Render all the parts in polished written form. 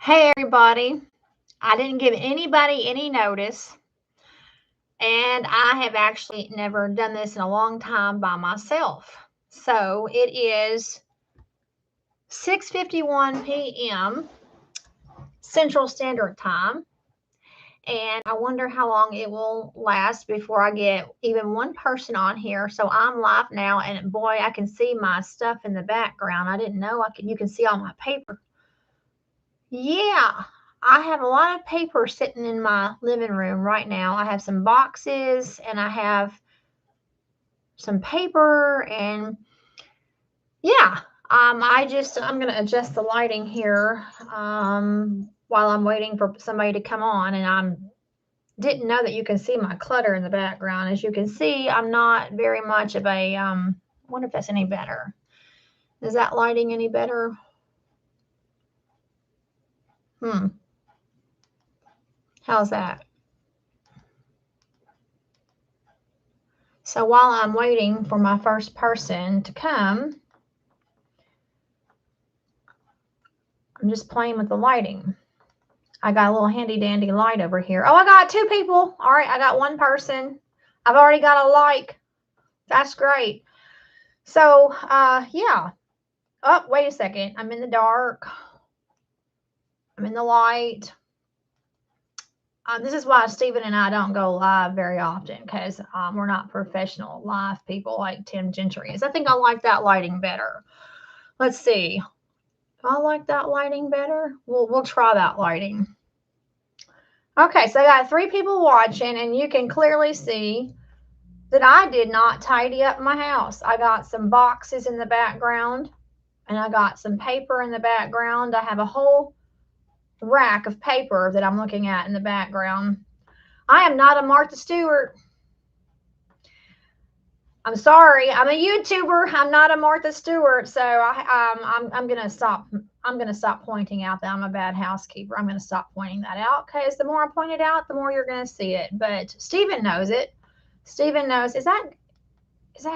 Hey everybody. I didn't give anybody any notice, and I have actually never done this in a long time by myself. So it is 6:51 p.m. Central Standard Time, and I wonder how long it will last before I get even one person on here. So I'm live now, and boy, I can see my stuff in the background. I didn't know I could. You can see all my paper. Yeah, I have a lot of paper sitting in my living room right now. I have some boxes and I have some paper and yeah. I'm gonna adjust the lighting here while I'm waiting for somebody to come on, and I'm didn't know that you can see my clutter in the background. As you can see, I'm not very much of a I wonder if that's any better. Is that lighting any better? Hmm. How's that? So while I'm waiting for my first person to come, I'm just playing with the lighting. I got a little handy dandy light over here. Oh, I got two people. All right, I got one person. I've already got a like. That's great. So, yeah. Oh, wait a second. I'm in the dark. I'm in the light. This is why Stephen and I don't go live very often because we're not professional live people like Tim Gentry is. I think I like that lighting better. Let's see. Do I like that lighting better? We'll try that lighting. Okay, so I got three people watching, and you can clearly see that I did not tidy up my house. I got some boxes in the background, and I got some paper in the background. I have a whole rack of paper that I'm looking at in the background. I am not a Martha Stewart. I'm sorry. I'm a YouTuber. I'm not a Martha Stewart. So I'm gonna stop. I'm gonna stop pointing out that I'm a bad housekeeper. I'm gonna stop pointing that out because the more I point it out, the more you're gonna see it. But Stephen knows it. Stephen knows. Is that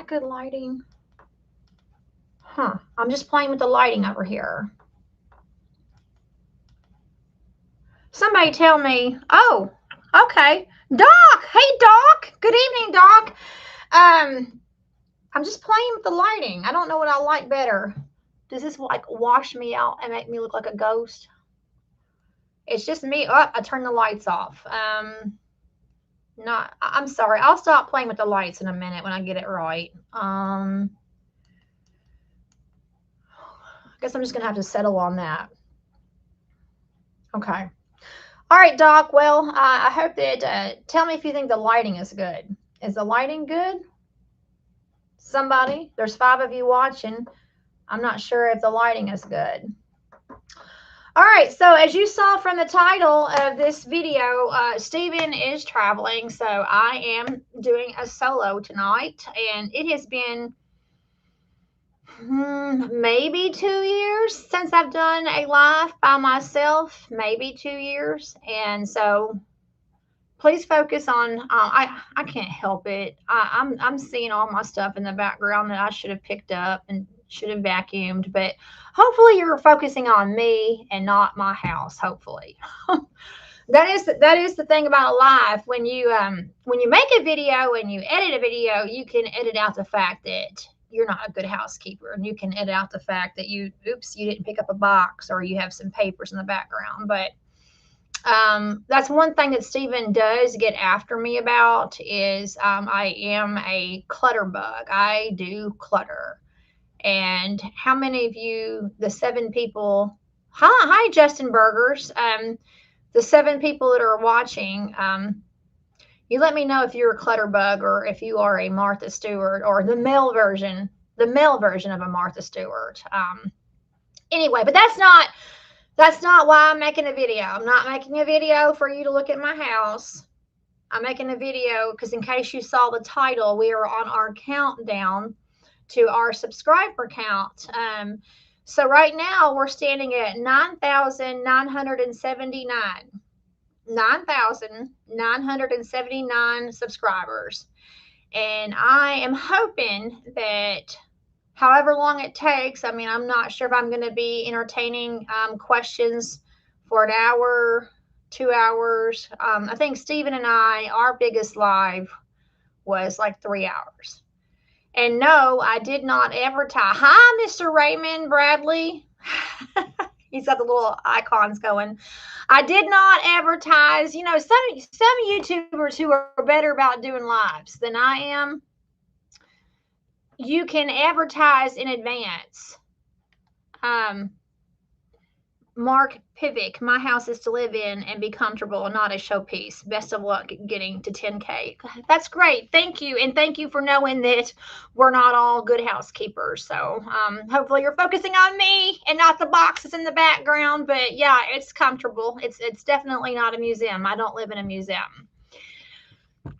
good lighting? Huh. I'm just playing with the lighting over here. Somebody tell me. Oh, okay. Doc. Hey, Doc. Good evening, Doc. I'm just playing with the lighting. I don't know what I like better. Does this like wash me out and make me look like a ghost? It's just me. Oh, I turned the lights off. Not. I'm sorry. I'll stop playing with the lights in a minute when I get it right. I guess I'm just gonna have to settle on that. Okay. All right, Doc. Well, I hope that. Tell me if you think the lighting is good. Is the lighting good? Somebody? There's five of you watching. I'm not sure if the lighting is good. All right, so as you saw from the title of this video, Stephen is traveling, so I am doing a solo tonight, and it has been maybe 2 years since I've done a live by myself, maybe 2 years, and so please focus on. I can't help it. I'm seeing all my stuff in the background that I should have picked up and should have vacuumed, but hopefully you're focusing on me and not my house. Hopefully, that is the thing about a live. When you make a video and you edit a video, you can edit out the fact that you're not a good housekeeper, and you can edit out the fact that you didn't pick up a box or you have some papers in the background, but that's one thing that Stephen does get after me about is I am a clutter bug. I do clutter. And how many of you, the seven people, hi Justin Burgers, the seven people that are watching, you let me know if you're a clutter bug or if you are a Martha Stewart or the male version of a Martha Stewart. Anyway, but that's not why I'm making a video. I'm not making a video for you to look at my house. I'm making a video because in case you saw the title, we are on our countdown to our subscriber count. So right now we're standing at 9,979. 9,979 subscribers. And I am hoping that however long it takes, I mean, I'm not sure if I'm going to be entertaining questions for an hour, 2 hours. I think Stephen and I, our biggest live was like 3 hours. And no, I did not advertise. Hi, Mr. Raymond Bradley. He's got the little icons going. I did not advertise. You know, some YouTubers who are better about doing lives than I am, you can advertise in advance. Mark Pivik, my house is to live in and be comfortable and not a showpiece. Best of luck getting to 10K. That's great. Thank you. And thank you for knowing that we're not all good housekeepers. So hopefully you're focusing on me and not the boxes in the background. But yeah, it's comfortable. It's definitely not a museum. I don't live in a museum.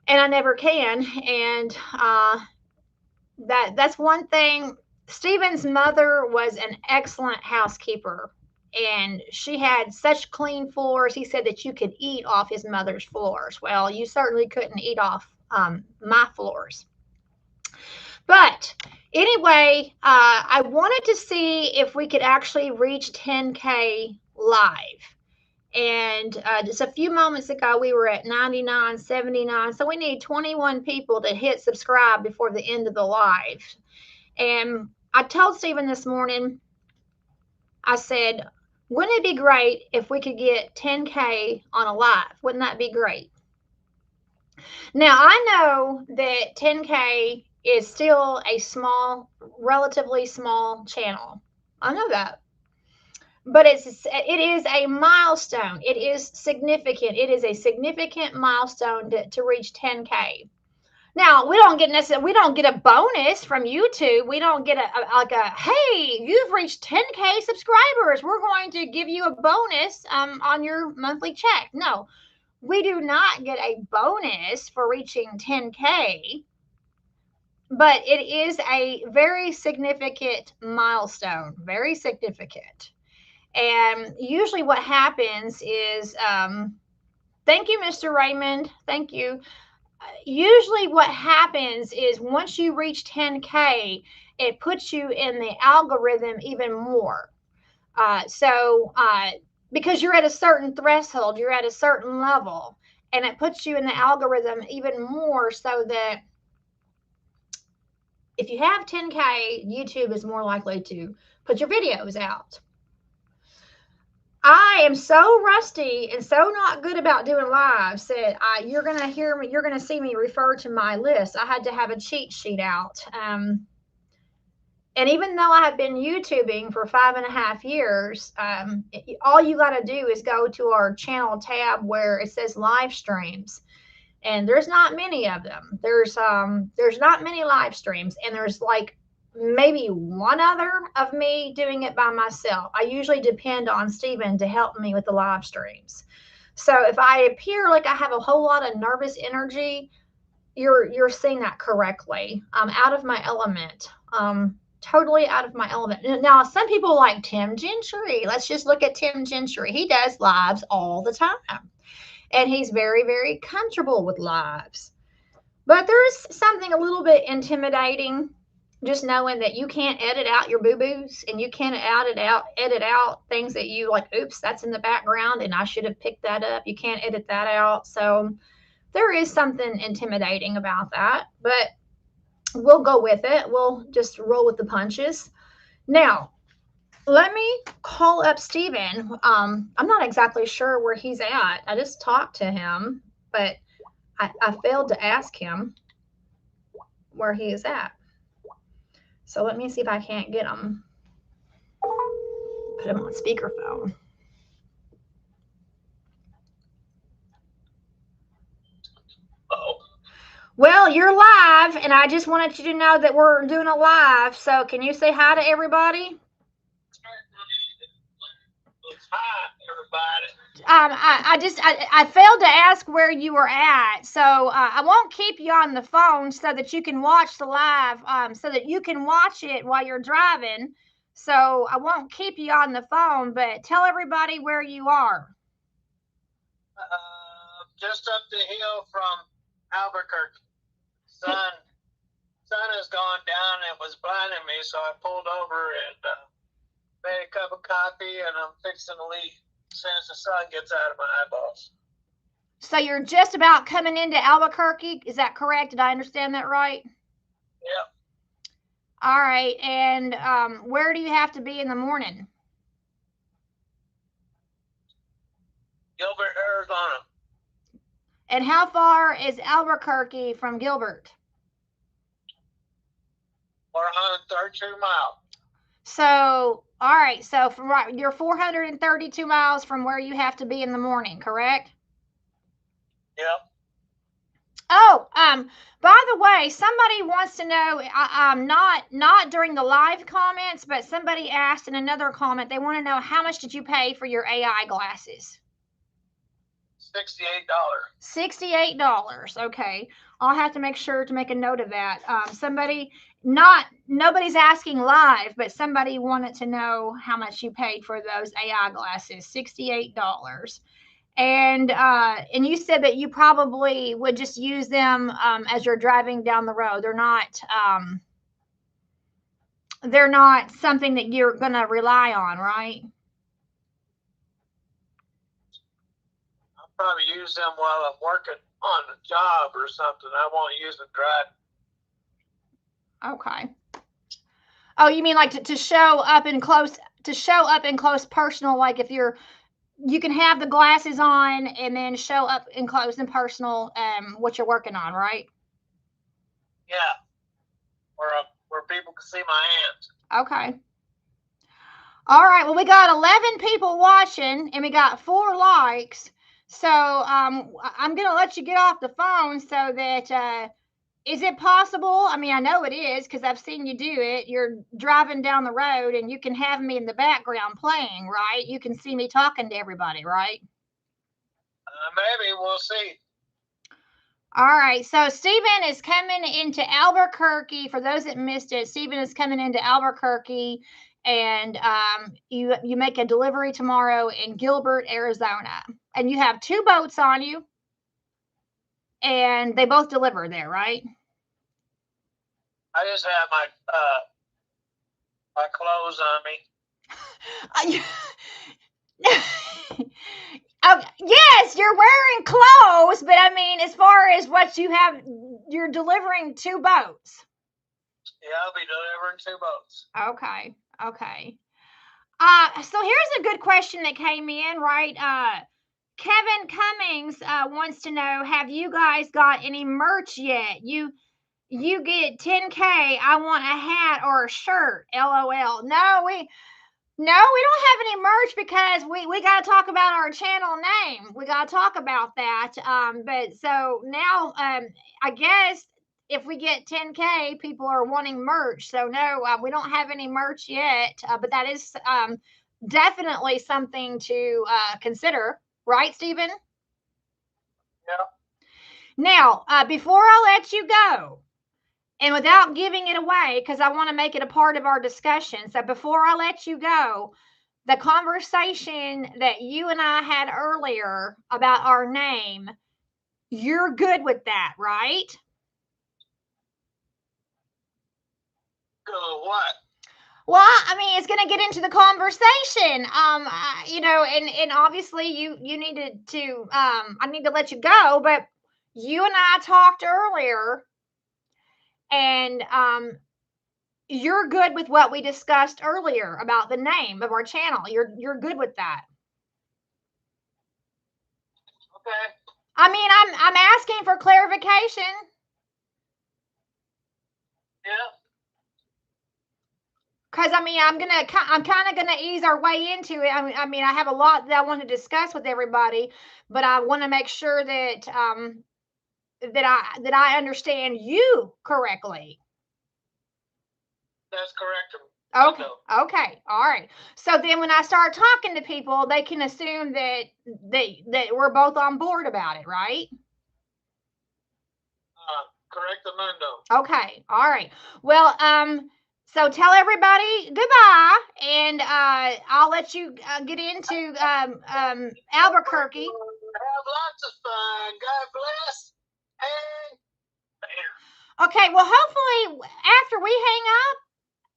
And I never can. And that's one thing. Stephen's mother was an excellent housekeeper, and she had such clean floors. He said that you could eat off his mother's floors. Well, you certainly couldn't eat off my floors. But anyway, I wanted to see if we could actually reach 10K live. And just a few moments ago, we were at 99, 79. So we need 21 people to hit subscribe before the end of the live. And I told Stephen this morning, I said, wouldn't it be great if we could get 10K on a live? Wouldn't that be great? Now, I know that 10K is still a small, relatively small channel. I know that. But it is a milestone. It is significant. It is a significant milestone to reach 10K. Now, we don't get a bonus from YouTube. We don't get hey, you've reached 10K subscribers. We're going to give you a bonus on your monthly check. No, we do not get a bonus for reaching 10K, but it is a very significant milestone, very significant. And usually what happens is, thank you, Mr. Raymond. Thank you. Usually what happens is once you reach 10K, it puts you in the algorithm even more. Because you're at a certain threshold, you're at a certain level, and it puts you in the algorithm even more, so that if you have 10K, YouTube is more likely to put your videos out. I am so rusty and so not good about doing lives that you're going to hear me, you're going to see me refer to my list. I had to have a cheat sheet out. And even though I have been YouTubing for 5.5 years, all you got to do is go to our channel tab where it says live streams. And there's not many of them. There's not many live streams, and there's like maybe one other of me doing it by myself. I usually depend on Stephen to help me with the live streams. So if I appear like I have a whole lot of nervous energy, you're seeing that correctly. I'm out of my element. Totally out of my element. Now, some people like Tim Gentry. Let's just look at Tim Gentry. He does lives all the time, and he's very, very comfortable with lives. But there's something a little bit intimidating, just knowing that you can't edit out your boo-boos, and you can't edit out things that you like, oops, that's in the background and I should have picked that up. You can't edit that out. So there is something intimidating about that, but we'll go with it. We'll just roll with the punches. Now, let me call up Stephen. I'm not exactly sure where he's at. I just talked to him, but I failed to ask him where he is at. So let me see if I can't get him. Put him on speakerphone. Well, you're live, and I just wanted you to know that we're doing a live. So can you say hi to everybody? Hi, everybody. I failed to ask where you were at, so I won't keep you on the phone so that you can watch the live, so that you can watch it while you're driving. So I won't keep you on the phone, but tell everybody where you are. Just up the hill from Albuquerque. Sun has gone down and was blinding me, so I pulled over and made a cup of coffee, and I'm fixing to leave. soon as the sun gets out of my eyeballs. So you're just about coming into Albuquerque. Is that correct? Did I understand that right? Yep. All right. And where do you have to be in the morning? Gilbert, Arizona. And how far is Albuquerque from Gilbert? 432 miles. So, all right. So you're 432 miles from where you have to be in the morning, correct? Yep. Oh, by the way, somebody wants to know, not during the live comments, but somebody asked in another comment, they want to know how much did you pay for your AI glasses? $68. $68. Okay. I'll have to make sure to make a note of that. Nobody's asking live, but somebody wanted to know how much you paid for those AI glasses. $68. And you said that you probably would just use them as you're driving down the road. They're not something that you're going to rely on, right? I'll probably use them while I'm working on a job or something. I won't use them driving. Okay. Oh, you mean like to show up in close personal, like if you can have the glasses on and then show up in close and personal what you're working on, right? Yeah. Where people can see my hands. Okay. All right. Well, we got 11 people watching and we got 4 likes. So I'm going to let you get off the phone so that is it possible? I mean, I know it is because I've seen you do it. You're driving down the road and you can have me in the background playing, right? You can see me talking to everybody, right? Maybe. We'll see. All right. So Stephen is coming into Albuquerque. For those that missed it, Stephen is coming into Albuquerque, and you make a delivery tomorrow in Gilbert, Arizona, and you have 2 boats on you, and they both deliver there, right? I just have my clothes on me. Yes, you're wearing clothes, but I mean, as far as what you have, you're delivering 2 boats. Yeah, I'll be delivering 2 boats. Okay. So here's a good question that came in, right? Kevin Cummings wants to know, have you guys got any merch yet? You get 10K, I want a hat or a shirt, LOL. No, we don't have any merch because we got to talk about our channel name. We got to talk about that. But so now, I guess if we get 10K, people are wanting merch. So no, we don't have any merch yet. But that is definitely something to consider, right, Stephen? Yeah. Now, before I let you go, and without giving it away, because I want to make it a part of our discussion. So before I let you go, the conversation that you and I had earlier about our name, you're good with that, right? Good with what? Well, I mean, it's going to get into the conversation, and obviously you needed to, I need to let you go, but you and I talked earlier, and you're good with what we discussed earlier about the name of our channel. You're good with that. Okay. I mean, I'm asking for clarification. Yeah. Because I mean, I'm kind of gonna ease our way into it. I mean, I have a lot that I want to discuss with everybody, but I want to make sure that that I understand you correctly. That's correct. Okay. All right. So then when I start talking to people, they can assume that we're both on board about it, right? Correctamundo. Okay. All right. Well, so tell everybody goodbye, and I'll let you get into Albuquerque. Have lots of fun. God bless. And okay. Well, hopefully after we hang up,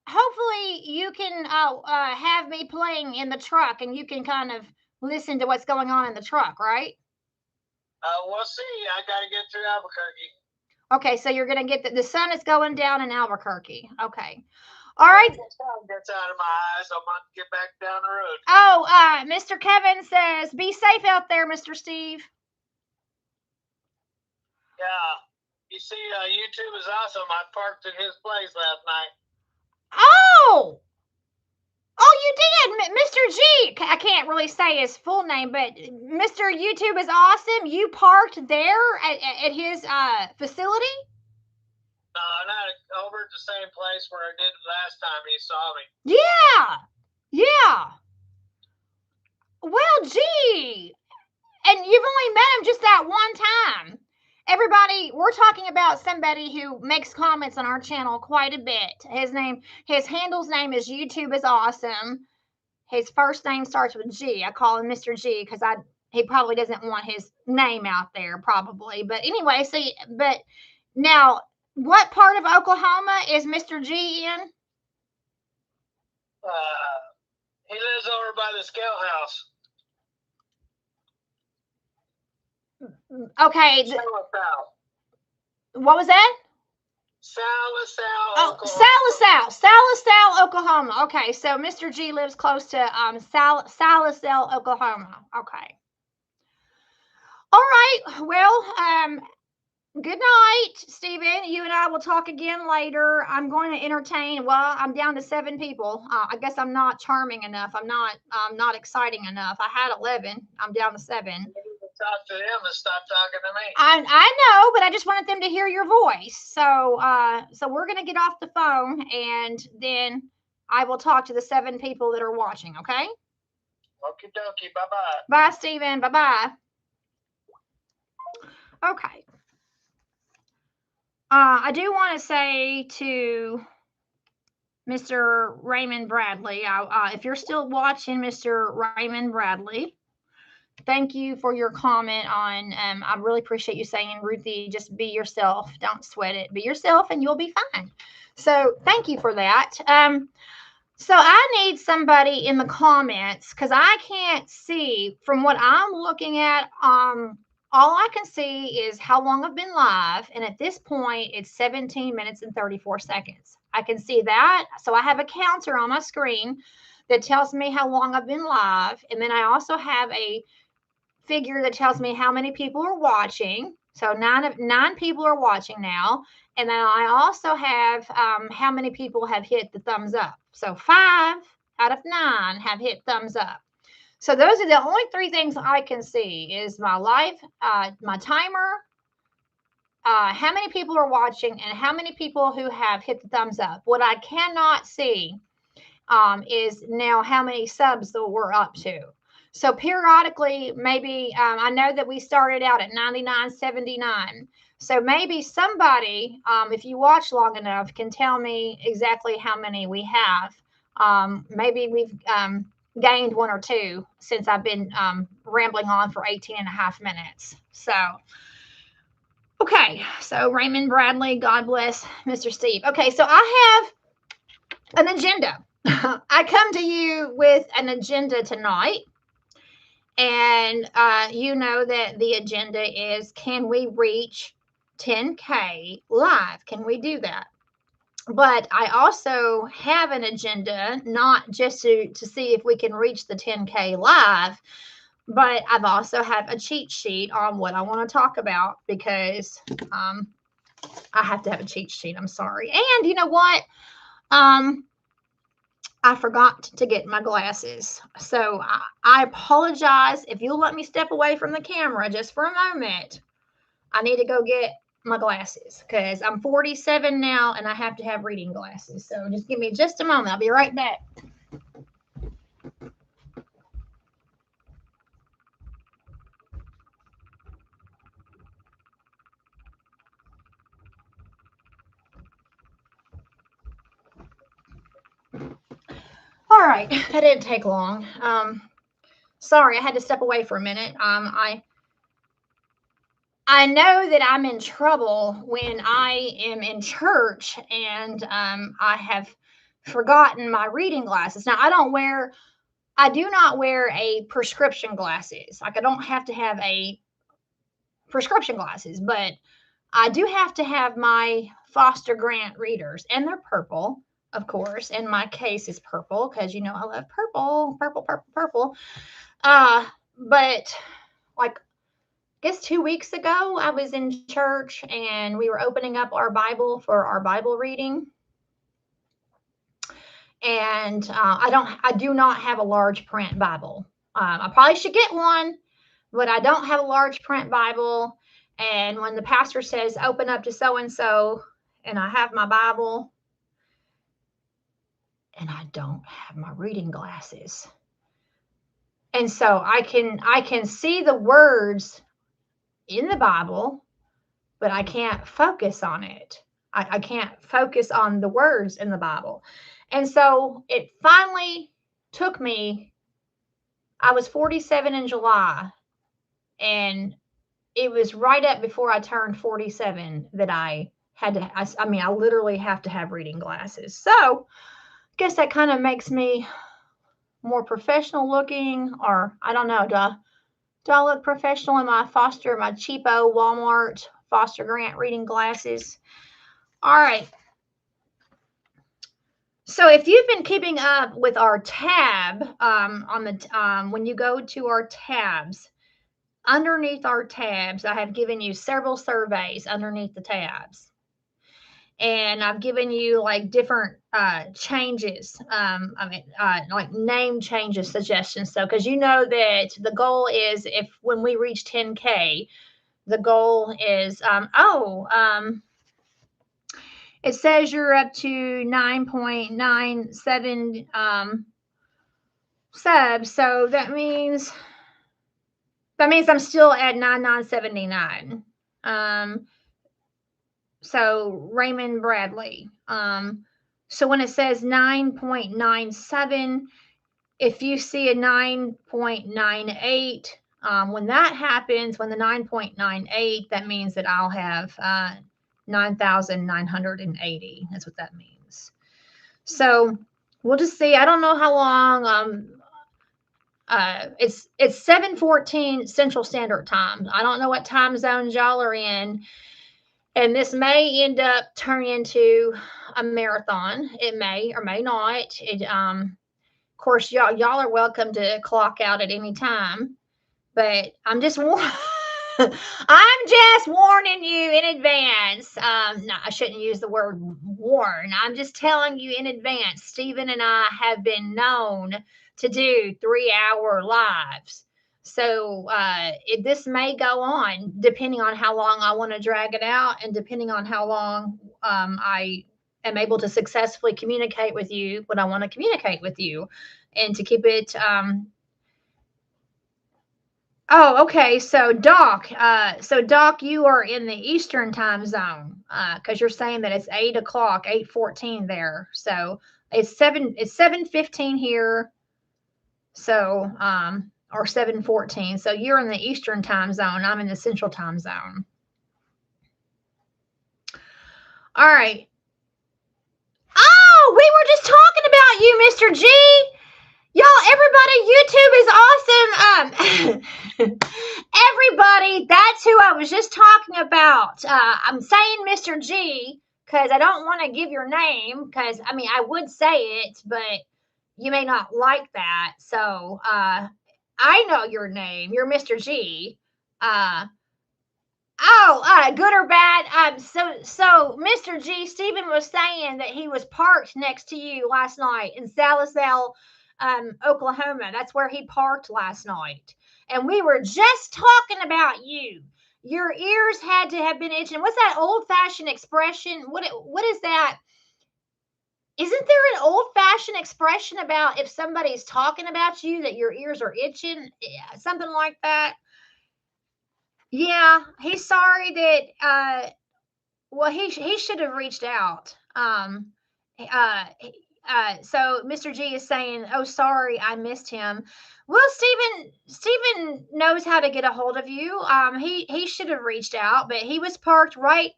hopefully you can have me playing in the truck, and you can kind of listen to what's going on in the truck, right? We'll see. I got to get through Albuquerque. Okay, so you're going to get the sun is going down in Albuquerque. Okay. All right. The sun gets out of my eyes. I'm going to get back down the road. Oh, Mr. Kevin says, be safe out there, Mr. Steve. Yeah. You see, YouTube is awesome. I parked at his place last night. Oh! Oh, you did, Mr. G. I can't really say his full name, but Mr. YouTube is awesome. You parked there at his facility? No, not over at the same place where I did last time he saw me. Yeah. Yeah. Well, gee. And you've only met him just that one time. Everybody, we're talking about somebody who makes comments on our channel quite a bit. His handle's name is YouTube is awesome. His first name starts with G. I call him Mr. G because he probably doesn't want his name out there, probably. But anyway, but now, what part of Oklahoma is Mr. G in? He lives over by the Scout House. Okay. Salisal. What was that? Salisal. Oh, Salisal, Oklahoma. Okay, so Mr. G lives close to Salisal, Oklahoma. Okay. All right. Well, good night, Stephen. You and I will talk again later. I'm going to entertain. Well, I'm down to 7 people. I guess I'm not charming enough. I'm not exciting enough. I had 11. I'm down to 7. Talk to them and stop talking to me. I know, but I just wanted them to hear your voice. So we're gonna get off the phone and then I will talk to the 7 people that are watching. Okay. Okie dokie. Bye bye. Bye, Stephen. Bye bye. Okay. I do want to say to Mr. Raymond Bradley, if you're still watching, Mr. Raymond Bradley, thank you for your comment on, I really appreciate you saying, Ruthie, just be yourself. Don't sweat it. Be yourself and you'll be fine. So thank you for that. So I need somebody in the comments because I can't see from what I'm looking at. All I can see is how long I've been live. And at this point, it's 17 minutes and 34 seconds. I can see that. So I have a counter on my screen that tells me how long I've been live. And then I also have a figure that tells me how many people are watching. So 9 people are watching now. And then I also have how many people have hit the thumbs up. So 5 out of 9 have hit thumbs up. So those are the only 3 things I can see is my live, my timer, how many people are watching, and how many people who have hit the thumbs up. What I cannot see is now how many subs that we're up to. So periodically, maybe I know that we started out at 99.79. So maybe somebody, if you watch long enough, can tell me exactly how many we have. Maybe we've gained 1 or 2 since I've been rambling on for 18 and a half minutes. So, okay. So Raymond Bradley, God bless Mr. Steve. Okay. So I have an agenda. I come to you with an agenda tonight. And you know that the agenda is, can we reach 10K live? Can we do that? But I also have an agenda, not just to see if we can reach the 10K live, but I've also have a cheat sheet on what I want to talk about because I have to have a cheat sheet. I'm sorry. And you know what? I forgot to get my glasses. So I apologize. If you'll let me step away from the camera just for a moment, I need to go get my glasses because I'm 47 now and I have to have reading glasses. So just give me just a moment. I'll be right back. All right, that didn't take long. Sorry, I had to step away for a minute. I know that I'm in trouble when I am in church and I have forgotten my reading glasses. Now, I don't wear I do not wear a prescription glasses. Like I don't have to have a prescription glasses, but I do have to have my Foster Grant readers, and they're purple, of course. And my case is purple because I love purple, purple, purple, purple. But like I guess 2 weeks ago, I was in church and we were opening up our Bible for our Bible reading. And I do not have a large print Bible. I probably should get one, but I don't have a large print Bible. And when the pastor says, open up to so and so, and I have my Bible, and I don't have my reading glasses. And so I can see the words in the Bible, but I can't focus on it. I can't focus on the words in the Bible. And so it finally took me, I was 47 in July, and it was right up before I turned 47 that I had to, I literally have to have reading glasses. So I guess that kind of makes me more professional looking, or I don't know, do I look professional in my cheapo Walmart Foster Grant reading glasses? All right. So if you've been keeping up with our tab when you go to our tabs, underneath our tabs, I have given you several surveys underneath the tabs. And I've given you like different changes, like name changes suggestions. So, because that the goal is when we reach 10K, the goal is, it says you're up to 9.97 subs. So that means I'm still at 9,979. So Raymond Bradley. So when it says 9.97, if you see a 9.98, when that happens, when the 9.98, that means that I'll have 9,980. That's what that means. So we'll just see. I don't know how long. It's 7:14 Central Standard Time. I don't know what time zones y'all are in. And this may end up turning into a marathon. It may or may not. Of course, y'all are welcome to clock out at any time. But I'm just warning you in advance. No, I shouldn't use the word warn. I'm just telling you in advance. Stephen and I have been known to do 3-hour lives. So this may go on depending on how long I want to drag it out, and depending on how long I am able to successfully communicate with you what I want to communicate with you, and to keep it. Oh, okay. So Doc, you are in the Eastern time zone because you're saying that it's 8 o'clock, 8:14 there. So it's 7:15 here. So or 7:14. So you're in the Eastern time zone. I'm in the Central time zone. All right. Oh, we were just talking about you, Mr. G. Y'all, everybody, YouTube is awesome. Everybody, that's who I was just talking about. I'm saying Mr. G because I don't want to give your name because, I would say it, but you may not like that. So I know your name. You're Mr. G. Good or bad? So Mr. G, Stephen was saying that he was parked next to you last night in Salazar, Oklahoma. That's where he parked last night. And we were just talking about you. Your ears had to have been itching. What's that old-fashioned expression? What is that? Isn't there an old-fashioned expression about if somebody's talking about you that your ears are itching? Something like that. Yeah, he's sorry that he should have reached out. So Mr. G is saying, "Oh, sorry, I missed him." Well, Stephen knows how to get a hold of you. He should have reached out, but he was parked right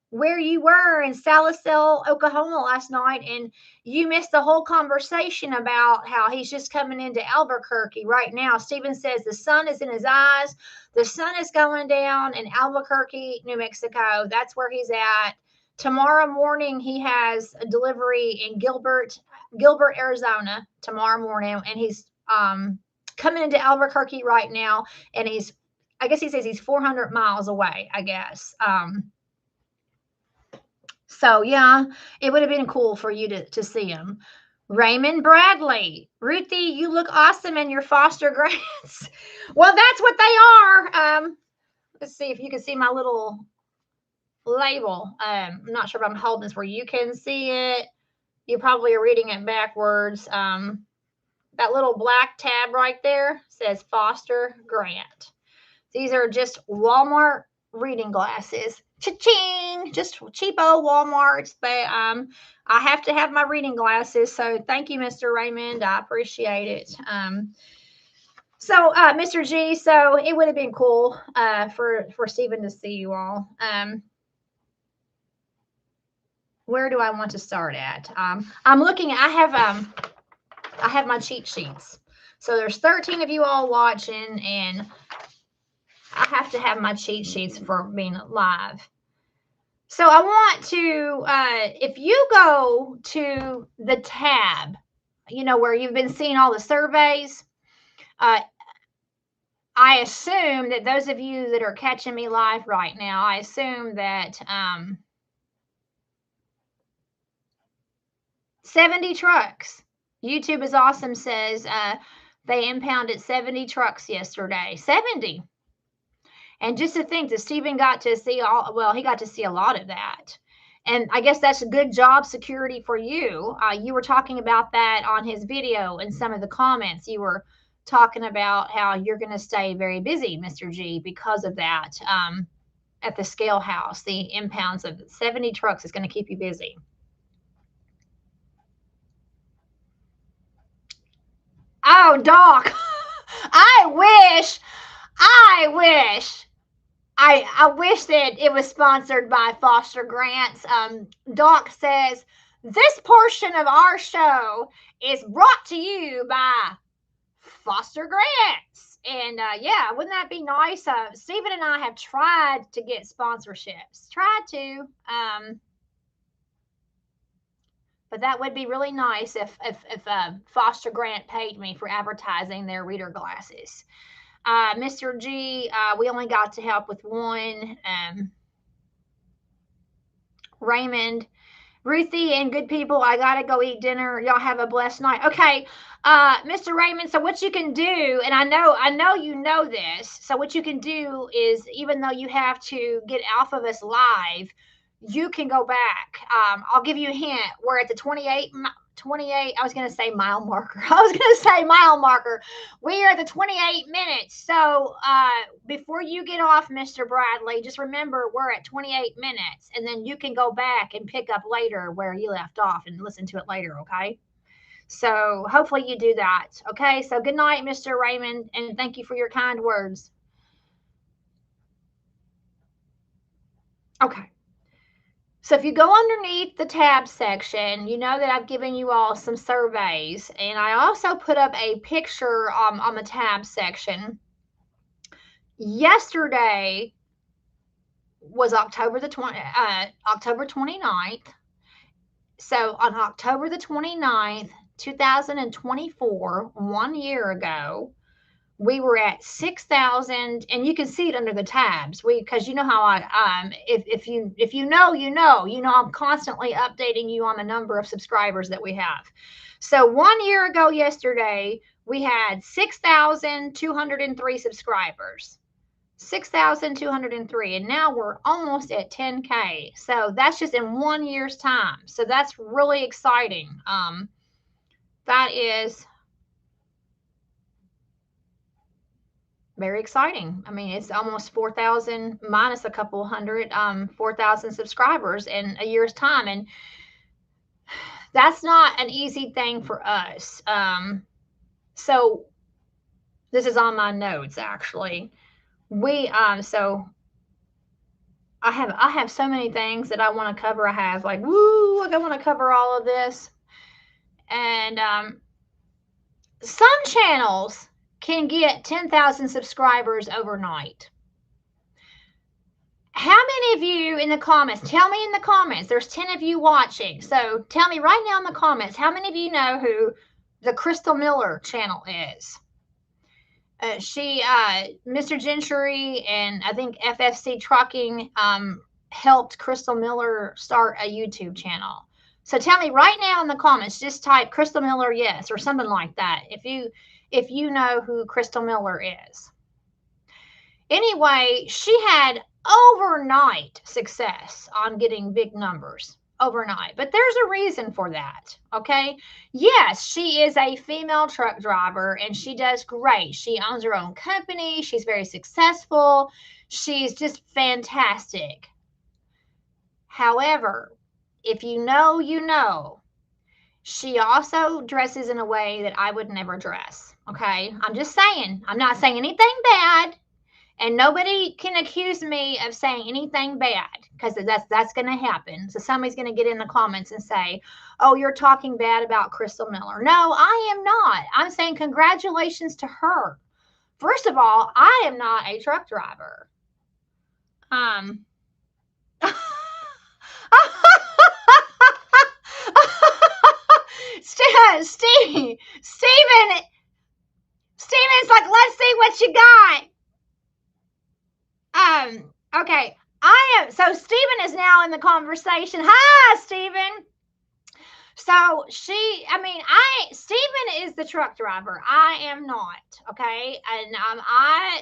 where you were in Salisbury, Oklahoma last night, and you missed the whole conversation about how he's just coming into Albuquerque right now. Stephen says the sun is in his eyes. The sun is going down in Albuquerque, New Mexico. That's where he's at. Tomorrow morning, he has a delivery in Gilbert, Arizona, tomorrow morning, and he's coming into Albuquerque right now, and I guess he says he's 400 miles away, I guess. So yeah, it would have been cool for you to see him. Raymond Bradley, Ruthie, you look awesome in your foster grants. Well, that's what they are. Let's see if you can see my little label. I'm not sure if I'm holding this where you can see it. You probably are reading it backwards. That little black tab right there says foster grant. These are just Walmart reading glasses. Cha-ching! Just cheapo Walmarts, but I have to have my reading glasses. So thank you, Mr. Raymond. I appreciate it. So Mr. G, so it would have been cool for Stephen to see you all. Where do I want to start at? I'm looking. I have my cheat sheets. So there's 13 of you all watching, and I have to have my cheat sheets for being live. So I want to, if you go to the tab, you know, where you've been seeing all the surveys, I assume that those of you that are catching me live right now, I assume that 70 trucks. YouTube is awesome says they impounded 70 trucks yesterday. 70. And just to think that Stephen got to see he got to see a lot of that. And I guess that's a good job security for you. You were talking about that on his video and some of the comments. You were talking about how you're going to stay very busy, Mr. G, because of that. At the scale house, the impounds of 70 trucks is going to keep you busy. Oh, Doc, I wish that it was sponsored by Foster Grants. Doc says, this portion of our show is brought to you by Foster Grants. And yeah, wouldn't that be nice? Stephen and I have tried to get sponsorships. But that would be really nice if Foster Grant paid me for advertising their reader glasses. Mr. G, we only got to help with one. Raymond, Ruthie, and good people, I gotta go eat dinner. Y'all have a blessed night. Okay, Mr. Raymond. So what you can do, and I know you know this. So what you can do is, even though you have to get off of us live, you can go back. I'll give you a hint. We're at the 28. I was going to say mile marker. We are at the 28 minutes. So before you get off, Mr. Bradley, just remember we're at 28 minutes, and then you can go back and pick up later where you left off and listen to it later, okay? So hopefully you do that, okay? So good night, Mr. Raymond, and thank you for your kind words. Okay. So if you go underneath the tab section, you know that I've given you all some surveys, and I also put up a picture on the tab section. Yesterday was October 29th. So on October the 29th, 2024, 1 year ago, we were at 6,000, and you can see it under the tabs. Because you know how if you know, I'm constantly updating you on the number of subscribers that we have. So 1 year ago yesterday, we had 6,203 subscribers. 6,203, and now we're almost at 10K. So that's just in 1 year's time. So that's really exciting. That is very exciting. I mean, it's almost 4,000 minus a couple hundred, 4,000 subscribers in a year's time. And that's not an easy thing for us. So this is on my notes, actually. So I have so many things that I want to cover. I have like, woo, like I want to cover all of this. And some channels can get 10,000 subscribers overnight. How many of you in the comments, tell me in the comments, there's 10 of you watching. So tell me right now in the comments, how many of you know who the Crystal Miller channel is? Mr. Gentry and I think FFC Trucking helped Crystal Miller start a YouTube channel. So tell me right now in the comments, just type Crystal Miller yes or something like that if you know who Crystal Miller is. Anyway, she had overnight success on getting big numbers overnight, but there's a reason for that. Okay, yes, she is a female truck driver and she does great. She owns her own company, she's very successful, she's just fantastic. However, if you know, you know, she also dresses in a way that I would never dress. Okay, I'm just saying, I'm not saying anything bad. And nobody can accuse me of saying anything bad because that's going to happen. So somebody's going to get in the comments and say, oh, you're talking bad about Crystal Miller. No, I am not. I'm saying congratulations to her. First of all, I am not a truck driver. Steven's like, let's see what you got. Okay. So Stephen is now in the conversation. Hi, Stephen. So Stephen is the truck driver. I am not. Okay. And I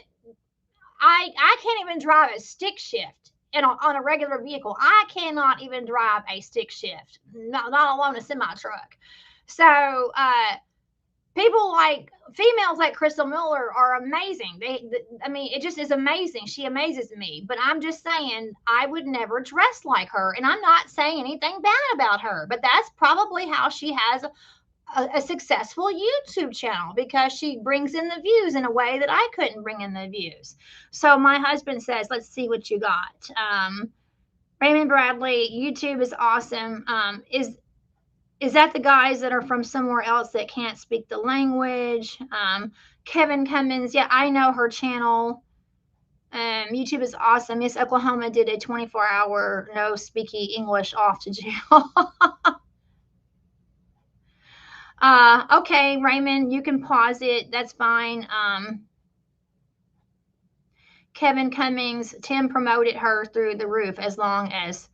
can't even drive a stick shift on a regular vehicle. I cannot even drive a stick shift, not alone a semi truck. So, people like females like Crystal Miller are amazing. It just is amazing. She amazes me. But I'm just saying, I would never dress like her. And I'm not saying anything bad about her, but that's probably how she has a successful YouTube channel, because she brings in the views in a way that I couldn't bring in the views. So my husband says, let's see what you got. Raymond Bradley, YouTube is awesome. Is that the guys that are from somewhere else that can't speak the language? Kevin Cummins, yeah, I know her channel. YouTube is awesome. Miss Oklahoma did a 24-hour no speaking English off to jail. Okay, Raymond, you can pause it. That's fine. Kevin Cummings, Tim promoted her through the roof as long as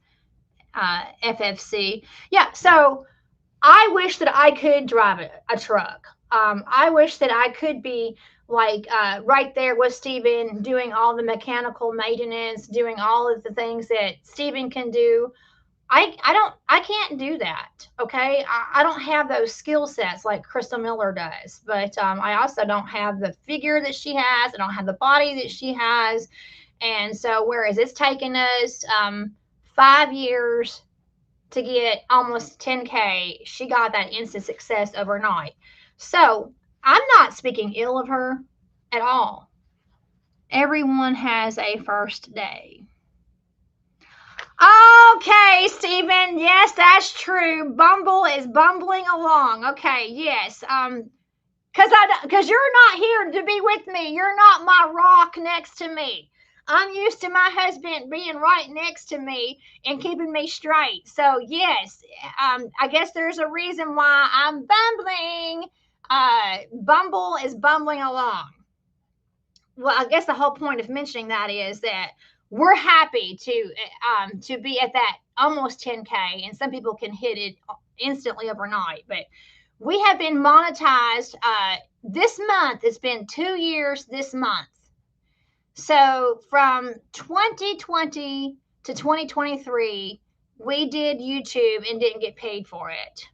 FFC. Yeah, so I wish that I could drive a truck. I wish that I could be like right there with Stephen, doing all the mechanical maintenance, doing all of the things that Stephen can do. I can't do that. Okay. I don't have those skill sets like Crystal Miller does, but I also don't have the figure that she has. I don't have the body that she has. And so, whereas it's taken us 5 years to get almost 10K, she got that instant success overnight. So I'm not speaking ill of her at all. Everyone has a first day. Okay, Stephen. Yes, that's true. Bumble is bumbling along. Okay, yes. Because you're not here to be with me. You're not my rock next to me. I'm used to my husband being right next to me and keeping me straight. So yes, I guess there's a reason why I'm bumbling. Bumble is bumbling along. Well, I guess the whole point of mentioning that is that we're happy to be at that almost 10K, and some people can hit it instantly overnight. But we have been monetized this month. It's been 2 years this month. So from 2020 to 2023, we did YouTube and didn't get paid for it.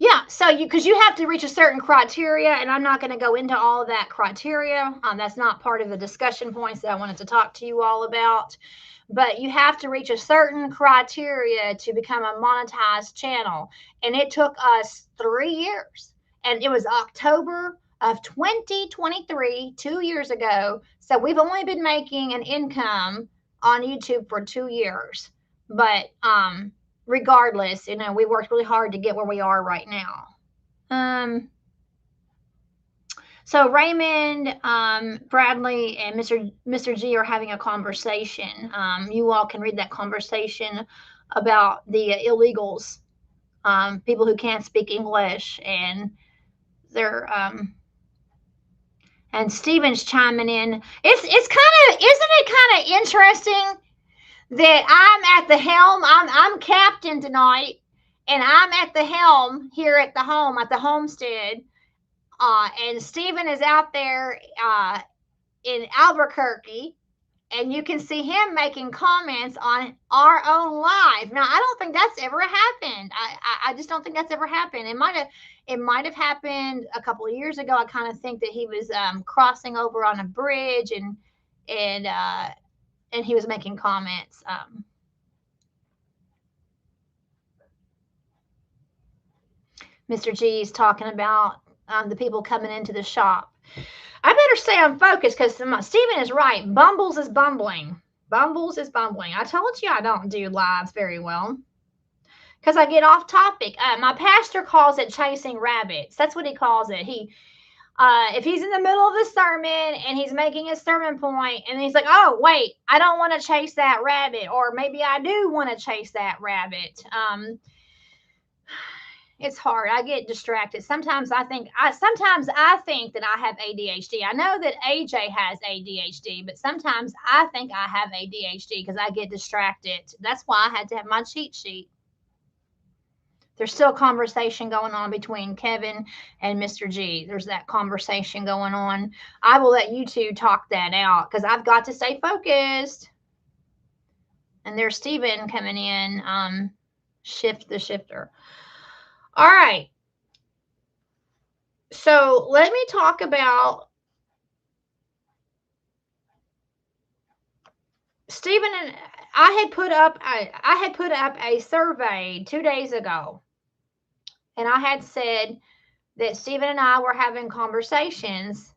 Yeah, so because you have to reach a certain criteria, and I'm not going to go into all of that criteria. That's not part of the discussion points that I wanted to talk to you all about. But you have to reach a certain criteria to become a monetized channel. And it took us 3 years. And it was October of 2023, 2 years ago. So we've only been making an income on YouTube for 2 years. But regardless, we worked really hard to get where we are right now. So Raymond, Bradley, and Mr. G are having a conversation. You all can read that conversation about the illegals, people who can't speak English, and they're and Stephen's chiming in. Isn't it kind of interesting that I'm at the helm? I'm captain tonight, and I'm at the helm here at the homestead. And Stephen is out there in Albuquerque, and you can see him making comments on our own live. Now, I don't think that's ever happened. I just don't think that's ever happened. It might have happened a couple of years ago. I kind of think that he was crossing over on a bridge, and he was making comments. Mr. G is talking about the people coming into the shop. I better stay on focus because Stephen is right. Bumbles is bumbling. Bumbles is bumbling. I told you I don't do lives very well because I get off topic. My pastor calls it chasing rabbits. That's what he calls it. If he's in the middle of the sermon and he's making a sermon point and he's like, oh, wait, I don't want to chase that rabbit, or maybe I do want to chase that rabbit. It's hard. I get distracted. Sometimes I think that I have ADHD. I know that AJ has ADHD, but sometimes I think I have ADHD because I get distracted. That's why I had to have my cheat sheet. There's still conversation going on between Kevin and Mr. G. There's that conversation going on. I will let you two talk that out because I've got to stay focused. And there's Stephen coming in. Shift the shifter. All right. So let me talk about Stephen. And I had put up a survey 2 days ago, and I had said that Stephen and I were having conversations.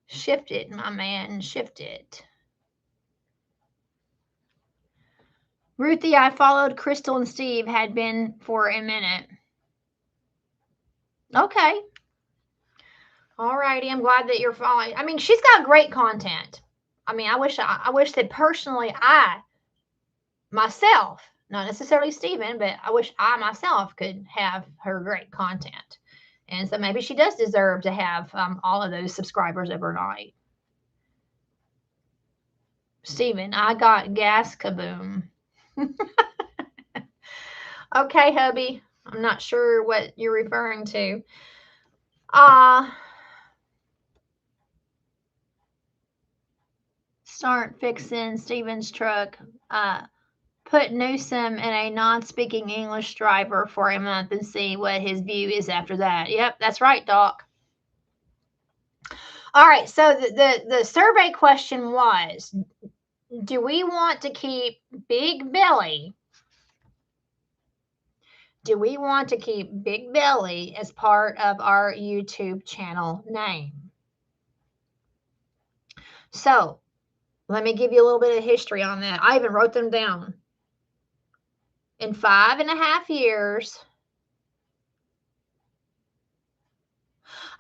Shift it, my man, shift it. Ruthie, I followed Crystal and Steve, had been for a minute. Okay. All righty. I'm glad that you're following. I mean, she's got great content. I mean, I wish that personally myself, not necessarily Stephen, but I wish I myself could have her great content. And so maybe she does deserve to have all of those subscribers overnight. Stephen, I got gas kaboom. Okay, hubby. I'm not sure what you're referring to. Start fixing Stephen's truck. Put Newsom in a non-speaking English driver for a month and see what his view is after that. Yep, that's right, Doc. All right, so the survey question was, do we want to keep Big Belly? Do we want to keep Big Belly as part of our YouTube channel name? So let me give you a little bit of history on that. I even wrote them down. In 5.5 years.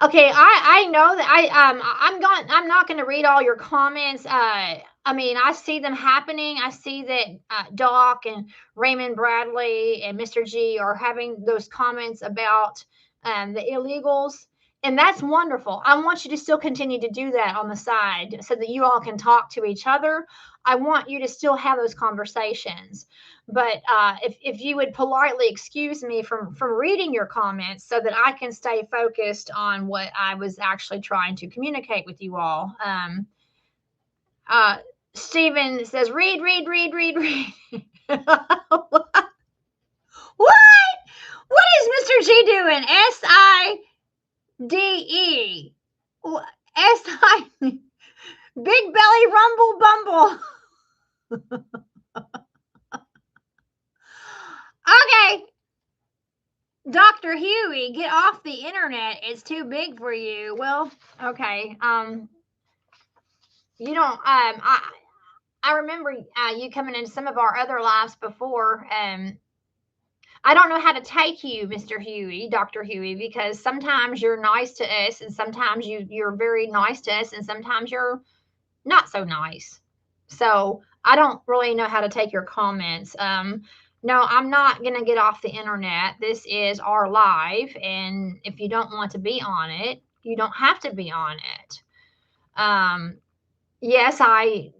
Okay, I know that I'm not going to read all your comments. I mean, I see them happening. I see that Doc and Raymond Bradley and Mr. G are having those comments about the illegals. And that's wonderful. I want you to still continue to do that on the side so that you all can talk to each other. I want you to still have those conversations. But if you would politely excuse me from reading your comments so that I can stay focused on what I was actually trying to communicate with you all. Stephen says, read. What is Mr. G doing? SIDE. Big Belly Rumble Bumble. Okay. Dr. Huey, get off the internet. It's too big for you. Well, okay. You don't. I remember you coming in some of our other lives before. I don't know how to take you, Mr. Huey, Dr. Huey, because sometimes you're nice to us, and sometimes you're very nice to us, and sometimes you're not so nice. So I don't really know how to take your comments. No, I'm not going to get off the internet. This is our live. And if you don't want to be on it, you don't have to be on it. Yes, I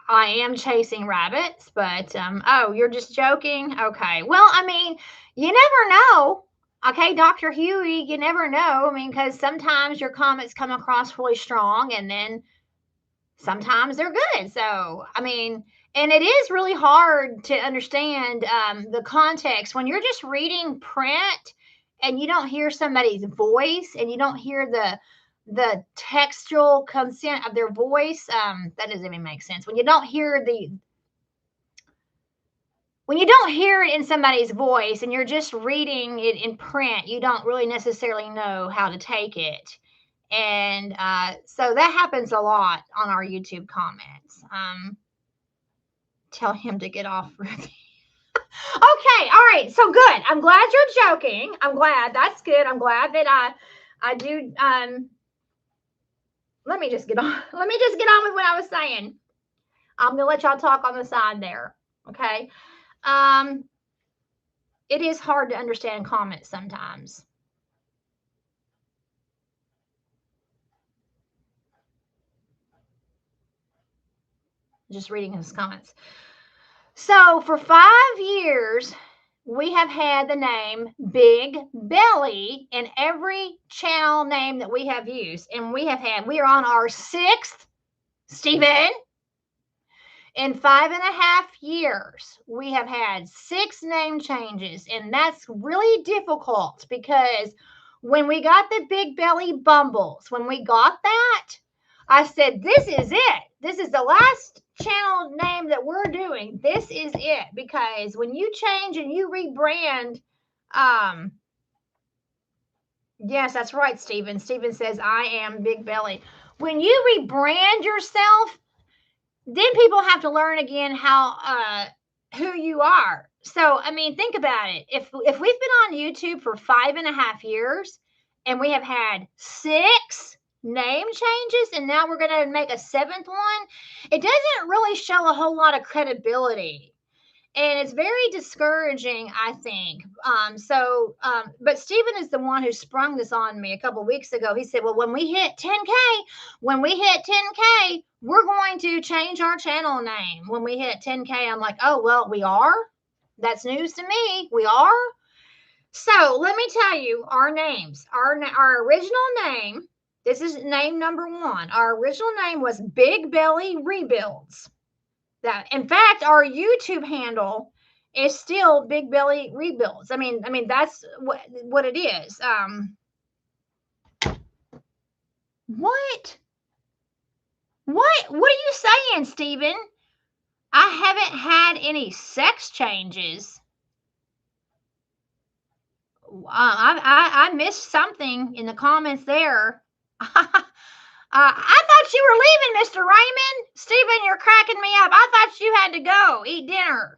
am chasing rabbits, but oh, you're just joking? Okay. Well, I mean, you never know. Okay, Dr. Huey, you never know. I mean, because sometimes your comments come across really strong and then sometimes they're good. So, I mean, and it is really hard to understand the context when you're just reading print and you don't hear somebody's voice and you don't hear the textual consent of their voice. That doesn't even make sense. When you don't hear it in somebody's voice and you're just reading it in print, you don't really necessarily know how to take it. And so that happens a lot on our YouTube comments. Tell him to get off, Ruthie. Okay, all right, so good. I'm glad you're joking. I'm glad. That's good. I'm glad that I do. Let me just get on. Let me just get on with what I was saying. I'm gonna let y'all talk on the side there. Okay. It is hard to understand comments sometimes. Just reading his comments. So for 5 years, we have had the name Big Belly in every channel name that we have used. And we are on our 6th, Stephen. In 5.5 years, we have had 6 name changes. And that's really difficult because when we got the Big Belly Bumbles, when we got that, I said, this is it. This is the last channel name that we're doing. This is it. Because when you change and you rebrand, yes, that's right, Stephen. Stephen says, I am Big Belly. When you rebrand yourself, then people have to learn again how who you are. So, I mean, think about it. If we've been on YouTube for 5.5 years and we have had 6 name changes and now we're going to make a 7th one, it doesn't really show a whole lot of credibility. And it's very discouraging, I think. But Stephen is the one who sprung this on me a couple weeks ago. He said, well, when we hit 10K, we're going to change our channel name. When we hit 10K, I'm like, oh, well, we are? That's news to me. We are? So let me tell you our names. Our original name, this is name number 1. Our original name was Big Belly Rebuilds. That, in fact, our YouTube handle is still Big Belly Rebuilds. I mean, that's what it is. What are you saying, Stephen? I haven't had any sex changes. I missed something in the comments there. I thought you were leaving, Mr. Raymond. Stephen, you're cracking me up. I thought you had to go eat dinner.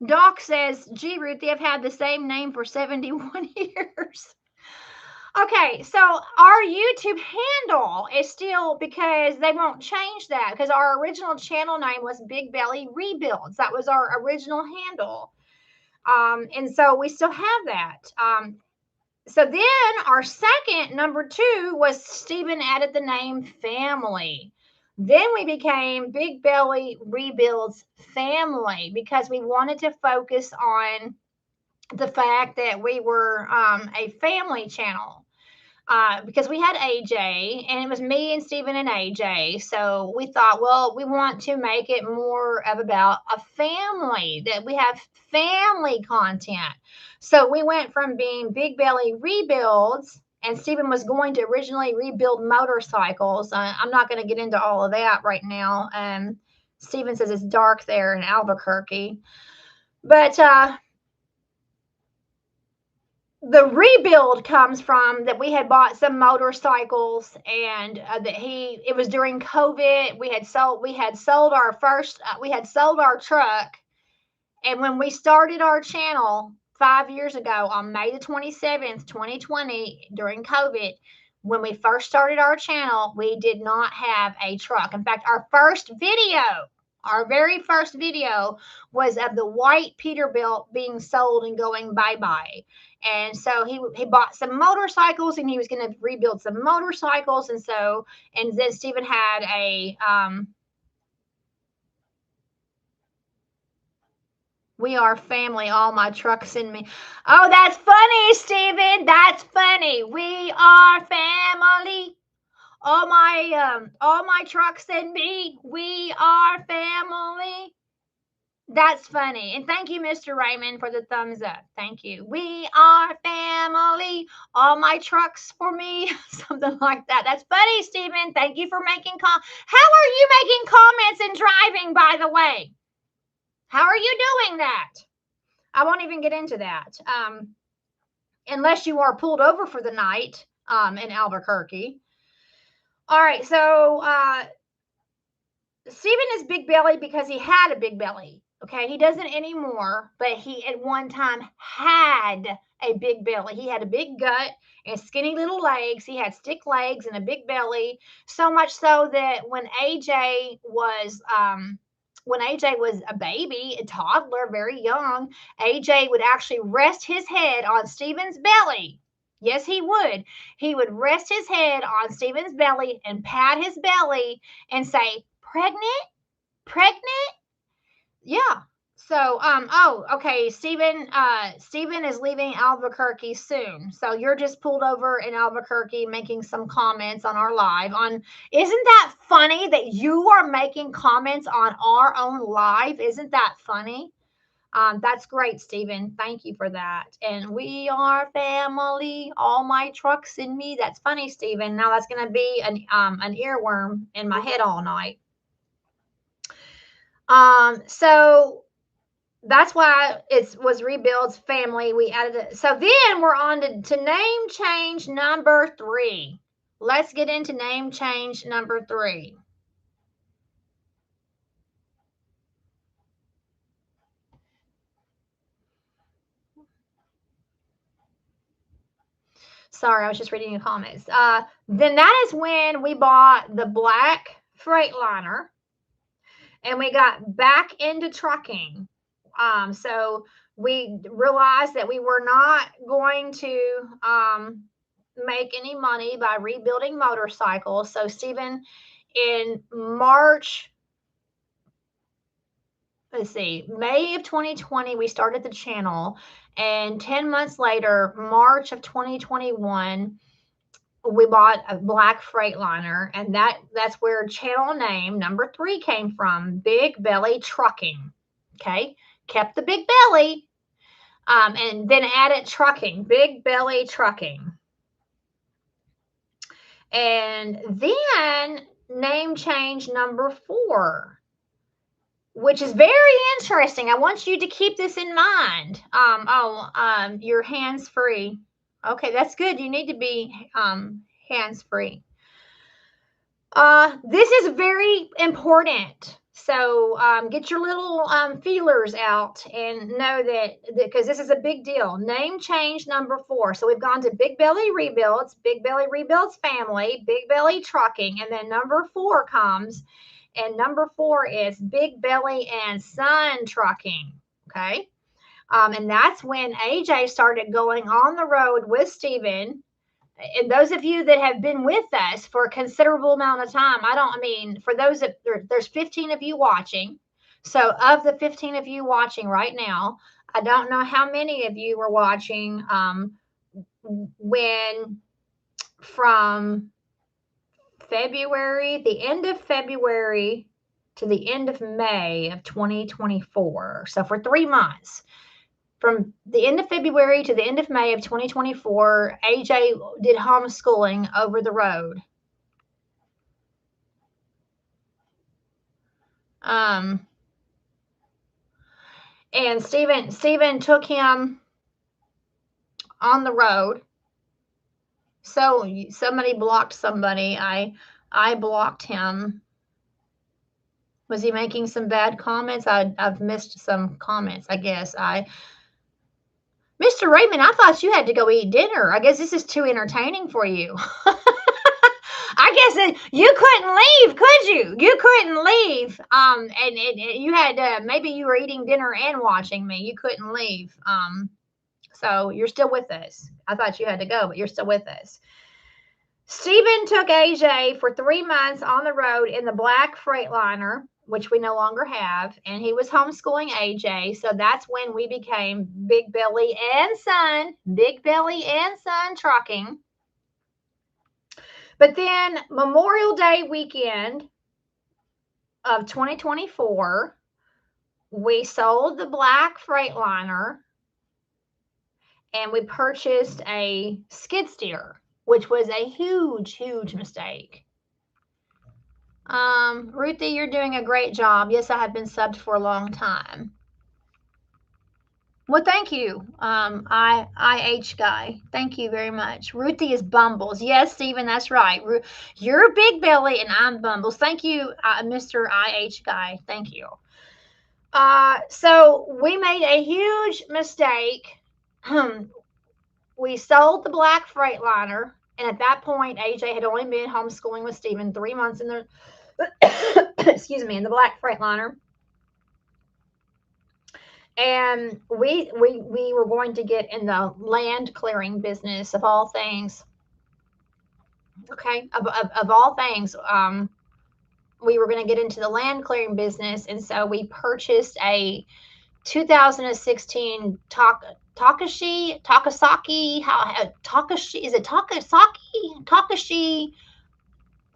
Doc says, gee, Ruth, they've had the same name for 71 years. Okay, so our YouTube handle is still, because they won't change that, because our original channel name was Big Belly Rebuilds. That was our original handle. And so we still have that. So then our second, number 2, was Stephen added the name Family. Then we became Big Belly Rebuilds Family because we wanted to focus on the fact that we were a family channel. Because we had AJ, and it was me and Stephen and AJ. So we thought, well, we want to make it more of about a family, that we have family content. So we went from being Big Belly Rebuilds, and Stephen was going to originally rebuild motorcycles. I'm not going to get into all of that right now. Stephen says it's dark there in Albuquerque. But the rebuild comes from that we had bought some motorcycles, and it was during COVID. We had sold our first we had sold our truck, and when we started our channel 5 years ago on May the 27th, 2020, during COVID, when we first started our channel, we did not have a truck. In fact, our very first video was of the white Peterbilt being sold and going bye-bye. And so he bought some motorcycles, and he was going to rebuild some motorcycles. And then Stephen had a we are family, all my trucks and me. Oh, that's funny, Stephen. That's funny. We are family. All my trucks and me. We are family. That's funny. And thank you, Mr. Raymond, for the thumbs up. Thank you. We are family. All my trucks for me. Something like that. That's funny, Stephen. Thank you for making How are you making comments and driving, by the way? How are you doing that? I won't even get into that. Unless you are pulled over for the night in Albuquerque. All right, so Stephen is big belly because he had a big belly. Okay, he doesn't anymore, but he at one time had a big belly. He had a big gut and skinny little legs. He had stick legs and a big belly, so much so that when AJ was a baby, a toddler, very young, AJ would actually rest his head on Stephen's belly. Yes, he would. He would rest his head on Stephen's belly and pat his belly and say, "Pregnant? Pregnant?" Yeah. So, okay. Stephen is leaving Albuquerque soon. So you're just pulled over in Albuquerque making some comments on our live isn't that funny that you are making comments on our own live? Isn't that funny? That's great, Stephen. Thank you for that. And we are family, all my trucks and me. That's funny, Stephen. Now that's going to be an earworm in my head all night. So that's why it was Rebuild's family. We added it. So then we're on to name change number 3. Let's get into name change number 3. Sorry, I was just reading the comments. Then that is when we bought the black Freightliner and we got back into trucking. So we realized that we were not going to make any money by rebuilding motorcycles. So Stephen, in March, May of 2020, we started the channel, and 10 months later, March of 2021, we bought a black Freightliner, and that's where channel name number 3 came from, Big Belly Trucking. Okay, kept the big belly, and then added trucking, Big Belly Trucking. And then name change number 4, which is very interesting. I want you to keep this in mind. You're hands free. Okay, that's good. You need to be hands free. This is very important. So get your little feelers out and know that because this is a big deal. Name change number 4. So we've gone to Big Belly Rebuilds, Big Belly Rebuilds Family, Big Belly Trucking, and then number 4 comes. And number 4 is Big Belly and Son Trucking. Okay. And that's when AJ started going on the road with Stephen. And those of you that have been with us for a considerable amount of time, for those that there's 15 of you watching. So of the 15 of you watching right now, I don't know how many of you were watching when from February, the end of February to the end of May of 2024. So for 3 months, from the end of February to the end of May of 2024, AJ did homeschooling over the road. And Stephen took him on the road. So somebody blocked somebody. I blocked him. Was he making some bad comments? I've missed some comments, I guess. Mr. Raymond, I thought you had to go eat dinner. I guess this is too entertaining for you. I guess you couldn't leave, could you? You couldn't leave. And you had maybe you were eating dinner and watching me. You couldn't leave. So you're still with us. I thought you had to go, but you're still with us. Stephen took AJ for 3 months on the road in the black Freightliner, which we no longer have, and he was homeschooling AJ. So that's when we became Big Belly and Son Trucking. But then Memorial Day weekend of 2024, we sold the black Freightliner and we purchased a skid steer, which was a huge, huge mistake. Ruthie, you're doing a great job. Yes, I have been subbed for a long time. Well, thank you, IH guy. Thank you very much. Ruthie is Bumbles. Yes, Stephen, that's right. You're Big Belly and I'm Bumbles. Thank you, Mr. IH guy. Thank you. So we made a huge mistake. We sold the black Freightliner, and at that point, AJ had only been homeschooling with Stephen 3 months in the excuse me, in the black Freightliner. And we were going to get in the land clearing business of all things. Okay, of all things, we were going to get into the land clearing business, and so we purchased a 2016 Takashi, is it Takashi?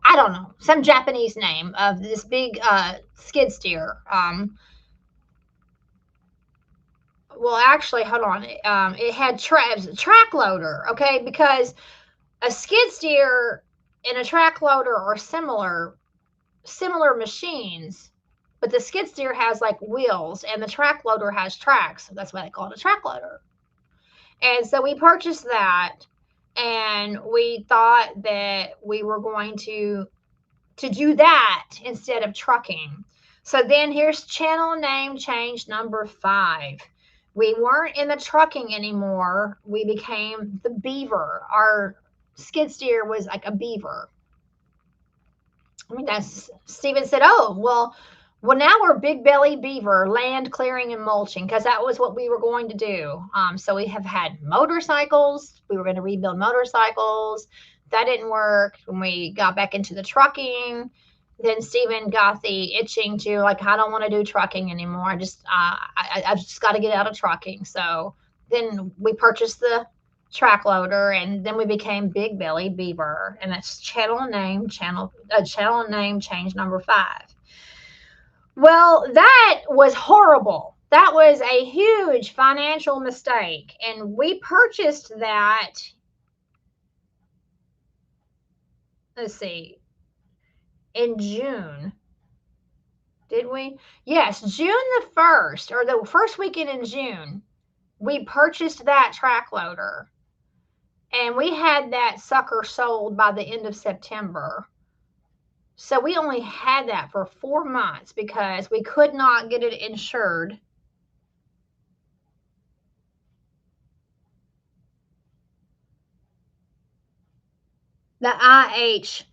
I don't know, some Japanese name of this big skid steer. Well, actually, hold on. It had track loader, okay, because a skid steer and a track loader are similar machines, but the skid steer has like wheels and the track loader has tracks. So that's why they call it a track loader. And so we purchased that, and we thought that we were going to do that instead of trucking. So then here's channel name change number 5. We weren't in the trucking anymore. We became the Beaver. Our skid steer was like a Beaver. I mean, that's Stephen said, oh, well, now we're Big Belly Beaver, land clearing and mulching, because that was what we were going to do. So we have had motorcycles. We were going to rebuild motorcycles. That didn't work. When we got back into the trucking, then Stephen got the itching to, like, I don't want to do trucking anymore. I just got to get out of trucking. So then we purchased the track loader, and then we became Big Belly Beaver, and that's channel name change number 5. Well, that was horrible. That was a huge financial mistake, and we purchased that. Let's see, in June. Did we? Yes, June the 1st, or the first weekend in June, we purchased that track loader. And we had that sucker sold by the end of September. So we only had that for 4 months because we could not get it insured. The IH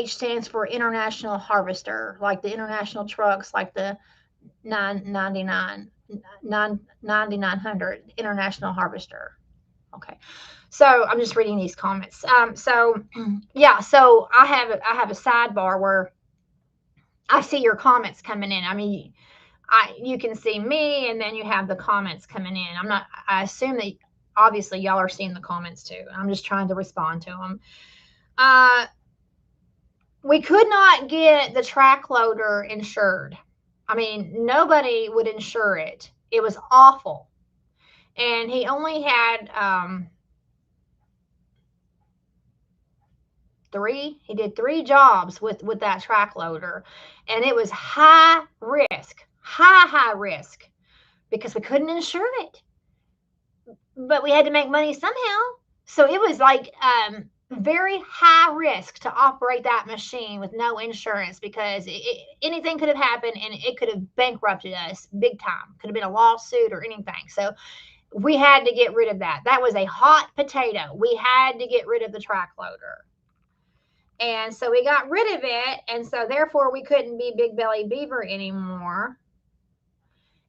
stands for International Harvester, like the international trucks, like the 9900 International Harvester. Okay. So I'm just reading these comments. So yeah, so I have a sidebar where I see your comments coming in. I mean, you can see me, and then you have the comments coming in. I assume that obviously y'all are seeing the comments too. I'm just trying to respond to them. We could not get the track loader insured. I mean, nobody would insure it. It was awful. And he only had he did 3 jobs with that track loader, and it was high risk because we couldn't insure it. But we had to make money somehow. So it was like very high risk to operate that machine with no insurance, because anything could have happened and it could have bankrupted us big time. Could have been a lawsuit or anything. So we had to get rid of that. That was a hot potato. We had to get rid of the track loader. And so we got rid of it. And so therefore we couldn't be Big Belly Beaver anymore.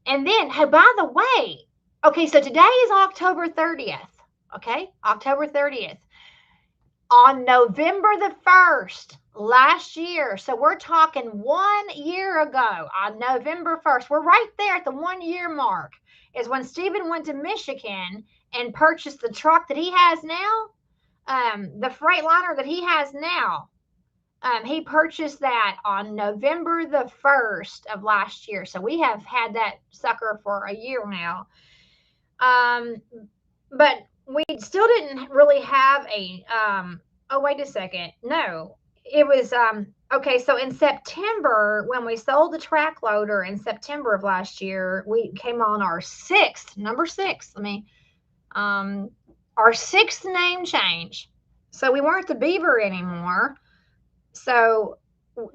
And then, hey, by the way, okay, so today is October 30th. Okay, October 30th. On November the 1st, last year, so we're talking 1 year ago, on November 1st, we're right there at the 1 year mark, is when Stephen went to Michigan and purchased the truck that he has now, the Freightliner that he has now. He purchased that on November the 1st of last year. So we have had that sucker for a year now. But we still didn't really have a, oh, wait a second. No, it was, okay. So in September, when we sold the track loader in September of last year, we came on our number six. Our sixth name change. So we weren't the Beaver anymore. So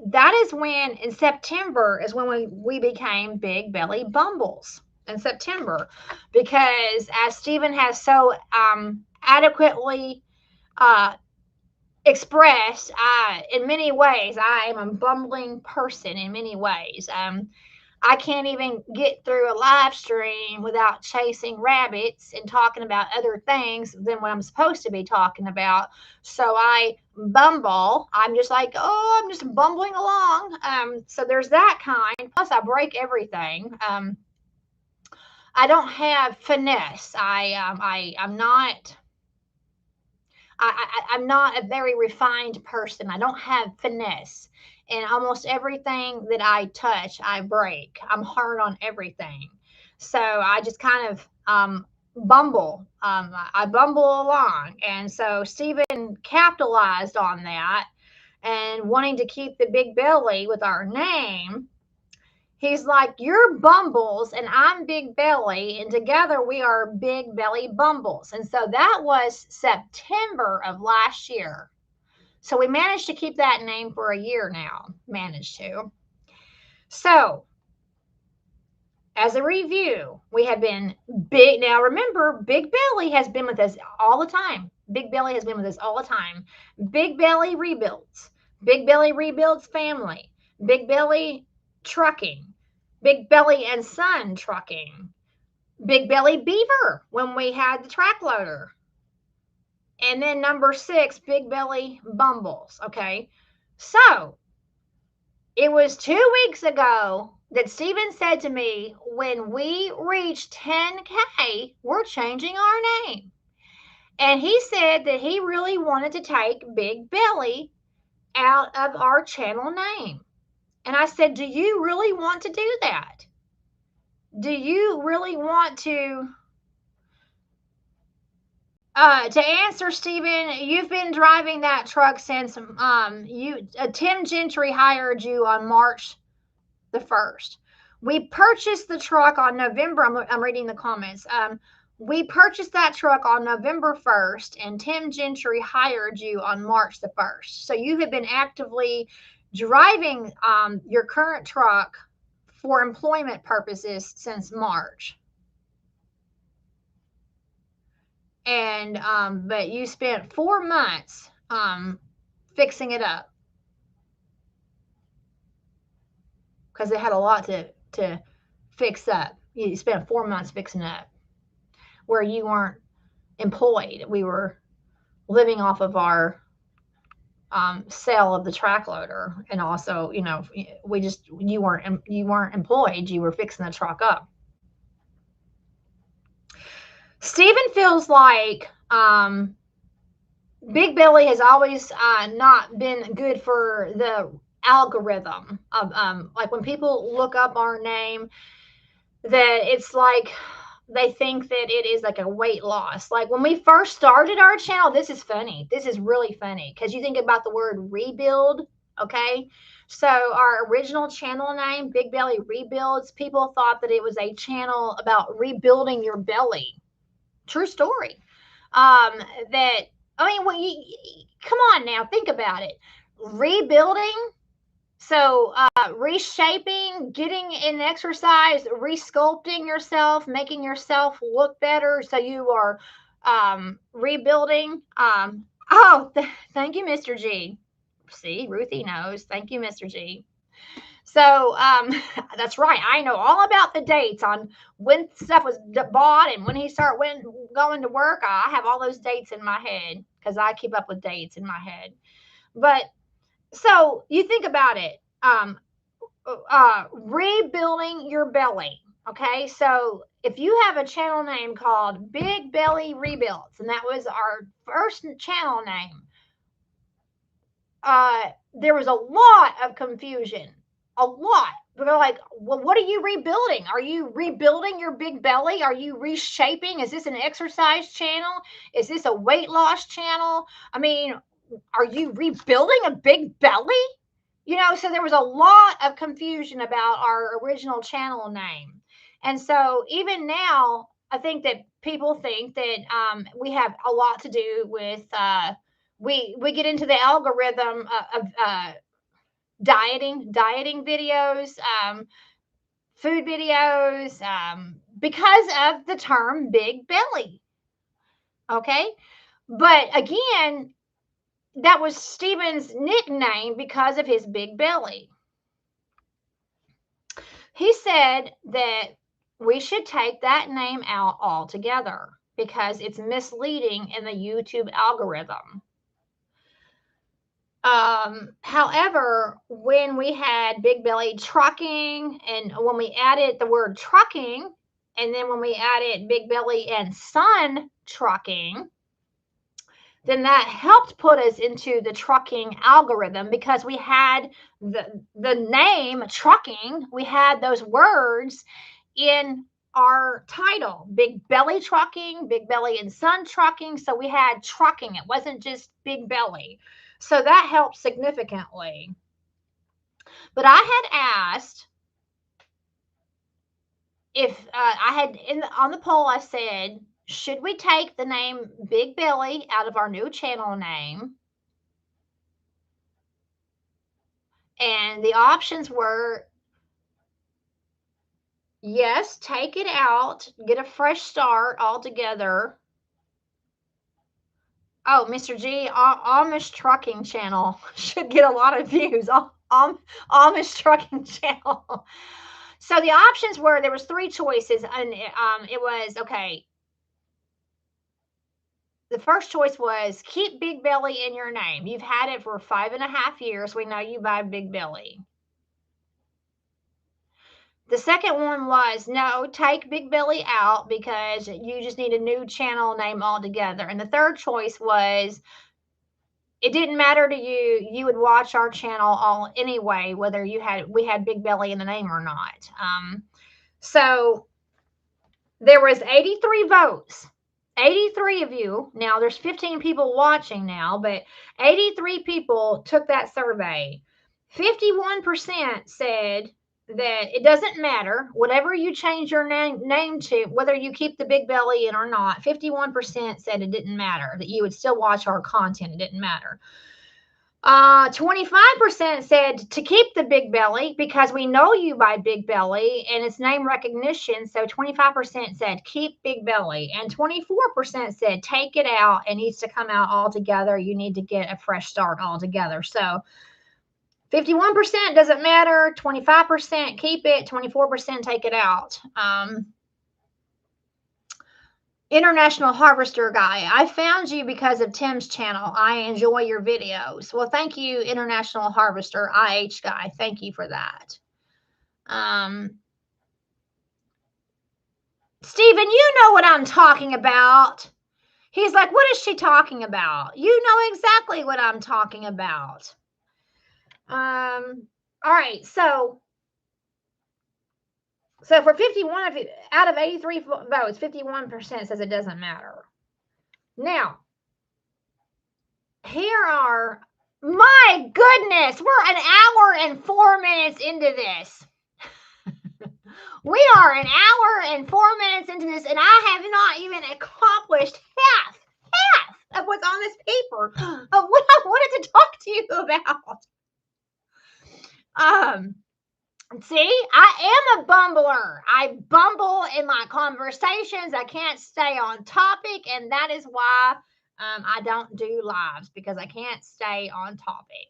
that is when, in September, is when we became Big Belly Bumbles in September, because as Stephen has so adequately expressed, in many ways, I am a bumbling person in many ways. I can't even get through a live stream without chasing rabbits and talking about other things than what I'm supposed to be talking about. So I bumble. I'm just like, oh, I'm just bumbling along. So there's that kind. Plus, I break everything. I don't have finesse. I'm not. I'm not a very refined person. I don't have finesse. And almost everything that I touch, I break. I'm hard on everything. So I just kind of bumble. I bumble along. And so Stephen capitalized on that, and wanting to keep the Big Belly with our name. He's like, you're Bumbles and I'm Big Belly, and together we are Big Belly Bumbles. And so that was September of last year. So we managed to keep that name for a year now. Managed to. So as a review, we have been big. Now remember, Big Belly has been with us all the time. Big Belly has been with us all the time. Big Belly Rebuilds. Big Belly Rebuilds Family. Big Belly Trucking. Big Belly and Son Trucking. Big Belly Beaver when we had the track loader. And then number 6, Big Belly Bumbles. Okay. So it was 2 weeks ago that Stephen said to me, when we reach 10K, we're changing our name. And he said that he really wanted to take Big Belly out of our channel name. And I said, do you really want to do that? Do you really want to answer, Stephen, you've been driving that truck since Tim Gentry hired you on March the 1st. We purchased the truck on November. I'm reading the comments. We purchased that truck on November 1st, and Tim Gentry hired you on March the 1st. So you have been actively driving your current truck for employment purposes since March. And but you spent 4 months fixing it up, because it had a lot to fix up. You spent 4 months fixing it up, where you weren't employed. We were living off of our sale of the track loader, and also, you know, you weren't employed. You were fixing the truck up. Stephen feels like Big Belly has always not been good for the algorithm of like when people look up our name, that it's like they think that it is like a weight loss. Like when we first started our channel, this is funny. This is really funny, because you think about the word rebuild. Okay. So our original channel name, Big Belly Rebuilds, people thought that it was a channel about rebuilding your belly. True story. That, I mean, well, come on now, think about it. Rebuilding. So, reshaping, getting in exercise, resculpting yourself, making yourself look better. So you are rebuilding. Thank you, Mr. G. See, Ruthie knows. Thank you, Mr. G. So that's right. I know all about the dates on when stuff was bought and when he started going to work. I have all those dates in my head because I keep up with dates in my head. But so you think about it. Rebuilding your belly. Okay, so if you have a channel name called Big Belly Rebuilds, and that was our first channel name, there was a lot of confusion. A lot. They're like, well, what are you rebuilding? Are you rebuilding your big belly? Are you reshaping? Is this an exercise channel? Is this a weight loss channel? I mean, are you rebuilding a big belly? So there was a lot of confusion about our original channel name. And so even now, I think that people think that we have a lot to do with, we get into the algorithm of dieting videos, food videos, because of the term big belly. Okay. But again, that was Stephen's nickname because of his big belly. He said that we should take that name out altogether because it's misleading in the YouTube algorithm. However, when we had Big Belly Trucking, and when we added the word trucking, and then when we added Big Belly and Son Trucking, then that helped put us into the trucking algorithm because we had the name trucking, we had those words in our title, Big Belly Trucking, Big Belly and Son Trucking. So we had trucking, it wasn't just Big Belly. So that helped significantly. But I had asked if I had on the poll, I said, should we take the name Big Belly out of our new channel name? And the options were, yes, take it out, get a fresh start altogether. Oh, Mr. G, Amish Trucking Channel should get a lot of views. Amish Trucking Channel. So the options were, there was 3 choices, and it was, okay, the first choice was keep Big Belly in your name. You've had it for 5.5 years. We know you buy Big Belly. The second one was, no, take Big Belly out because you just need a new channel name altogether. And the third choice was, it didn't matter to you. You would watch our channel all anyway, whether we had Big Belly in the name or not. So there was 83 votes. 83 of you. Now there's 15 people watching now, but 83 people took that survey. 51% said that it doesn't matter, whatever you change your name to, whether you keep the Big Belly in or not. 51% said it didn't matter, that you would still watch our content. It didn't matter. 25% said to keep the Big Belly because we know you by Big Belly and it's name recognition. So 25% said keep Big Belly, and 24% said take it out. It needs to come out altogether. You need to get a fresh start altogether. So 51% doesn't matter, 25% keep it, 24% take it out. International Harvester Guy, I found you because of Tim's channel. I enjoy your videos. Well, thank you, International Harvester IH Guy. Thank you for that. Stephen, you know what I'm talking about. He's like, what is she talking about? You know exactly what I'm talking about. All right, so for 51 of you, out of 83 votes, 51% says it doesn't matter. Now, here are My goodness, we're an hour and 4 minutes into this. We are an hour and 4 minutes into this, and I have not even accomplished half of what's on this paper of what I wanted to talk to you about. See, I am a bumbler. I bumble in my conversations. I can't stay on topic, and that is why I don't do lives, because I can't stay on topic.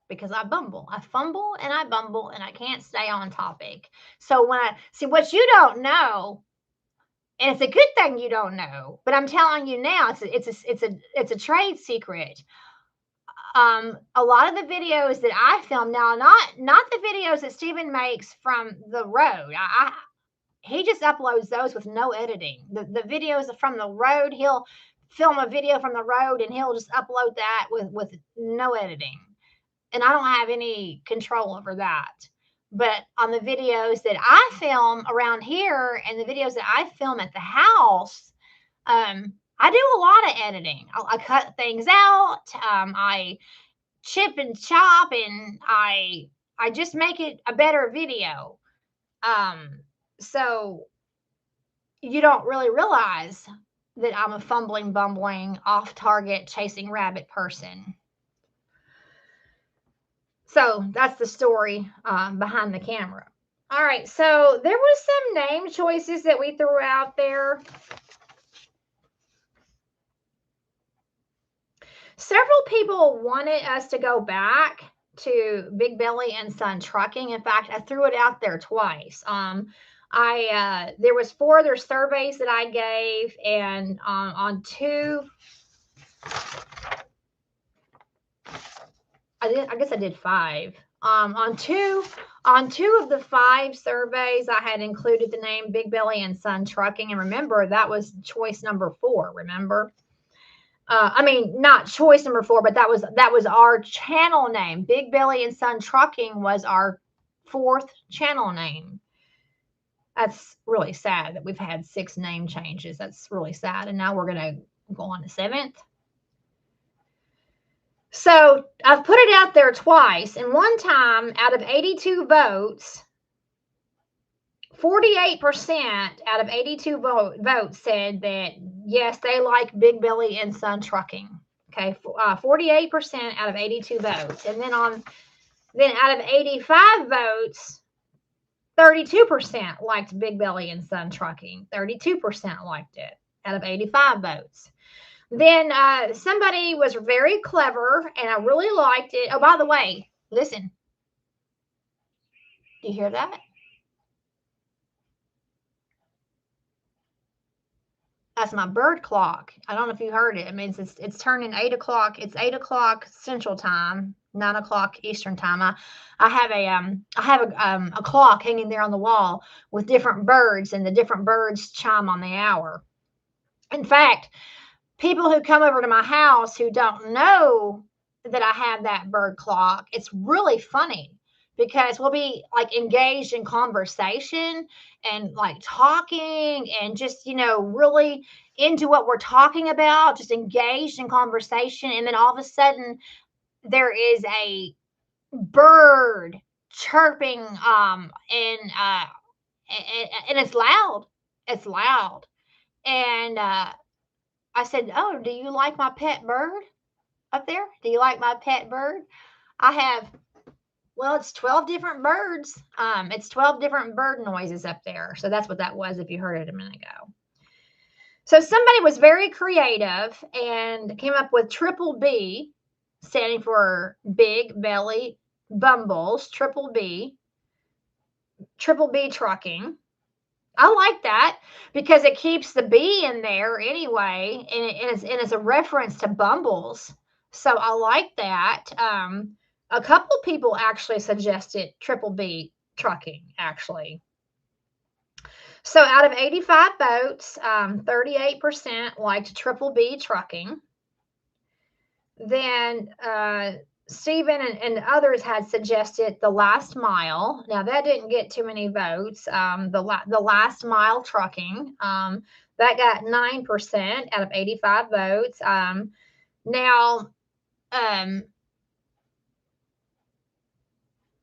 Because I bumble. I fumble and I bumble and I can't stay on topic. So when I see what you don't know, and it's a good thing you don't know, but I'm telling you now, it's a trade secret. A lot of the videos that I film now, not the videos that Stephen makes from the road. He just uploads those with no editing. The videos from the road, he'll film a video from the road and he'll just upload that with no editing. And I don't have any control over that. But on the videos that I film around here and the videos that I film at the house, I do a lot of editing. I cut things out. I chip and chop, and I just make it a better video. So you don't really realize that I'm a fumbling, bumbling, off target, chasing rabbit person. So that's the story behind the camera. All right, so there was some name choices that we threw out there. Several people wanted us to go back to Big Belly and Son Trucking. In fact, I threw it out there twice. There was 4 other surveys that I gave, and on 2, I guess I did 5. On two of the 5 surveys, I had included the name Big Belly and Son Trucking, and remember that was choice number 4. Remember? I mean, not choice number 4, but that was our channel name. Big Belly and Son Trucking was our 4th channel name. That's really sad that we've had 6 name changes. That's really sad. And now we're going to go on to 7th. So I've put it out there twice. And one time, out of 82 votes, 48% out of 82 votes said that, yes, they like Big Belly and Son Trucking. Okay, 48% out of 82 votes. And then out of 85 votes, 32% liked Big Belly and Son Trucking. 32% liked it out of 85 votes. Then somebody was very clever, and I really liked it. Oh, by the way, listen. Do you hear that? That's my bird clock. I don't know if you heard it. It means it's turning 8 o'clock. It's 8 o'clock Central Time, 9 o'clock Eastern Time. I have a clock hanging there on the wall with different birds, and the different birds chime on the hour. In fact, people who come over to my house who don't know that I have that bird clock, it's really funny, because we'll be like engaged in conversation and like talking and just, really into what we're talking about, just engaged in conversation. And then all of a sudden there is a bird chirping, and it's loud. It's loud. And, I said, "Oh, do you like my pet bird up there? Do you like my pet bird?" It's 12 different birds. It's 12 different bird noises up there. So that's what that was, if you heard it a minute ago. So somebody was very creative and came up with Triple B, standing for Big Belly Bumbles, Triple B Trucking. I like that because it keeps the B in there anyway, and it's a reference to Bumbles. So I like that. A couple people actually suggested Triple B Trucking, actually. So out of 85 votes, 38% liked Triple B Trucking. Then Stephen and others had suggested The Last Mile. Now that didn't get too many votes. The Last Mile Trucking, that got 9% out of 85 votes. Now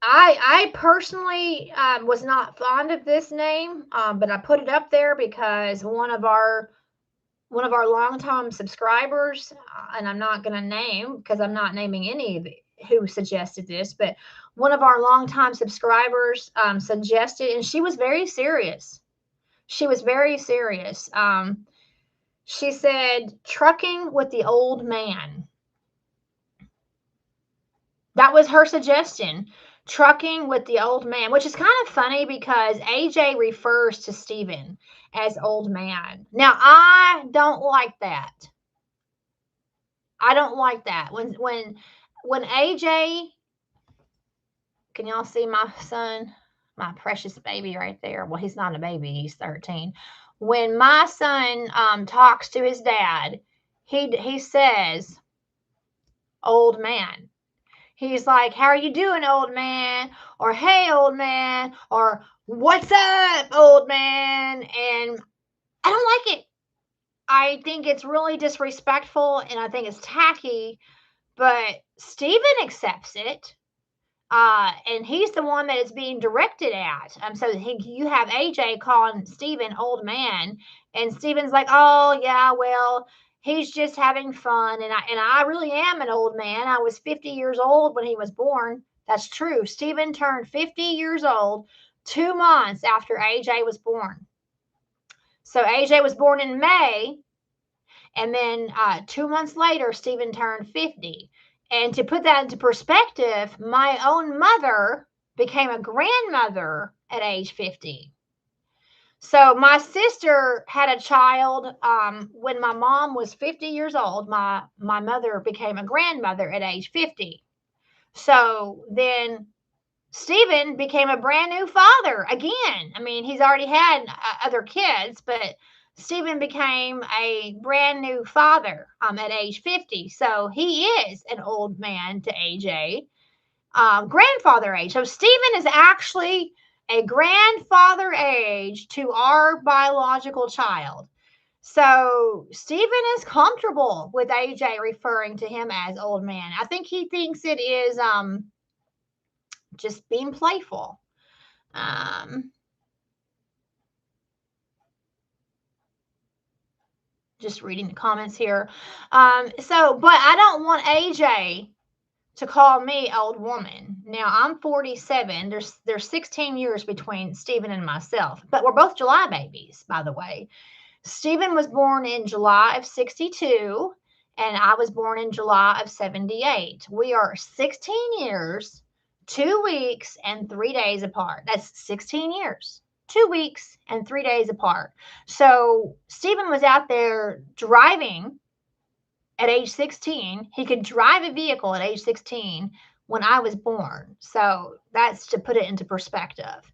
I personally was not fond of this name, but I put it up there because one of our longtime subscribers, and I'm not going to name because I'm not naming any of who suggested this, but one of our longtime subscribers suggested, and she was very serious. She was very serious. She said, trucking with the old man. That was her suggestion. Trucking with the old man, which is kind of funny because AJ refers to Steven as old man. Now, I don't like that. I don't like that. When AJ, can y'all see my son, my precious baby right there? Well, he's not a baby, he's 13. When my son talks to his dad, he says, old man. He's like, how are you doing, old man? Or, hey, old man. Or, what's up, old man? And I don't like it. I think it's really disrespectful and I think it's tacky, but Steven accepts it. And he's the one that it's being directed at. So you have AJ calling Steven old man, and Steven's like, oh, yeah, well, he's just having fun. And I really am an old man. I was 50 years old when he was born. That's true. Steven turned 50 years old 2 months after AJ was born. So AJ was born in May, and then 2 months later, Steven turned 50. And to put that into perspective, my own mother became a grandmother at age 50. So my sister had a child when my mom was 50 years old. My mother became a grandmother at age 50. So then Steven became a brand new father again. I mean, he's already had other kids, but Steven became a brand new father at age 50. So he is an old man to AJ, grandfather age. So Steven is actually a grandfather age to our biological child. So Steven is comfortable with AJ referring to him as old man. I think he thinks it is just being playful. Just reading the comments here. But I don't want AJ to call me old woman. Now I'm 47. There's 16 years between Steven and myself, but we're both July babies, by the way. Steven was born in July of 62, and I was born in July of 78. We are 16 years, 2 weeks, and 3 days apart. That's 16 years. 2 weeks and 3 days apart. So Steven was out there driving at age 16. He could drive a vehicle at age 16 when I was born. So that's to put it into perspective.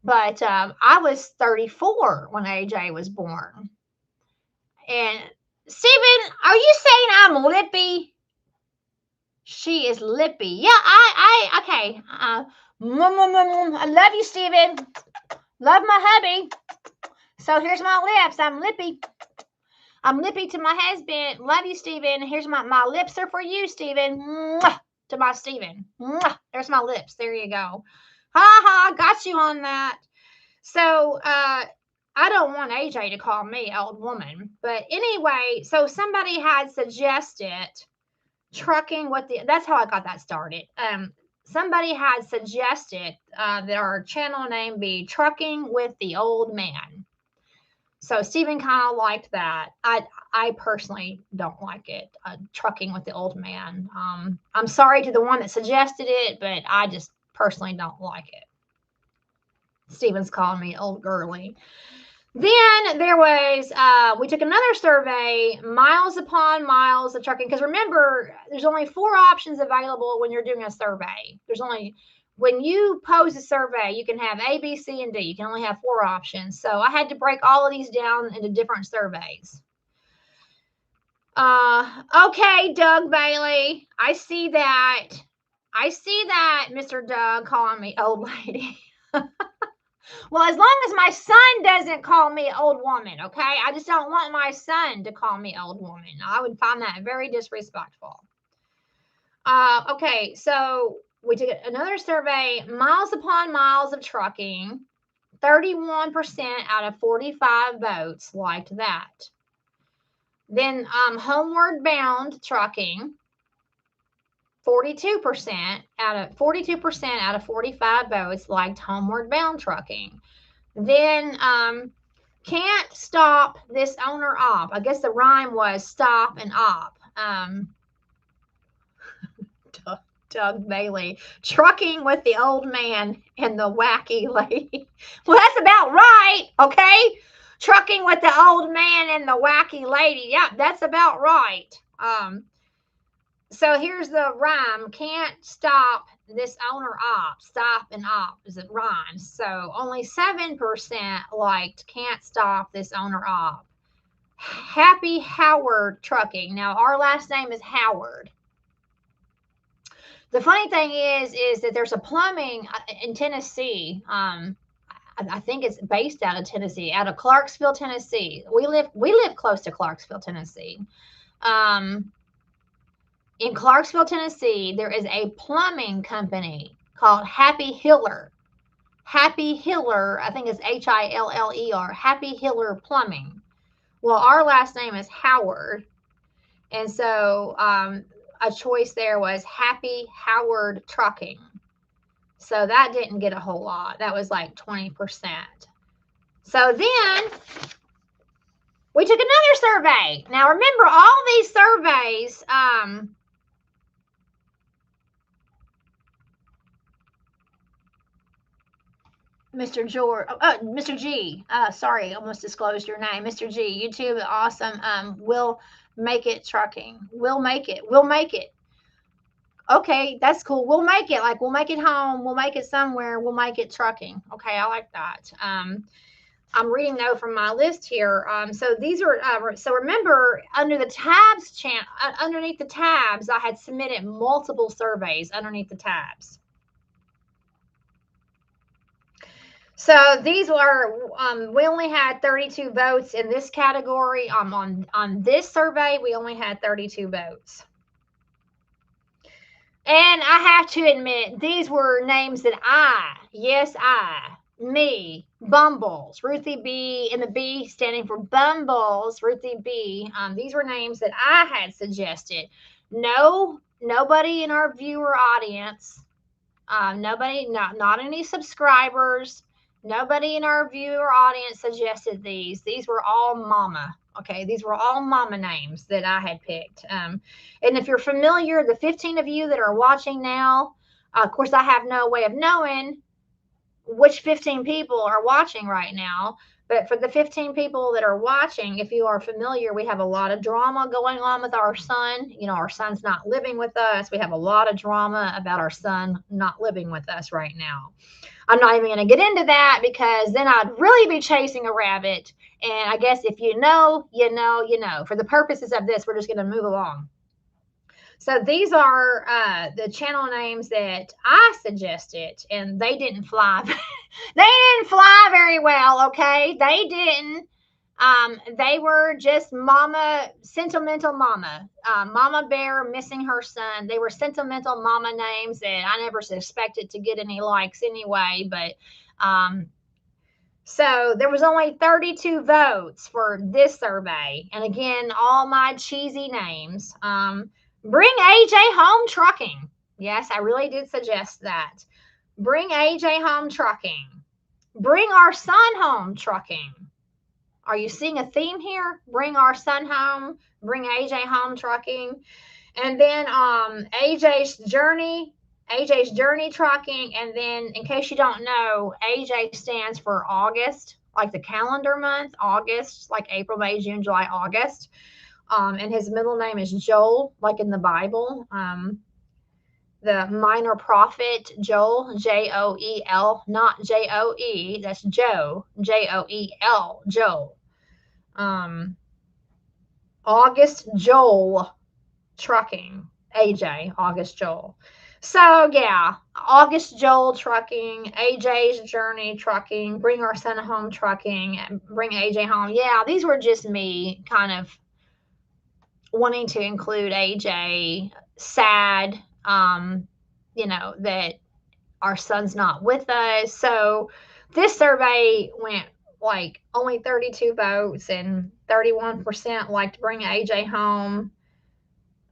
But I was 34 when AJ was born. And Steven, are you saying I'm lippy? She is lippy. Yeah, okay. I love you, Steven. Love my hubby. So here's my lips. I'm lippy. I'm lippy to my husband. Love you, Steven. Here's my lips are for you, Steven. Mwah, to my Steven. Mwah, there's my lips. There you go. Ha ha, got you on that. So I don't want AJ to call me old woman. But anyway, so somebody had suggested trucking with the, that's how I got that started. Somebody had suggested that our channel name be Trucking with the Old Man. So Steven kind of liked that. I personally don't like it, Trucking with the Old Man. I'm sorry to the one that suggested it, but I just personally don't like it. Steven's calling me old girly. Then there was, we took another survey, miles upon miles of trucking. Because remember, there's only 4 options available when you're doing a survey. When you pose a survey, you can have A, B, C, and D. You can only have 4 options. So I had to break all of these down into different surveys. Okay, Doug Bailey. I see that. Mr. Doug calling me old lady. Well, as long as my son doesn't call me old woman, okay? I just don't want my son to call me old woman. I would find that very disrespectful. Okay, so we did another survey, miles upon miles of trucking. 31% out of 45 votes liked that. Then homeward bound trucking, 42% out of 45 votes liked homeward bound trucking. Then can't stop this owner op. I guess the rhyme was stop and op. Doug Bailey, trucking with the old man and the wacky lady. Well, that's about right, okay? Trucking with the old man and the wacky lady. Yeah, that's about right. So here's the rhyme. Can't stop this owner op. Stop and op is it rhymes. So only 7% liked can't stop this owner op. Happy Howard Trucking. Now our last name is Howard. The funny thing is that there's a plumbing in Tennessee. I think it's based out of Tennessee, out of Clarksville, Tennessee. We live close to Clarksville, Tennessee. In Clarksville, Tennessee, there is a plumbing company called Happy Hiller. Happy Hiller, I think it's Hiller, Happy Hiller Plumbing. Well, our last name is Howard. And so a choice there was Happy Howard Trucking. So that didn't get a whole lot. That was like 20%. So then we took another survey. Now remember, all these surveys, Mr. George, Mr. G, sorry, almost disclosed your name. Mr. G, YouTube, awesome. We'll make it trucking. We'll make it. We'll make it. Okay, that's cool. We'll make it. Like, we'll make it home. We'll make it somewhere. We'll make it trucking. Okay, I like that. I'm reading though from my list here. So these are, so remember under the tabs underneath the tabs, I had submitted multiple surveys underneath the tabs. So these were, we only had 32 votes in this category. On this survey, we only had 32 votes. And I have to admit, these were names that me, Bumbles, Ruthie B, and the B standing for Bumbles, Ruthie B. These were names that I had suggested. Nobody in our viewer audience, not any subscribers, nobody in our viewer audience suggested these. These were all mama. Okay, these were all mama names that I had picked. And if you're familiar, the 15 of you that are watching now, of course, I have no way of knowing which 15 people are watching right now. But for the 15 people that are watching, if you are familiar, we have a lot of drama going on with our son. You know, our son's not living with us. We have a lot of drama about our son not living with us right now. I'm not even going to get into that because then I'd really be chasing a rabbit. And I guess if you know, you know, you know. For the purposes of this, we're just going to move along. So these are the channel names that I suggested, and they didn't fly. They didn't fly very well, okay? They didn't. They were just mama, sentimental mama, mama bear missing her son. They were sentimental mama names that I never suspected to get any likes anyway. But so there was only 32 votes for this survey. And again, all my cheesy names. Bring AJ home trucking. Yes, I really did suggest that. Bring AJ home trucking. Bring our son home trucking. Are you seeing a theme here? Bring our son home. Bring AJ home trucking. And then AJ's journey trucking. And then in case you don't know, AJ stands for August, like the calendar month, August, like April, May, June, July, August. And his middle name is Joel, like in the Bible. The minor prophet Joel, Joel, not Joe. That's Joe, Joel, Joel. August Joel Trucking, AJ, August Joel. So yeah, August Joel Trucking, AJ's Journey Trucking, Bring Our Son Home Trucking, Bring AJ Home. Yeah, these were just me kind of wanting to include AJ, sad, you know, that our son's not with us. So this survey went like only 32 votes, and 31% like to bring AJ home.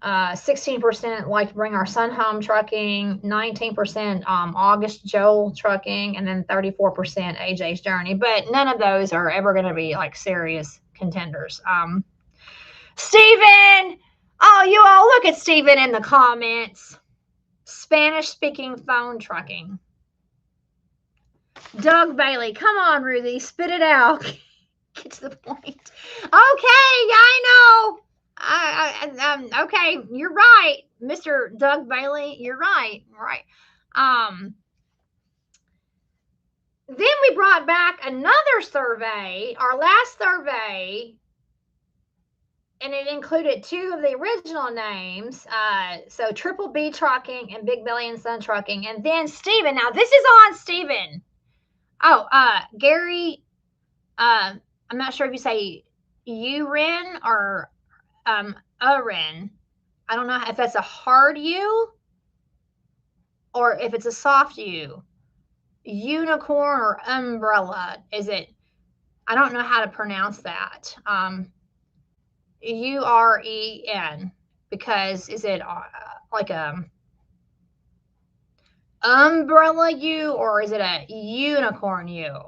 16% like to bring our son home trucking, 19% August Joel trucking, and then 34% AJ's journey. But none of those are ever going to be like serious contenders. Steven! Oh, you all look at Steven in the comments. Spanish speaking phone trucking. Doug Bailey, come on, Ruthie, spit it out. Get to the point. Okay, I know. Okay, you're right, Mr. Doug Bailey. You're right. Right. Then we brought back another survey, our last survey, and it included two of the original names. So Triple B Trucking and Big Belly and Son Trucking. And then Steven. Now this is on Steven. Oh, Gary, I'm not sure if you say Uren or Uren. I don't know if that's a hard U or if it's a soft U. Unicorn or umbrella. Is it? I don't know how to pronounce that. UREN, because is it like a umbrella U or is it a unicorn U?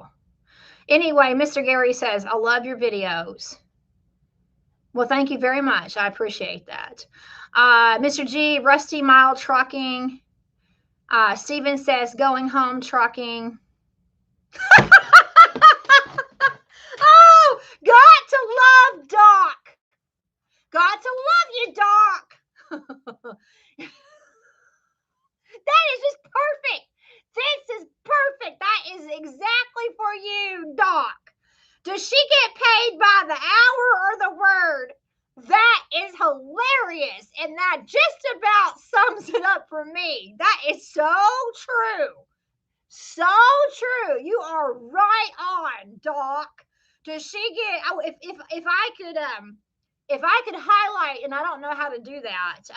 Anyway, Mr. Gary says, I love your videos. Well, thank you very much. I appreciate that. Mr. G, Rusty Mile Trucking. Steven says, going home trucking. Oh, got to love Doc. Got to love you, Doc. That is just perfect. This is perfect. That is exactly for you, Doc. Does she get paid by the hour or the word? That is hilarious. And that just about sums it up for me. That is so true. So true. You are right on, Doc. Does she get, oh, if I could highlight, and I don't know how to do that,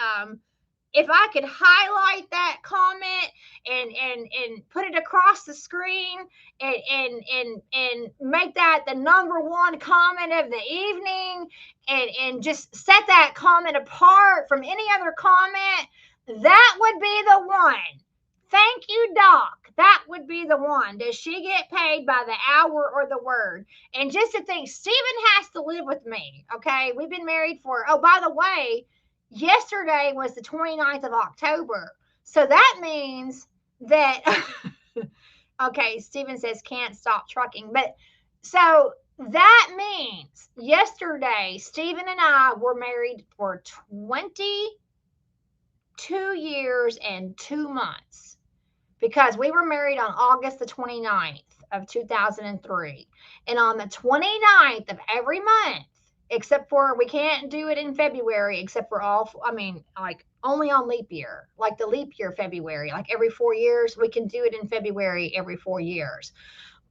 if I could highlight that comment and put it across the screen and make that the #1 comment of the evening and just set that comment apart from any other comment, that would be the one. Thank you, Doc. That would be the one. Does she get paid by the hour or the word? And just to think, Steven has to live with me. Okay. We've been married for, oh, by the way, yesterday was the 29th of October. So that means that, okay, Steven says can't stop trucking. But so that means yesterday, Steven and I were married for 22 years and 2 months because we were married on August the 29th of 2003. And on the 29th of every month, except for we can't do it in February, except for like only on leap year, like the leap year February, like every 4 years, we can do it in February every 4 years.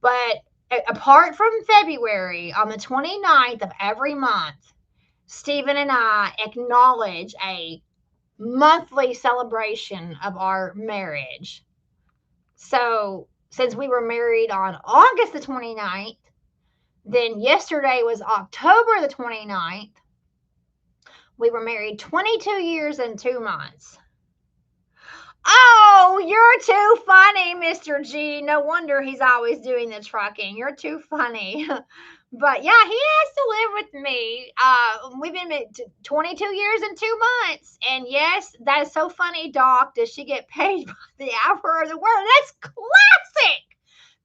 But apart from February, on the 29th of every month, Steven and I acknowledge a monthly celebration of our marriage. So since we were married on August the 29th, then yesterday was October the 29th. We were married 22 years and 2 months. Oh, you're too funny, Mr. G. No wonder he's always doing the trucking. You're too funny. But yeah, he has to live with me. We've been married 22 years and 2 months. And yes, that is so funny, Doc. Does she get paid by the hour or the word? That's classic.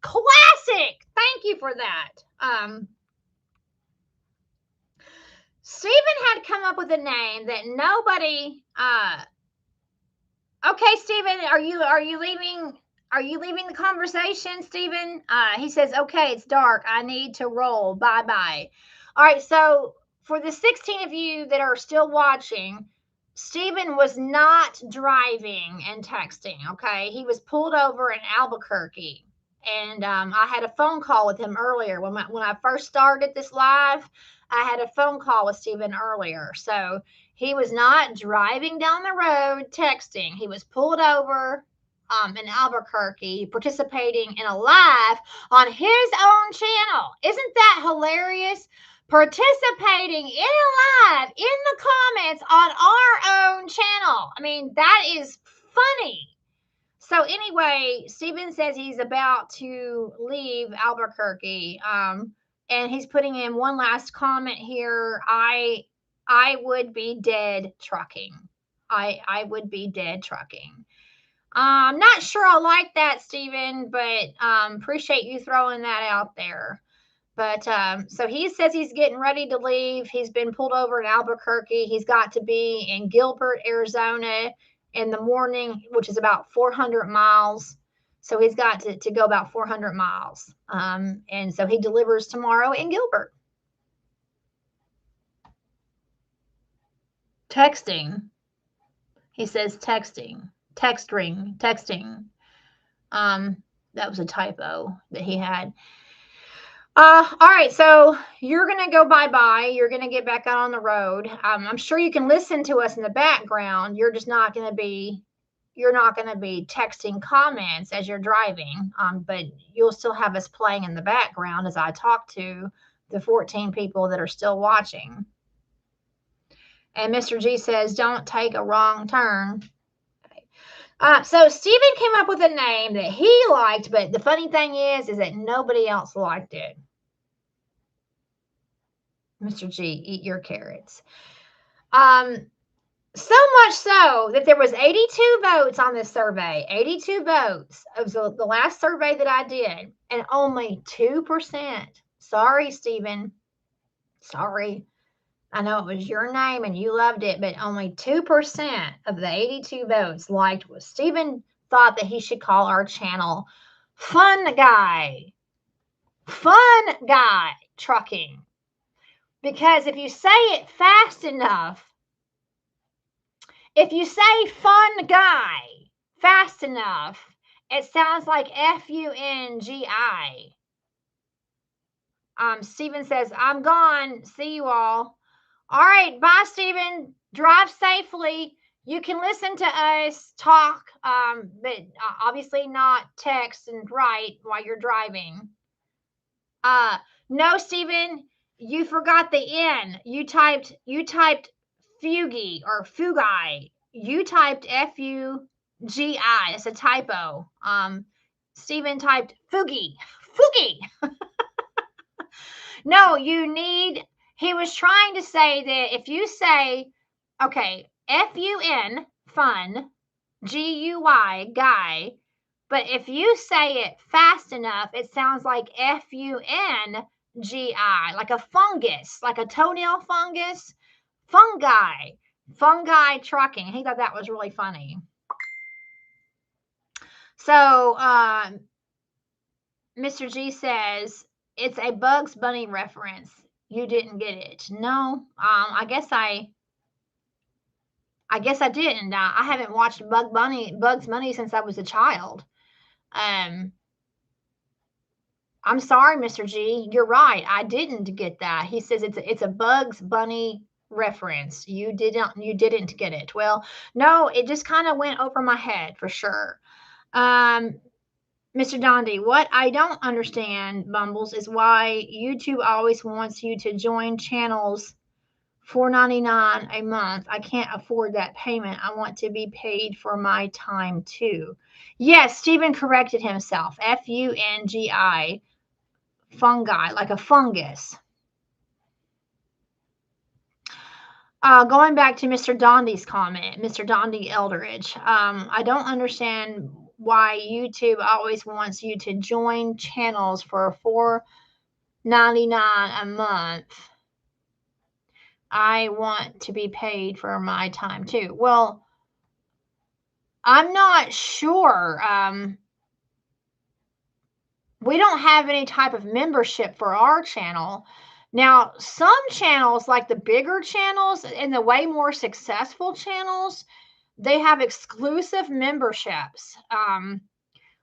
Classic. Thank you for that. Steven had come up with a name that nobody okay, Steven, are you leaving? Are you leaving the conversation, Steven? He says, okay, it's dark. I need to roll. Bye-bye. All right, so for the 16 of you that are still watching, Steven was not driving and texting, okay? He was pulled over in Albuquerque. And I had a phone call with him earlier when I first started this live. I had a phone call with Stephen earlier, so he was not driving down the road texting. He was pulled over in Albuquerque, participating in a live on his own channel. Isn't that hilarious? Participating in a live in the comments on our own channel. I mean, that is funny. So anyway, Steven says he's about to leave Albuquerque. And he's putting in one last comment here. I would be dead trucking. I would be dead trucking. I'm not sure I like that, Steven, but appreciate you throwing that out there. But so he says he's getting ready to leave. He's been pulled over in Albuquerque. He's got to be in Gilbert, Arizona in the morning, which is about 400 miles. So he's got to go about 400 miles. And so he delivers tomorrow in Gilbert. Texting. He says texting. Text ring. Texting. That was a typo that he had. All right, so you're gonna go bye-bye. You're gonna get back out on the road. I'm sure you can listen to us in the background. You're just not gonna be texting comments as you're driving. But you'll still have us playing in the background as I talk to the 14 people that are still watching. And Mr. G says, don't take a wrong turn. So Stephen came up with a name that he liked, but the funny thing is that nobody else liked it. Mr. G, eat your carrots. So much so that there was 82 votes on this survey. 82 votes. It was the last survey that I did, and only 2%. Sorry, Stephen. Sorry. I know it was your name and you loved it, but only 2% of the 82 votes liked what Stephen thought that he should call our channel Fun Guy. Fun Guy Trucking. Because if you say it fast enough, if you say fun guy fast enough, it sounds like F-U-N-G-I. Stephen says, I'm gone. See you all. All right. Bye, Stephen. Drive safely. You can listen to us talk, but obviously not text and write while you're driving. No, Stephen, you forgot the N. You typed Fugi or Fugai. You typed F-U-G-I. It's a typo. Stephen typed Fugi. Fugi. No, he was trying to say that if you say, okay, F-U-N, fun, G-U-Y, guy, but if you say it fast enough, it sounds like F-U-N-G-I, like a fungus, like a toenail fungus. Fungi trucking. He thought that was really funny. So Mr. G says it's a Bugs Bunny reference. You didn't get it. No, I guess I didn't. I haven't watched Bugs Bunny since I was a child. I'm sorry, Mr. G. You're right. I didn't get that. He says it's a Bugs Bunny reference. You didn't get it. Well, no, it just kind of went over my head for sure. Mr. Dondi, what I don't understand, Bumbles, is why YouTube always wants you to join channels $4.99 a month. I can't afford that payment. I want to be paid for my time too. Yes, Stephen corrected himself. F-U-N-G-I. Fungi, like a fungus. Going back to Mr. Dondi's comment, Mr. Dondi Eldridge, I don't understand why YouTube always wants you to join channels for $4.99 a month. I want to be paid for my time too. Well, I'm not sure. We don't have any type of membership for our channel. Now, some channels, like the bigger channels and the way more successful channels, they have exclusive memberships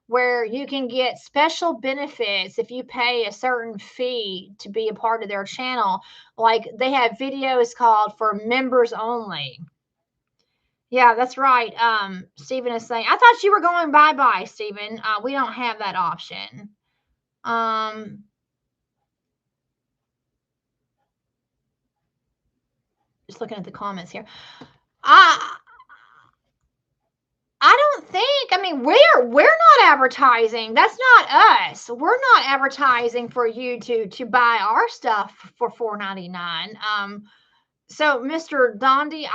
where you can get special benefits if you pay a certain fee to be a part of their channel. Like they have videos called for members only. Yeah, that's right. Stephen is saying, I thought you were going bye-bye, Stephen. We don't have that option. Just looking at the comments here. I don't think, I mean, we're not advertising. That's not us. We're not advertising for you to buy our stuff for $4.99. So Mr. Dondi,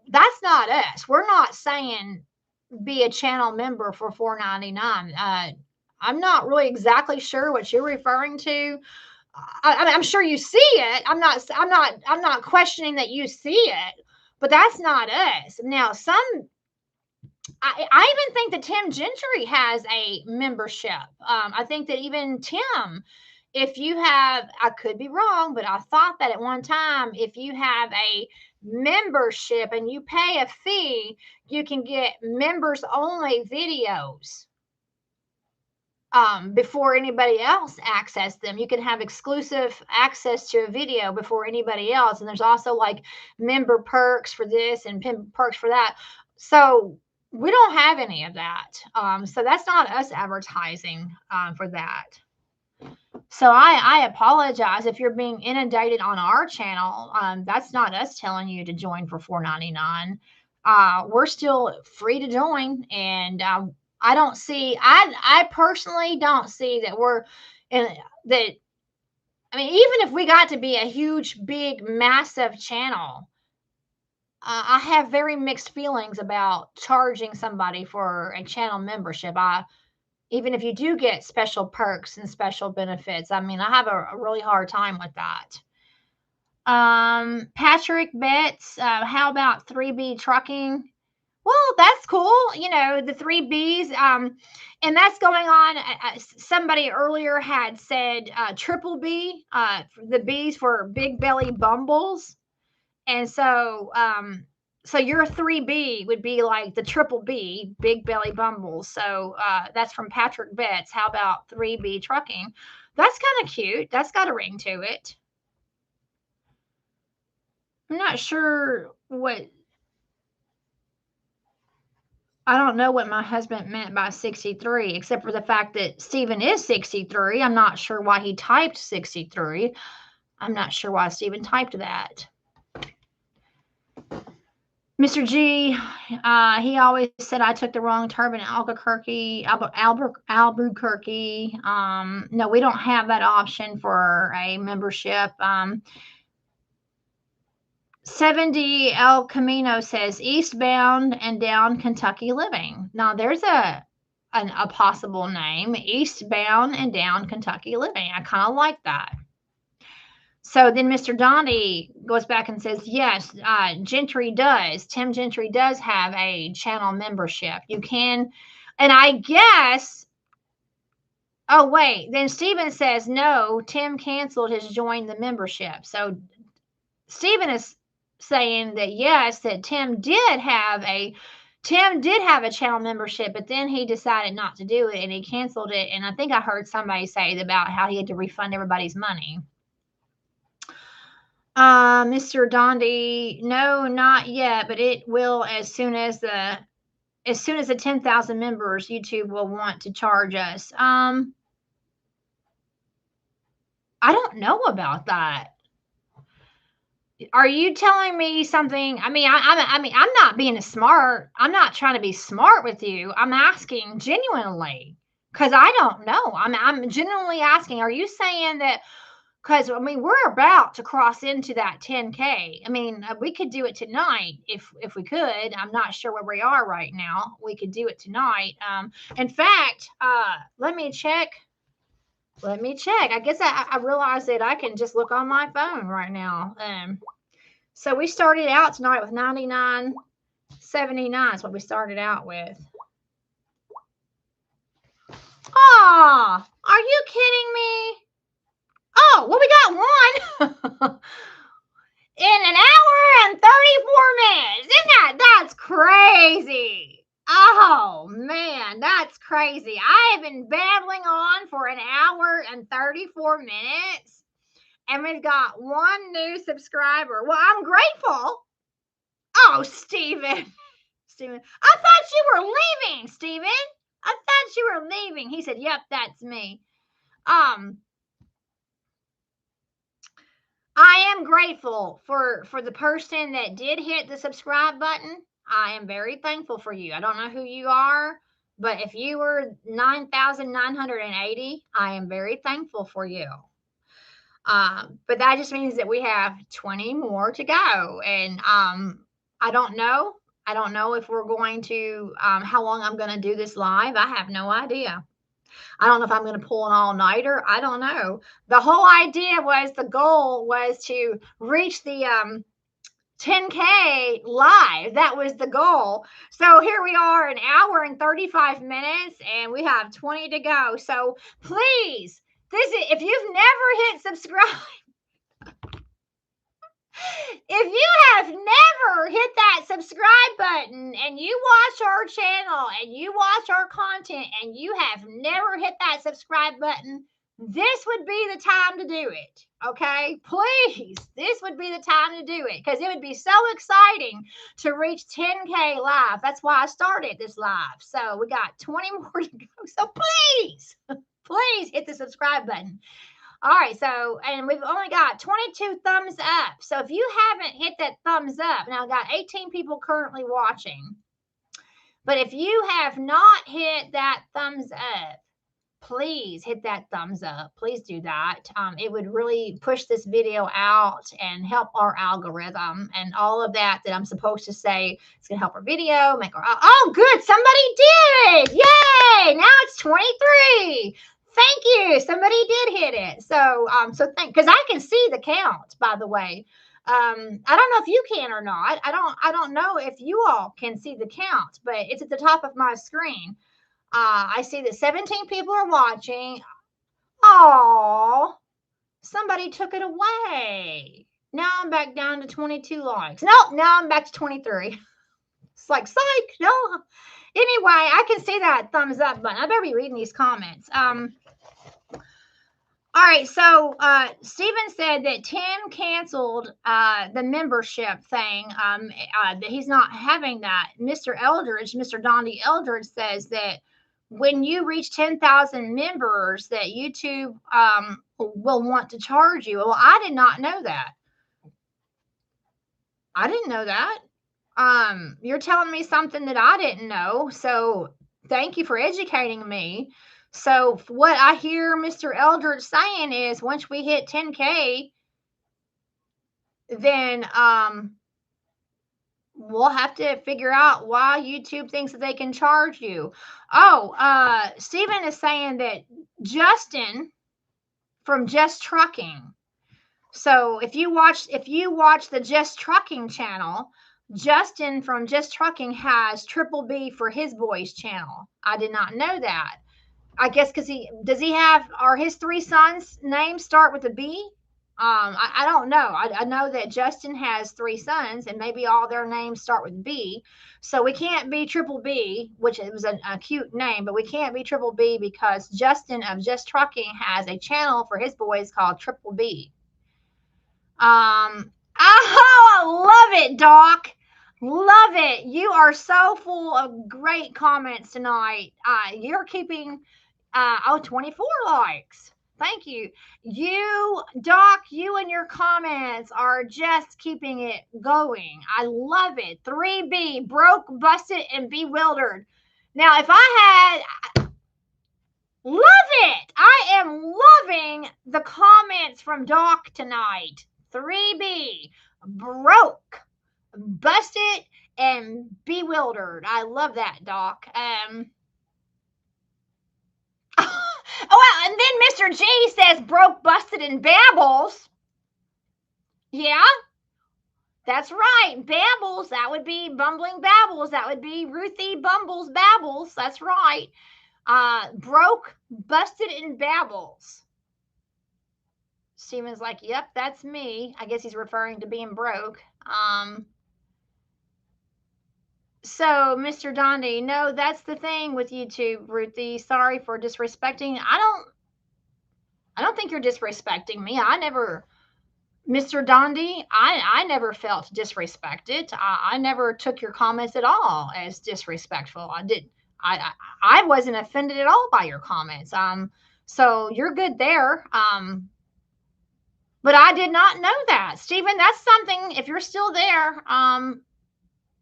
that's not us. We're not saying be a channel member for $4.99. I'm not really exactly sure what you're referring to. I'm sure you see it. I'm not questioning that you see it, but that's not us. Now, I even think that Tim Gentry has a membership. I think that even Tim, if you have, I could be wrong, but I thought that at one time, if you have a membership and you pay a fee, you can get members only videos before anybody else access them. You can have exclusive access to a video before anybody else. And there's also like member perks for this and perks for that. So we don't have any of that. So that's not us advertising for that. So I apologize if you're being inundated on our channel. That's not us telling you to join for $4.99. We're still free to join, and I don't see. I personally don't see that we're in that. I mean, even if we got to be a huge, big, massive channel, I have very mixed feelings about charging somebody for a channel membership. Even if you do get special perks and special benefits, I mean, I have a really hard time with that. Patrick Betts, how about 3B trucking? Well, that's cool. You know, the 3Bs, and that's going on. Somebody earlier had said triple B, the B's for big belly bumbles. And so, so your 3B would be like the triple B, big belly bumbles. So that's from Patrick Betts. How about 3B trucking? That's kind of cute. That's got a ring to it. I'm not sure what. I don't know what my husband meant by 63, except for the fact that Stephen is 63. I'm not sure why he typed 63. I'm not sure why Stephen typed that. Mr. G, he always said I took the wrong term in Albuquerque. No, we don't have that option for a membership. 70 El Camino says eastbound and down Kentucky Living. Now there's a possible name, eastbound and down Kentucky Living. I kind of like that. So then Mr. Donnie goes back and says, yes, Tim Gentry does have a channel membership. You can, and I guess, oh, wait, then Stephen says, no, Tim canceled his join the membership. So Stephen is saying that, yes, that Tim did have a channel membership, but then he decided not to do it and he canceled it. And I think I heard somebody say about how he had to refund everybody's money. Mr. Dondi, no, not yet, but it will as soon as the 10,000 members, YouTube will want to charge us. I don't know about that. Are you telling me something? I mean, I'm not being smart. I'm not trying to be smart with you. I'm asking genuinely because I don't know. I'm genuinely asking. Are you saying that? Because, I mean, we're about to cross into that 10K. I mean, we could do it tonight if we could. I'm not sure where we are right now. We could do it tonight. In fact, let me check. I guess I realized that I can just look on my phone right now. So we started out tonight with 99.79 is what we started out with. Oh, are you kidding me? Oh, well, we got one in an hour and 34 minutes. That's crazy. Oh, man, that's crazy. crazy. I have been babbling on for an hour and 34 minutes, and we've got one new subscriber. Well, I'm grateful. Oh, Stephen. Stephen, I thought you were leaving, Stephen. I thought you were leaving. He said, yep, that's me. I am grateful for the person that did hit the subscribe button. I am very thankful for you. I don't know who you are, but if you were 9,980, I am very thankful for you. But that just means that we have 20 more to go. And I don't know. I don't know if we're going to, how long I'm going to do this live. I have no idea. I don't know if I'm going to pull an all-nighter. I don't know. The whole idea was, the goal was to reach the 10K live. That was the goal. So here we are, an hour and 35 minutes, and we have 20 to go. So please, if you've never hit subscribe, if you have never hit that subscribe button and you watch our channel and you watch our content and you have never hit that subscribe button, this would be the time to do it. Okay, please, this would be the time to do it, because it would be so exciting to reach 10K live. That's why I started this live. So we got 20 more to go. So please, please hit the subscribe button. All right, so, and we've only got 22 thumbs up. So if you haven't hit that thumbs up, now I've got 18 people currently watching. But if you have not hit that thumbs up, please hit that thumbs up. Please do that. It would really push this video out and help our algorithm and all of that I'm supposed to say. It's going to help our video, make our, oh, good. Somebody did. Yay. Now it's 23. Thank you. Somebody did hit it. So, because I can see the count, by the way. I don't know if you can or not. I don't know if you all can see the count, but it's at the top of my screen. I see that 17 people are watching. Oh, somebody took it away. Now I'm back down to 22 likes. Nope, now I'm back to 23. It's like, psych, no. Anyway, I can see that thumbs up button. I better be reading these comments. All right, so Stephen said that Tim canceled the membership thing. That he's not having that. Mr. Eldridge, Mr. Donnie Eldridge, says that when you reach 10,000 members, that YouTube will want to charge you. Well, I did not know that. I didn't know that. You're telling me something that I didn't know. So thank you for educating me. So what I hear Mr. Eldridge saying is, once we hit 10K, then we'll have to figure out why YouTube thinks that they can charge you. Oh, Stephen is saying that Justin from Just Trucking. So if you watch the Just Trucking channel, Justin from Just Trucking has Triple B for his boys channel. I did not know that. I guess because are his three sons' names start with a B? I don't know. I know that Justin has three sons, and maybe all their names start with B. So we can't be Triple B, which was a cute name, but we can't be Triple B because Justin of Just Trucking has a channel for his boys called Triple B. Oh, I love it, Doc. Love it. You are so full of great comments tonight. You're keeping 24 likes. Thank you. You, Doc, you and your comments are just keeping it going. I love it. 3B, broke, busted, and bewildered. Now, if I had, love it. I am loving the comments from Doc tonight. 3B, broke, busted, and bewildered. I love that, Doc. Oh, and then Mr. G says broke, busted, and babbles. Yeah, that's right. Babbles. That would be bumbling babbles. That would be Ruthie Bumbles babbles. That's right. Broke, busted, and babbles. Steven's like, yep, that's me. I guess he's referring to being broke. So, Mr. Dondi, no, that's the thing with YouTube, Ruthie. Sorry for disrespecting. I don't think you're disrespecting me. Mr. Dondi, I never felt disrespected. I never took your comments at all as disrespectful. I wasn't offended at all by your comments. So you're good there. But I did not know that, Stephen. That's something. If you're still there,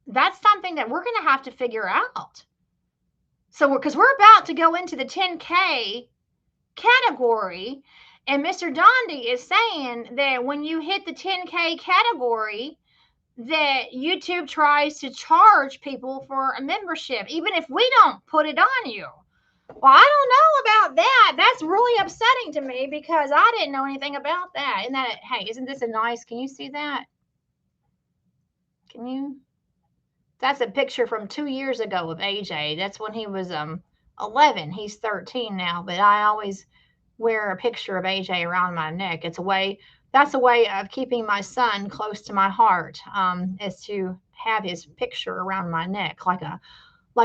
that's something that we're going to have to figure out. So, because we're about to go into the 10K category, and Mr. Dondi is saying that when you hit the 10K category, that YouTube tries to charge people for a membership, even if we don't put it on you. Well, I don't know about that. That's really upsetting to me because I didn't know anything about that. And that, hey, isn't this a nice? Can you see that? Can you? That's a picture from 2 years ago of AJ. That's when he was 11. He's 13 now, but I always wear a picture of AJ around my neck. It's a way. That's a way of keeping my son close to my heart. Is to have his picture around my neck, like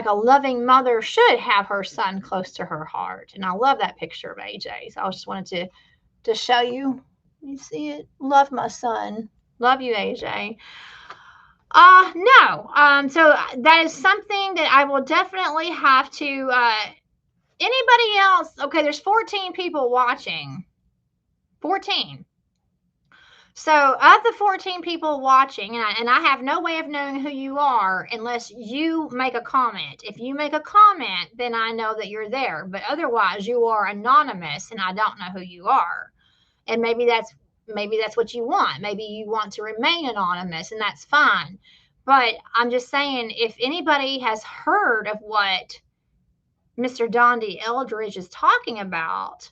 a loving mother should have her son close to her heart. And I love that picture of AJ. So I just wanted to show you. You see it? Love my son. Love you, AJ. No. So that is something that I will definitely have to. Anybody else? Okay, there's 14 people watching. 14. So of the 14 people watching, and I have no way of knowing who you are unless you make a comment. If you make a comment, then I know that you're there. But otherwise, you are anonymous, and I don't know who you are. And maybe that's what you want. Maybe you want to remain anonymous, and that's fine. But I'm just saying, if anybody has heard of what Mr. Dondi Eldridge is talking about,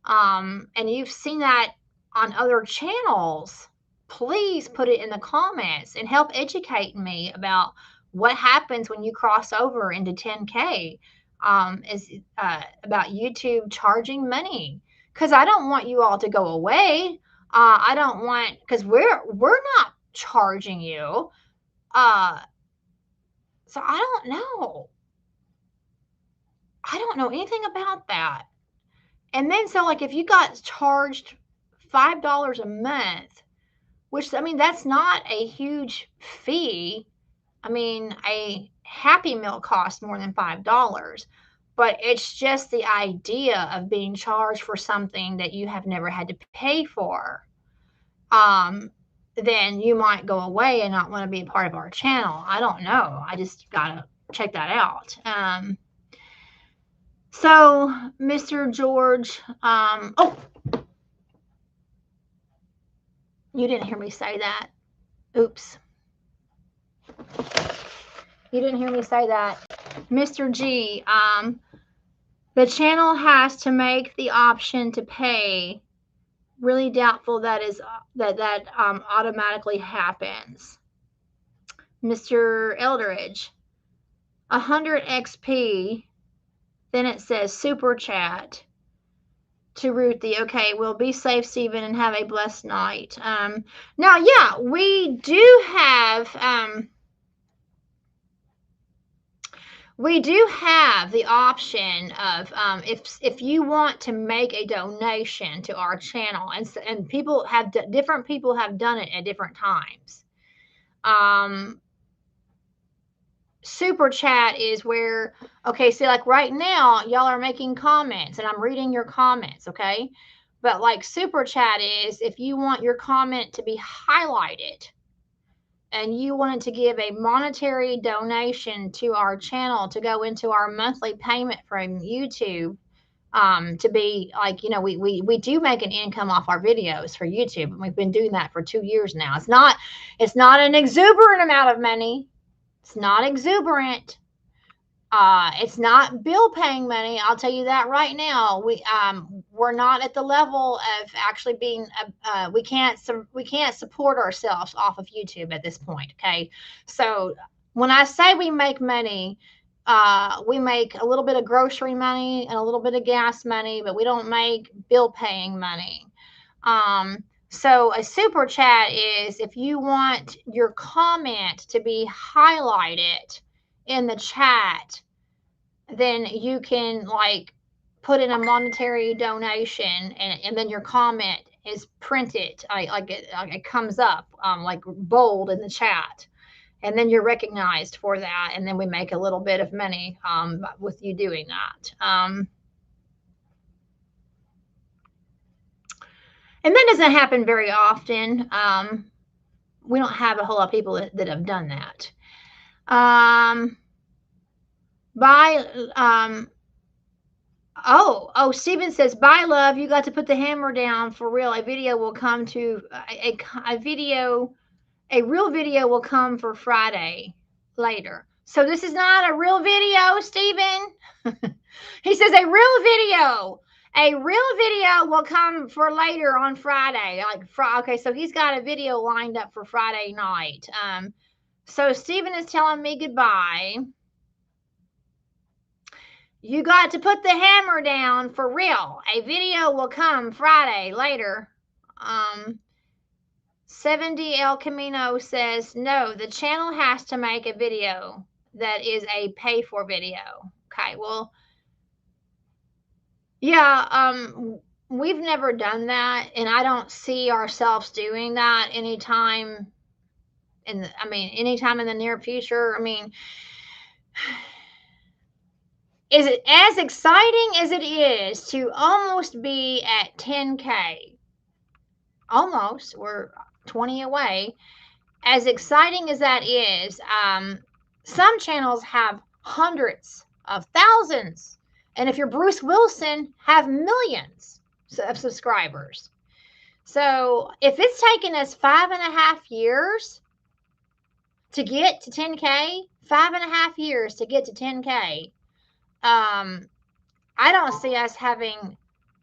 and you've seen that on other channels, please put it in the comments and help educate me about what happens when you cross over into 10K. About YouTube charging money, because I don't want you all to go away. I don't want, because we're not charging you. So I don't know. I don't know anything about that. And then so like if you got charged $5 a month, which I mean that's not a huge fee. I mean a Happy Meal costs more than $5, but it's just the idea of being charged for something that you have never had to pay for. Then you might go away and not want to be a part of our channel. I don't know. I just gotta check that out. So, Mr. George, oh, you didn't hear me say that. Oops. You didn't hear me say that. Mr. G, the channel has to make the option to pay. Really doubtful that automatically happens. Mr. Eldridge, 100 XP. Then it says super chat to Ruthie. Okay, well, be safe, Stephen, and have a blessed night. Now, yeah, we do have the option of if you want to make a donation to our channel, and different people have done it at different times. Super chat is where, okay, see, like right now, y'all are making comments and I'm reading your comments, okay? But like super chat is if you want your comment to be highlighted and you wanted to give a monetary donation to our channel to go into our monthly payment from YouTube, to be like, you know, we do make an income off our videos for YouTube, and we've been doing that for 2 years now. It's not an exuberant amount of money. It's not exuberant. It's not bill paying money. I'll tell you that right now. We're not at the level of actually being. We can't support ourselves off of YouTube at this point. Okay, so when I say we make money, we make a little bit of grocery money and a little bit of gas money, but we don't make bill paying money. So a super chat is if you want your comment to be highlighted in the chat, then you can like put in a monetary donation, and then your comment is printed, like it comes up like bold in the chat, and then you're recognized for that, and then we make a little bit of money with you doing that. And that doesn't happen very often. We don't have a whole lot of people that have done that. Steven says, bye, love. You got to put the hammer down for real. A video will come to a real video will come for Friday later. So this is not a real video, Steven. He says a real video. A real video will come for later on Friday. Okay, so he's got a video lined up for Friday night. So Steven is telling me goodbye. You got to put the hammer down for real. A video will come Friday later. 70 El Camino says, no, the channel has to make a video that is a pay for video. Okay, well, yeah, we've never done that, and I don't see ourselves doing that anytime in the near future. I mean, is it as exciting as it is to almost be at 10K? Almost, we're 20 away. As exciting as that is, some channels have hundreds of thousands, and if you're Bruce Wilson, have millions of subscribers. So if it's taken us 5.5 years to get to 10K, 5.5 years to get to 10K, I don't see us having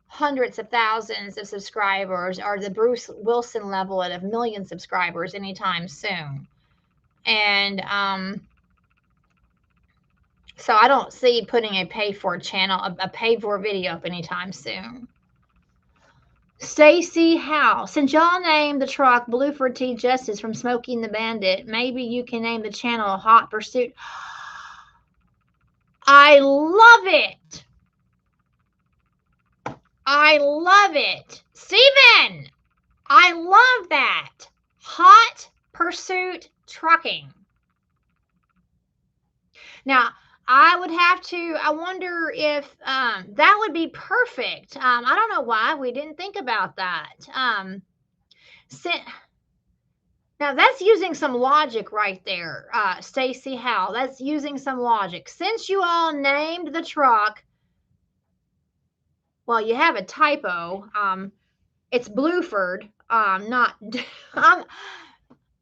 hundreds of thousands of subscribers or the Bruce Wilson level at 1 million subscribers anytime soon. And so I don't see putting a pay for channel, a pay for video up anytime soon. Stacy Howe, since y'all named the truck Blueford T. Justice from Smoking the Bandit, maybe you can name the channel Hot Pursuit. I love it. I love it. Steven, I love that. Hot Pursuit Trucking. Now, I wonder if that would be perfect. I don't know why we didn't think about that. Now, that's using some logic right there, Stacy Howe. That's using some logic. Since you all named the truck, well, you have a typo. It's Blueford. Not.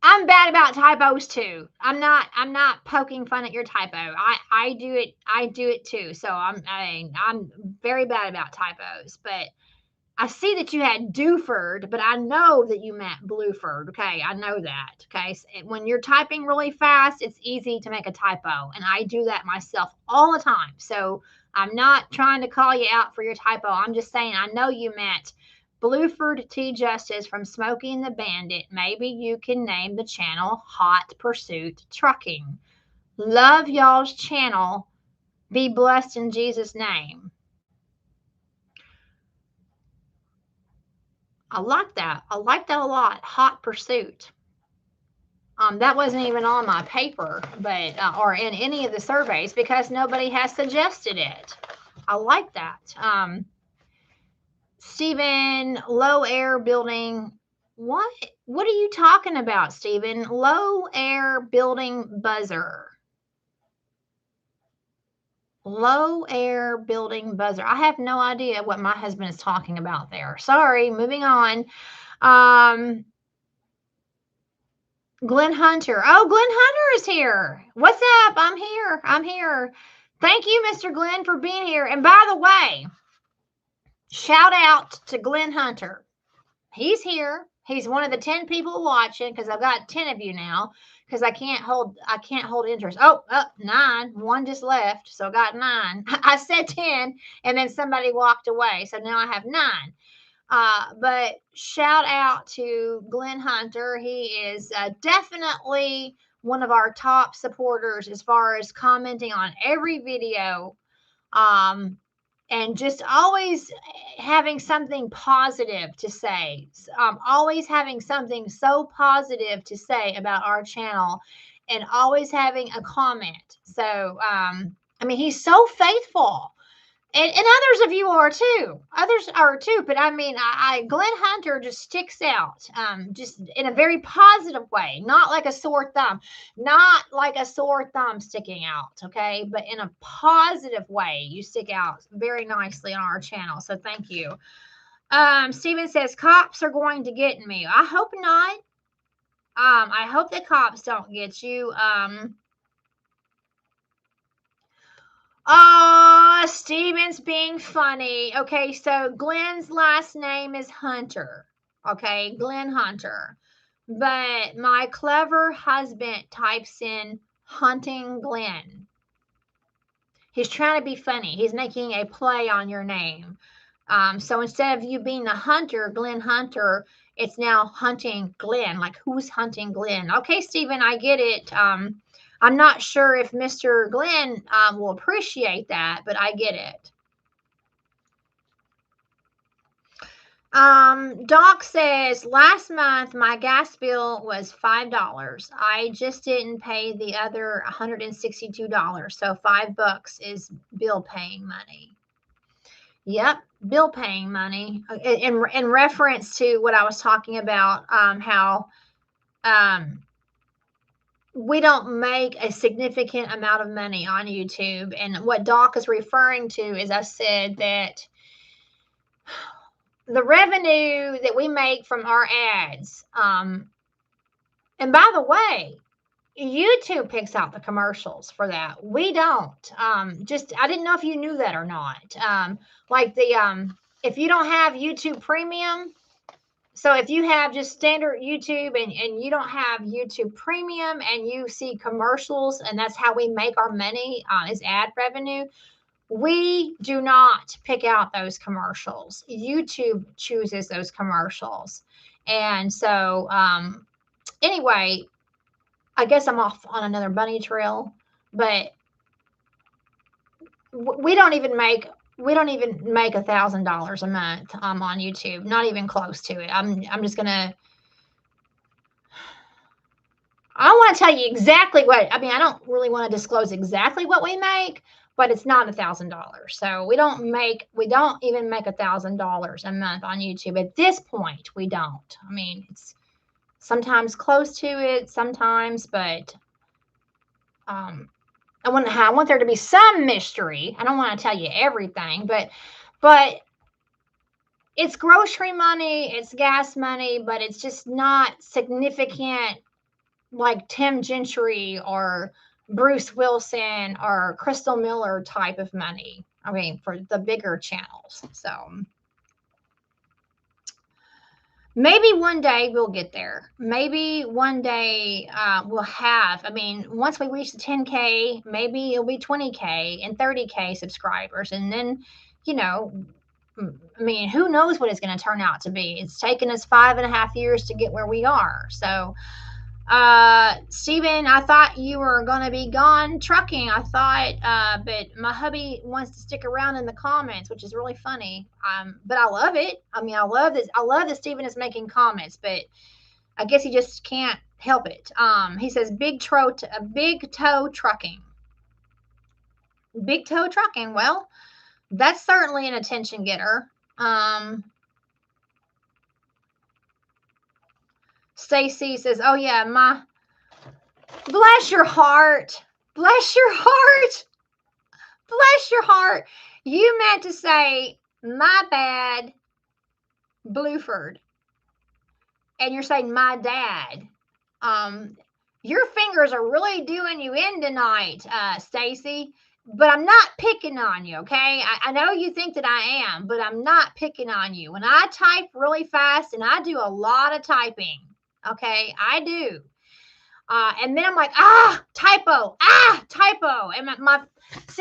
I'm bad about typos too. I'm not poking fun at your typo. I do it too. So I'm very bad about typos. But I see that you had Duford, but I know that you meant Blueford. Okay, I know that. Okay, so when you're typing really fast, it's easy to make a typo, and I do that myself all the time. So I'm not trying to call you out for your typo. I'm just saying I know you meant Blueford T. Justice from Smoking the Bandit. Maybe you can name the channel Hot Pursuit Trucking. Love y'all's channel. Be blessed in Jesus' name. I like that. I like that a lot. Hot Pursuit. That wasn't even on my paper, but or in any of the surveys because nobody has suggested it. I like that. Stephen, low air building. What are you talking about, Stephen? Low air building buzzer. Low air building buzzer. I have no idea what my husband is talking about there. Sorry, moving on. Glenn Hunter. Oh, Glenn Hunter is here. What's up? I'm here. I'm here. Thank you, Mr. Glenn, for being here. And by the way, shout out to Glenn Hunter. He's here. He's one of the 10 people watching because I've got 10 of you now because I can't hold interest. Oh, 9. One just left, so I got 9. I said 10, and then somebody walked away, so now I have 9. But shout out to Glenn Hunter. He is definitely one of our top supporters as far as commenting on every video, and just always having something positive to say, always having something so positive to say about our channel, and always having a comment. So, I mean, he's so faithful. And others of you are too. Others are too. But I mean, Glenn Hunter just sticks out, just in a very positive way, not like a sore thumb, not like a sore thumb sticking out. Okay. But in a positive way, you stick out very nicely on our channel. So thank you. Steven says, cops are going to get me. I hope not. I hope the cops don't get you. Steven's being funny. Okay, so Glenn's last name is Hunter. Okay, Glenn Hunter. But my clever husband types in Hunting Glenn. He's trying to be funny. He's making a play on your name. So instead of you being a hunter, Glenn Hunter, it's now Hunting Glenn. Like, who's Hunting Glenn? Okay, Steven, I get it. I'm not sure if Mr. Glenn will appreciate that, but I get it. Doc says, last month my gas bill was $5. I just didn't pay the other $162. So $5 is bill paying money. Yep, bill paying money. In reference to what I was talking about, how we don't make a significant amount of money on YouTube. And what Doc is referring to is, I said that the revenue that we make from our ads, and by the way, YouTube picks out the commercials for that. We don't. I didn't know if you knew that or not. If you don't have YouTube Premium, so if you have just standard YouTube and you don't have YouTube Premium and you see commercials, and that's how we make our money, is ad revenue, we do not pick out those commercials. YouTube chooses those commercials. And so, anyway, I guess I'm off on another bunny trail, but we don't even make $1,000 a month on YouTube, not even close to it. I'm just gonna, I don't want to tell you exactly what, I mean, I don't really want to disclose exactly what we make, but it's not $1,000. So we don't even make $1,000 a month on YouTube at this point. We don't. I mean, it's sometimes close to it, sometimes, but I want there to be some mystery. I don't want to tell you everything, but it's grocery money, it's gas money, but it's just not significant like Tim Gentry or Bruce Wilson or Crystal Miller type of money. I mean, for the bigger channels. So maybe one day we'll get there. Maybe one day we'll have, I mean, once we reach the 10K, maybe it'll be 20K and 30K subscribers. And then, you know, I mean, who knows what it's going to turn out to be? It's taken us 5.5 years to get where we are. So, Steven, I thought you were going to be gone trucking. I thought, but my hubby wants to stick around in the comments, which is really funny. But I love it. I mean, I love this. I love that Steven is making comments, but I guess he just can't help it. He says big toe trucking. Big toe trucking. Well, that's certainly an attention getter. Stacy says, oh yeah, bless your heart. Bless your heart. Bless your heart. You meant to say, my bad, Blueford. And you're saying, my dad. Your fingers are really doing you in tonight, Stacy. But I'm not picking on you, okay? I know you think that I am, but I'm not picking on you. When I type really fast, and I do a lot of typing, okay? I do. And then I'm like, typo. And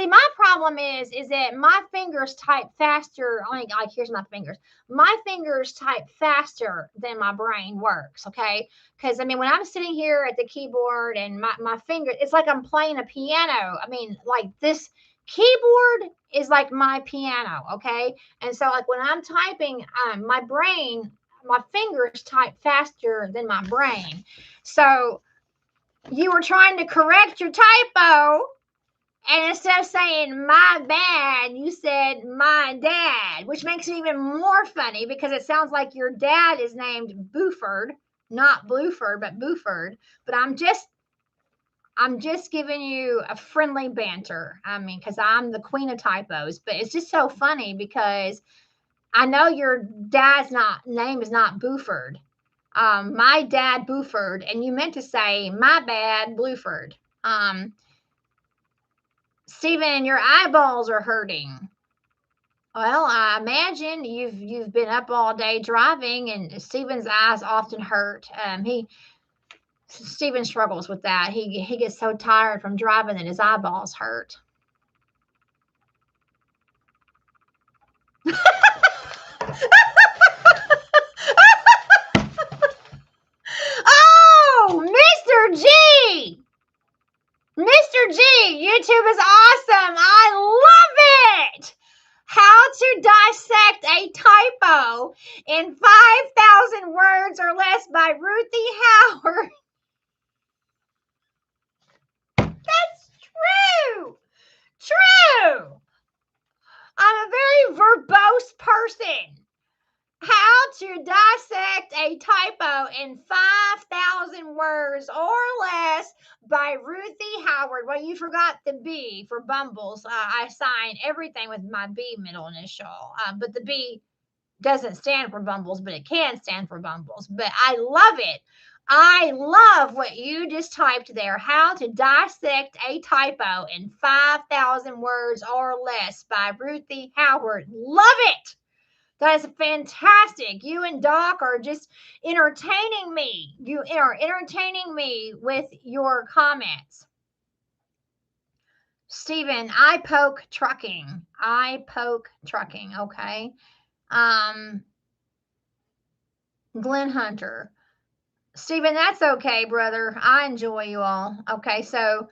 my problem is that my fingers type faster. Like here's my fingers. My fingers type faster than my brain works. Okay. Because I mean, when I'm sitting here at the keyboard and my finger, it's like I'm playing a piano. I mean, like this keyboard is like my piano. Okay. And so like when I'm typing, my fingers type faster than my brain. So you were trying to correct your typo, and instead of saying my bad, you said my dad, which makes it even more funny because it sounds like your dad is named Buford, not Bluford, but Buford. But I'm just giving you a friendly banter. I mean, because I'm the queen of typos, but it's just so funny because I know your dad's name is not Buford. My dad Buford, and you meant to say my bad Bluford. Stephen, your eyeballs are hurting. Well, I imagine you've been up all day driving, and Stephen's eyes often hurt. Stephen struggles with that. He gets so tired from driving that his eyeballs hurt. Oh, Mr. G! Mr. G, YouTube is awesome. I love it. How to dissect a typo in 5,000 words or less by Ruthie Howard. That's true. True. I'm a very verbose person. How to dissect a typo in 5,000 words or less by Ruthie Howard. Well, you forgot the B for Bumbles. I sign everything with my B middle initial, but the B doesn't stand for Bumbles, but it can stand for Bumbles. But I love it. I love what you just typed there. How to dissect a typo in 5,000 words or less by Ruthie Howard. Love it. That is fantastic. You and Doc are just entertaining me. You are entertaining me with your comments. Stephen, I poke trucking. Okay. Glenn Hunter. Stephen, that's okay, brother. I enjoy you all. Okay, so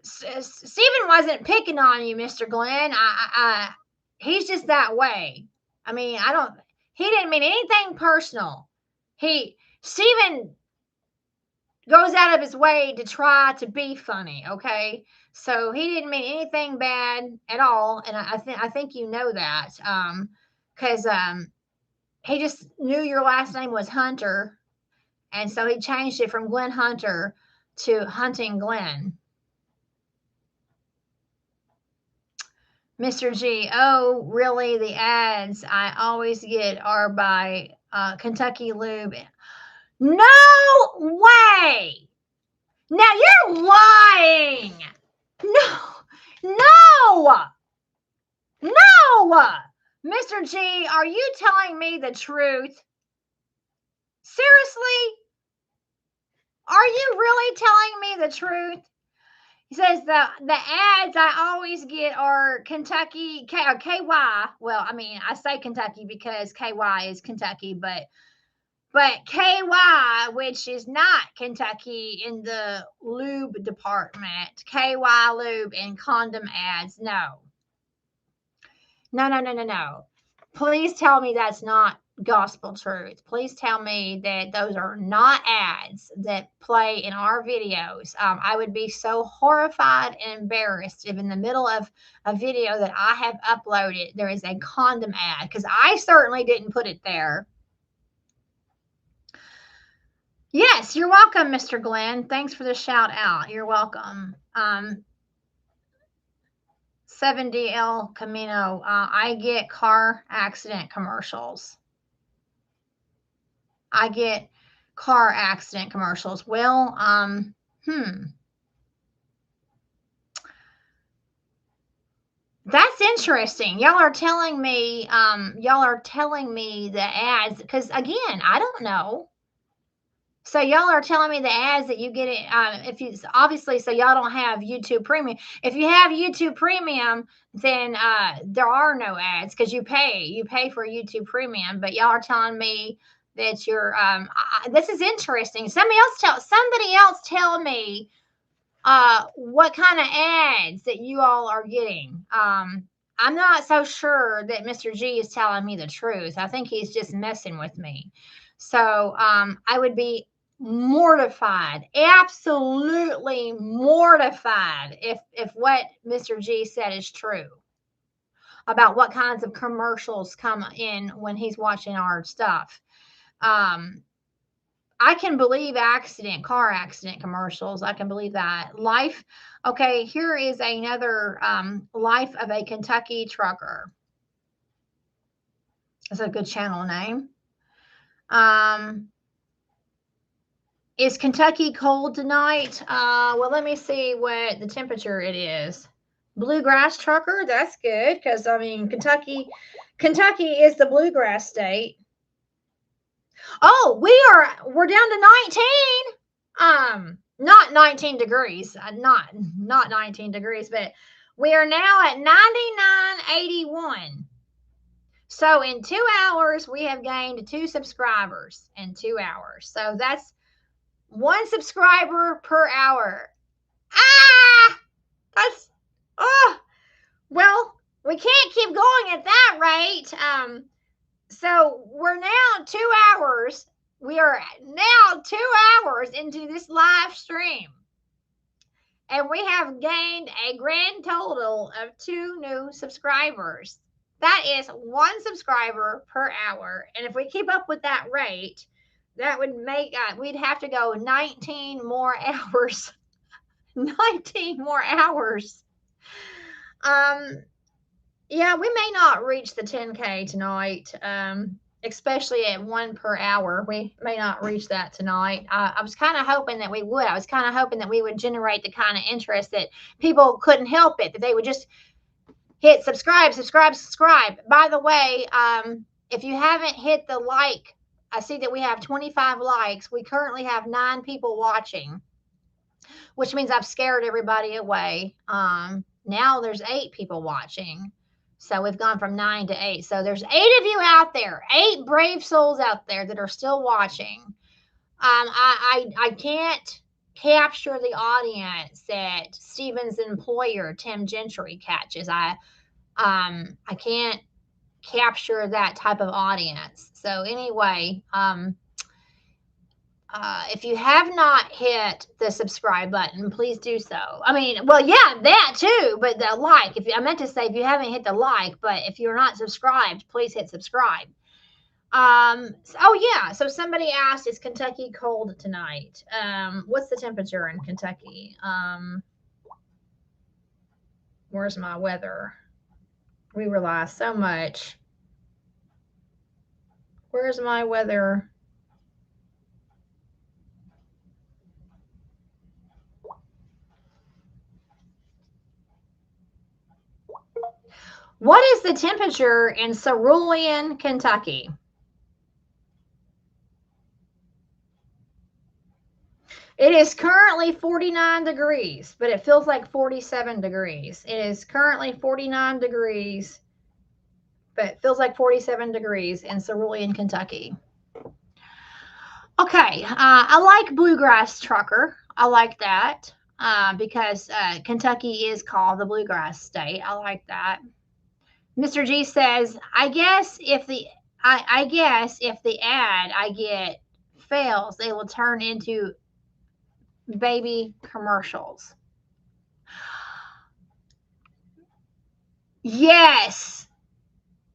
Stephen wasn't picking on you, Mr. Glenn. He's just that way. I mean, he didn't mean anything personal. Stephen goes out of his way to try to be funny, okay? So he didn't mean anything bad at all. And I think you know that. Because he just knew your last name was Hunter. And so he changed it from Glenn Hunter to Hunting Glenn. Mr. G, oh, really? The ads I always get are by Kentucky Lube. No way! Now you're lying! No! Mr. G, are you telling me the truth? Seriously? Are you really telling me the truth? He says the ads I always get are Kentucky, KY. Well, I mean, I say Kentucky because KY is Kentucky, but KY, which is not Kentucky in the lube department, KY Lube and condom ads. No. Please tell me that's not gospel truth. Please tell me that those are not ads that play in our videos. I would be so horrified and embarrassed if in the middle of a video that I have uploaded, there is a condom ad, because I certainly didn't put it there. Yes, you're welcome, Mr. Glenn. Thanks for the shout out. You're welcome. 70 El Camino. I get car accident commercials. Well, That's interesting. Y'all are telling me the ads, because again, I don't know. So y'all are telling me the ads that you get it, if you obviously, so y'all don't have YouTube Premium. If you have YouTube Premium, then there are no ads because you pay for YouTube Premium. But y'all are telling me that you're this is interesting. Somebody else tell me what kind of ads that you all are getting. I'm not so sure that Mr. G is telling me the truth. I think he's just messing with me. So I would be mortified, absolutely mortified if what Mr. G said is true about what kinds of commercials come in when he's watching our stuff. I can believe car accident commercials. I can believe that. Life. Okay, here is another life of a Kentucky trucker. That's a good channel name. Is Kentucky cold tonight? Well, let me see what the temperature it is. Bluegrass trucker, that's good because I mean Kentucky is the bluegrass state. Oh, we're down to 19. Not 19 degrees. Not 19 degrees, but we are now at 99.81. So in 2 hours, we have gained 2 subscribers in 2 hours. So that's 1 subscriber per hour. That's well, we can't keep going at that rate. So we're now 2 hours. We are now 2 hours into this live stream. And we have gained a grand total of 2 new subscribers. That is 1 subscriber per hour. And if we keep up with that rate, that would make, we'd have to go 19 more hours. 19 more hours. Yeah, we may not reach the 10K tonight, especially at 1 per hour. We may not reach that tonight. I was kind of hoping that we would. I was kind of hoping that we would generate the kind of interest that people couldn't help it, that they would just hit subscribe. By the way, if you haven't hit the like, I see that we have 25 likes. We currently have 9 people watching, which means I've scared everybody away. Now there's 8 people watching. So we've gone from 9 to 8. So there's 8 of you out there, 8 brave souls out there that are still watching. I can't capture the audience that Steven's employer, Tim Gentry, catches. I can't capture that type of audience. So anyway, if you have not hit the subscribe button, please do so. I mean, well, yeah, that too, but the like. I meant to say if you haven't hit the like, but if you're not subscribed, please hit subscribe. Oh yeah. So somebody asked, is Kentucky cold tonight? What's the temperature in Kentucky? Where's my weather? We rely so much. Where's my weather? What is the temperature in Cerulean, Kentucky? It is currently 49 degrees, but it feels like 47 degrees. It is currently 49 degrees, but it feels like 47 degrees in Cerulean, Kentucky. Okay, I like Bluegrass Trucker. I like that because Kentucky is called the Bluegrass State. I like that. Mr. G says, I guess if the ad I get fails, they will turn into baby commercials. Yes,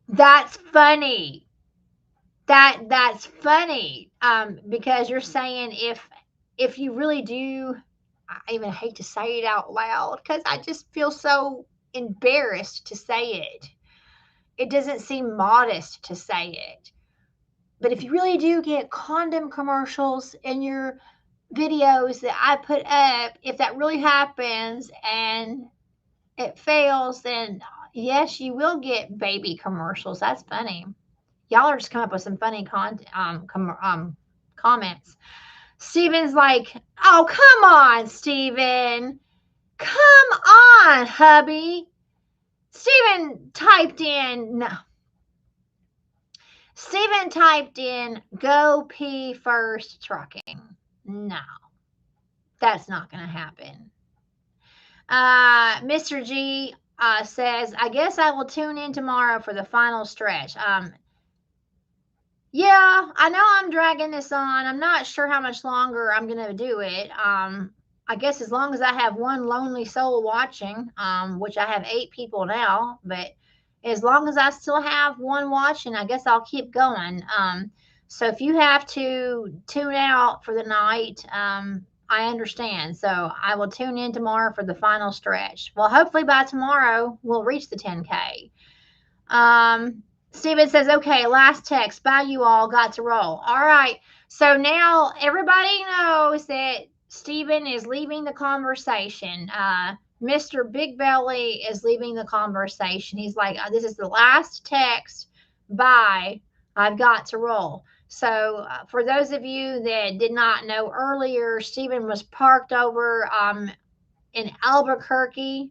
that's funny. That's funny. Because you're saying if you really do, I even hate to say it out loud because I just feel so embarrassed to say it. It doesn't seem modest to say it. But if you really do get condom commercials in your videos that I put up, if that really happens and it fails, then yes, you will get baby commercials. That's funny. Y'all are just coming up with some funny comments. Steven's like, oh, come on, Steven. Come on, hubby. Steven typed in, no. Steven typed in, go pee first trucking. No, that's not going to happen. Mr. G says, I guess I will tune in tomorrow for the final stretch. Yeah, I know I'm dragging this on. I'm not sure how much longer I'm going to do it. I guess as long as I have one lonely soul watching, which I have 8 people now, but as long as I still have one watching, I guess I'll keep going. So if you have to tune out for the night, I understand. So I will tune in tomorrow for the final stretch. Well, hopefully by tomorrow we'll reach the 10K. Steven says, okay, last text. Bye, you all. Got to roll. All right. So now everybody knows that Steven is leaving the conversation. Mr. Big Belly is leaving the conversation. He's like, this is the last text. Bye. I've got to roll. So for those of you that did not know earlier, Steven was parked over in Albuquerque.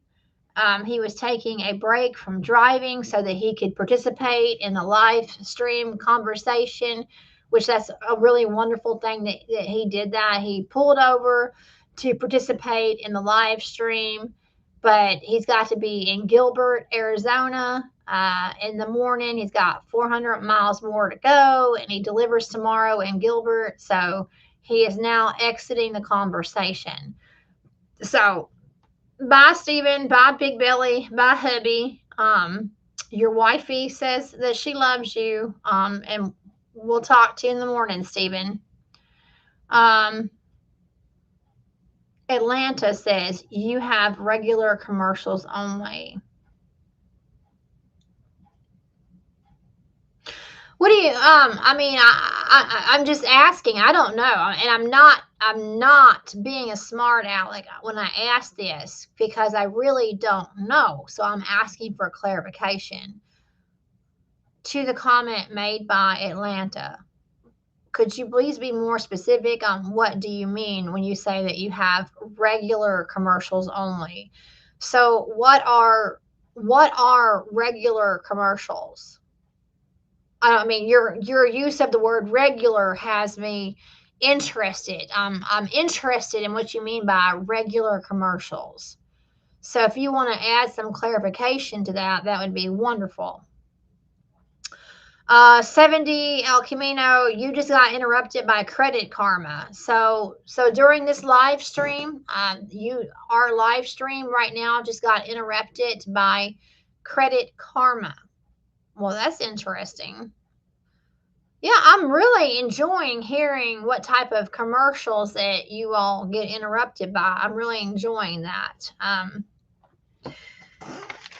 He was taking a break from driving so that he could participate in the live stream conversation, which that's a really wonderful thing that he did that. He pulled over to participate in the live stream, but he's got to be in Gilbert, Arizona in the morning. He's got 400 miles more to go, and he delivers tomorrow in Gilbert. So he is now exiting the conversation. So bye, Steven. Bye, Big Belly. Bye, hubby. Your wifey says that she loves you. And we'll talk to you in the morning, Steven. Atlanta says you have regular commercials only. What do you I mean, I'm just asking. I don't know. And I'm not being a smart aleck when I ask this because I really don't know. So I'm asking for clarification. To the comment made by Atlanta, could you please be more specific on what do you mean when you say that you have regular commercials only? So what are regular commercials? I mean, your use of the word regular has me interested. I'm interested in what you mean by regular commercials. So if you want to add some clarification to that, that would be wonderful. 70 El Camino, you just got interrupted by Credit Karma. So during this live stream, our live stream right now just got interrupted by Credit Karma. Well, that's interesting. Yeah, I'm really enjoying hearing what type of commercials that you all get interrupted by. I'm really enjoying that.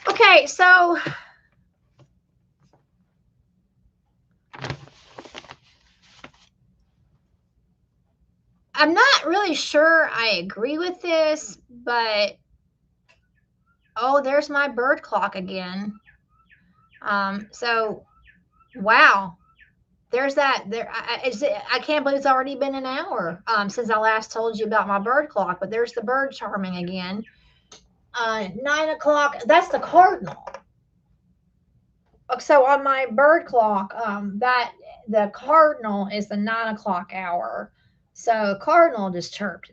Okay, so I'm not really sure I agree with this, but oh, there's my bird clock again. So wow, there's that. I can't believe it's already been an hour since I last told you about my bird clock. But there's the bird charming again. 9 o'clock. That's the cardinal. So on my bird clock, that the cardinal is the 9 o'clock hour. So cardinal just chirped.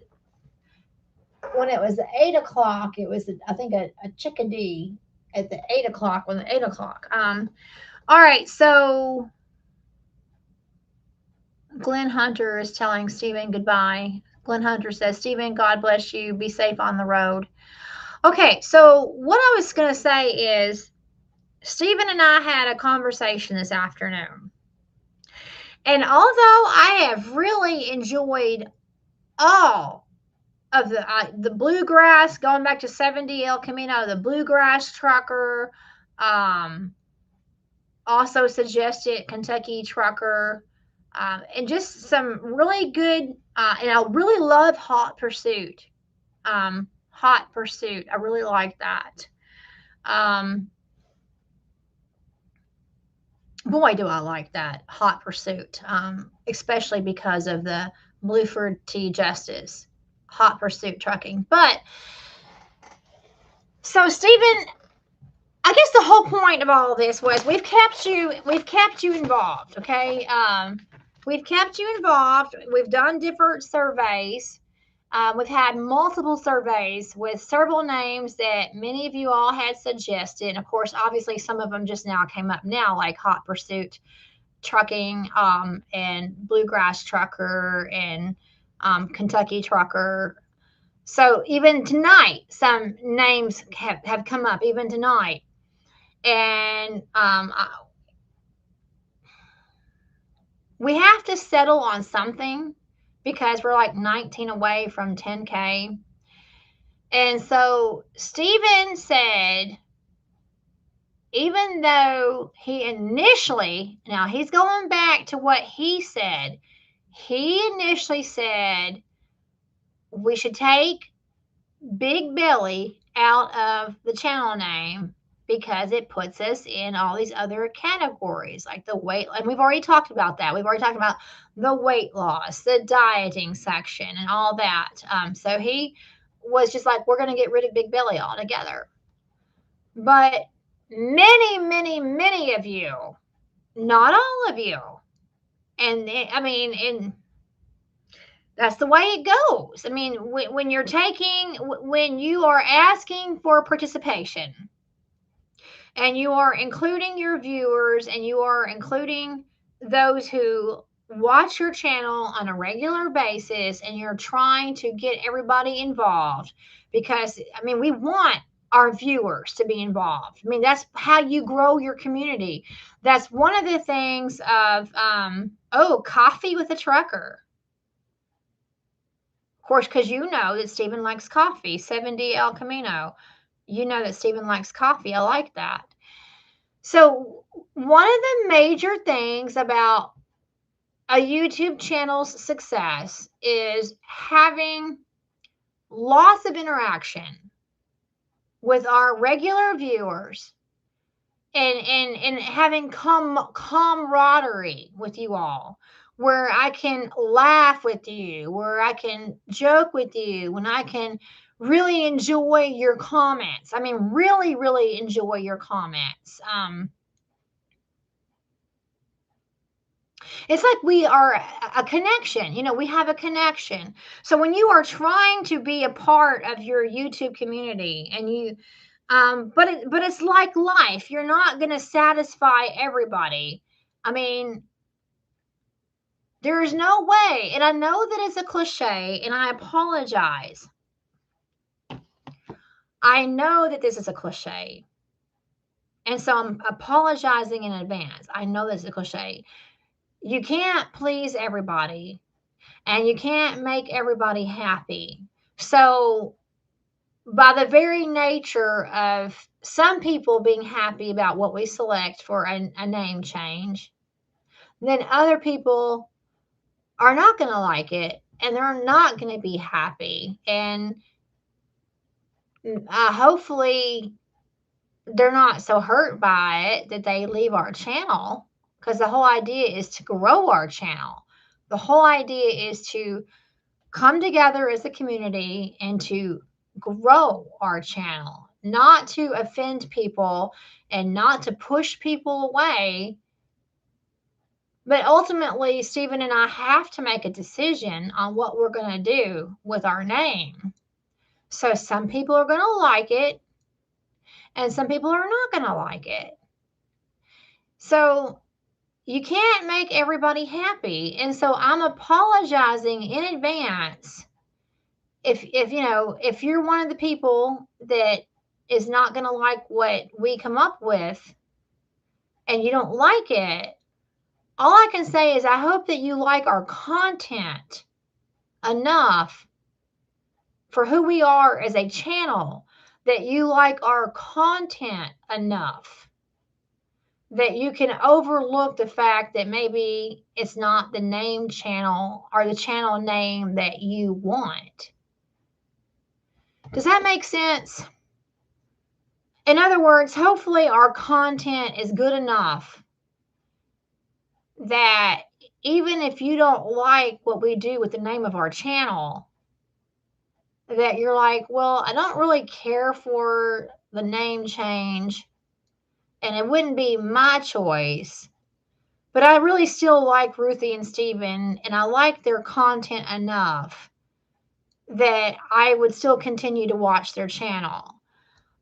When it was 8 o'clock, it was I think a chickadee at the 8 o'clock. When the 8 o'clock. All right, so Glenn Hunter is telling Steven goodbye. Glenn Hunter says, Steven, God bless you. Be safe on the road. Okay, so what I was going to say is Steven and I had a conversation this afternoon. And although I have really enjoyed all of the bluegrass, going back to 70 El Camino, the bluegrass trucker, also suggested Kentucky trucker, and just some really good, and I really love Hot Pursuit. Hot Pursuit. I really like that. Boy, do I like that Hot Pursuit, especially because of the Blueford T. Justice, Hot Pursuit Trucking. But so Stephen, I guess the whole point of all of this was we've kept you involved, okay? We've kept you involved. We've done different surveys. We've had multiple surveys with several names that many of you all had suggested. Of course, obviously, some of them just now came up now, like Hot Pursuit Trucking, and Bluegrass Trucker, and Kentucky Trucker. So even tonight, some names have come up, even tonight. And we have to settle on something because we're like 19 away from 10K. And so Stephen said, even though he initially, now he's going back to what he said, he initially said we should take Big Belly out of the channel name because it puts us in all these other categories like the weight. And we've already talked about that. We've already talked about the weight loss, the dieting section, and all that. So he was just like, we're going to get rid of Big Belly altogether. But many, many, many of you, not all of you, and that's the way it goes. I mean, when you are asking for participation and you are including your viewers and you are including those who watch your channel on a regular basis and you're trying to get everybody involved because, I mean, we want our viewers to be involved. I mean, that's how you grow your community. That's one of the things of, Coffee with a Trucker. Of course, because you know that Stephen likes coffee, 7D El Camino. You know that Stephen likes coffee. I like that. So one of the major things about a YouTube channel's success is having lots of interaction with our regular viewers and having camaraderie with you all, where I can laugh with you, where I can joke with you, when I can really enjoy your comments. I mean, really, really enjoy your comments. It's like we are a connection. You know, we have a connection. So when you are trying to be a part of your YouTube community and you, but it's like life. You're not going to satisfy everybody. I mean, there's no way. And I know that it's a cliche and I apologize. I know that this is a cliche. And so I'm apologizing in advance. I know this is a cliche. You can't please everybody and you can't make everybody happy. So by the very nature of some people being happy about what we select for a name change, then other people are not going to like it and they're not going to be happy. And hopefully they're not so hurt by it that they leave our channel, because the whole idea is to grow our channel. The whole idea is to come together as a community and to grow our channel, not to offend people and not to push people away. But ultimately, Stephen and I have to make a decision on what we're going to do with our name. So some people are going to like it and some people are not going to like it. So you can't make everybody happy. And so I'm apologizing in advance if you're one of the people that is not going to like what we come up with and you don't like it. All I can say is I hope that you like our content enough for who we are as a channel, that you like our content enough that you can overlook the fact that maybe it's not the name channel or the channel name that you want. Does that make sense? In other words, hopefully our content is good enough that even if you don't like what we do with the name of our channel, that you're like, well, I don't really care for the name change and it wouldn't be my choice, but I really still like Ruthie and Steven and I like their content enough that I would still continue to watch their channel.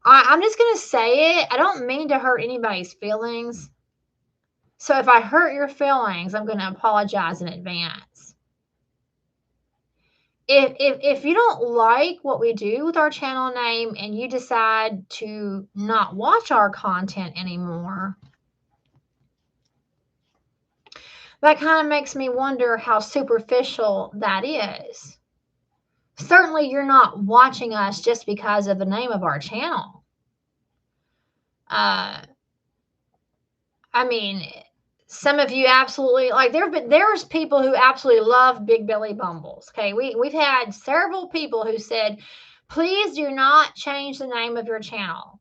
I'm just going to say it. I don't mean to hurt anybody's feelings. So if I hurt your feelings, I'm going to apologize in advance. If you don't like what we do with our channel name and you decide to not watch our content anymore, that kind of makes me wonder how superficial that is. Certainly, you're not watching us just because of the name of our channel. I mean, some of you absolutely like there's people who absolutely love Big Belly Bumbles. Okay, we've had several people who said, please do not change the name of your channel.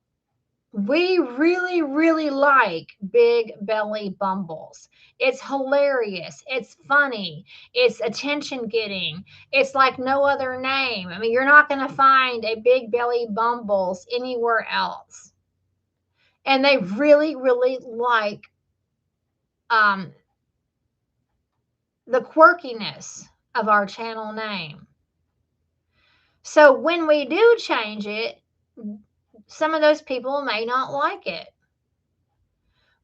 We really, really like Big Belly Bumbles. It's hilarious. It's funny. It's attention getting. It's like no other name. I mean, you're not going to find a Big Belly Bumbles anywhere else. And they really, really like the quirkiness of our channel name. So when we do change it, some of those people may not like it.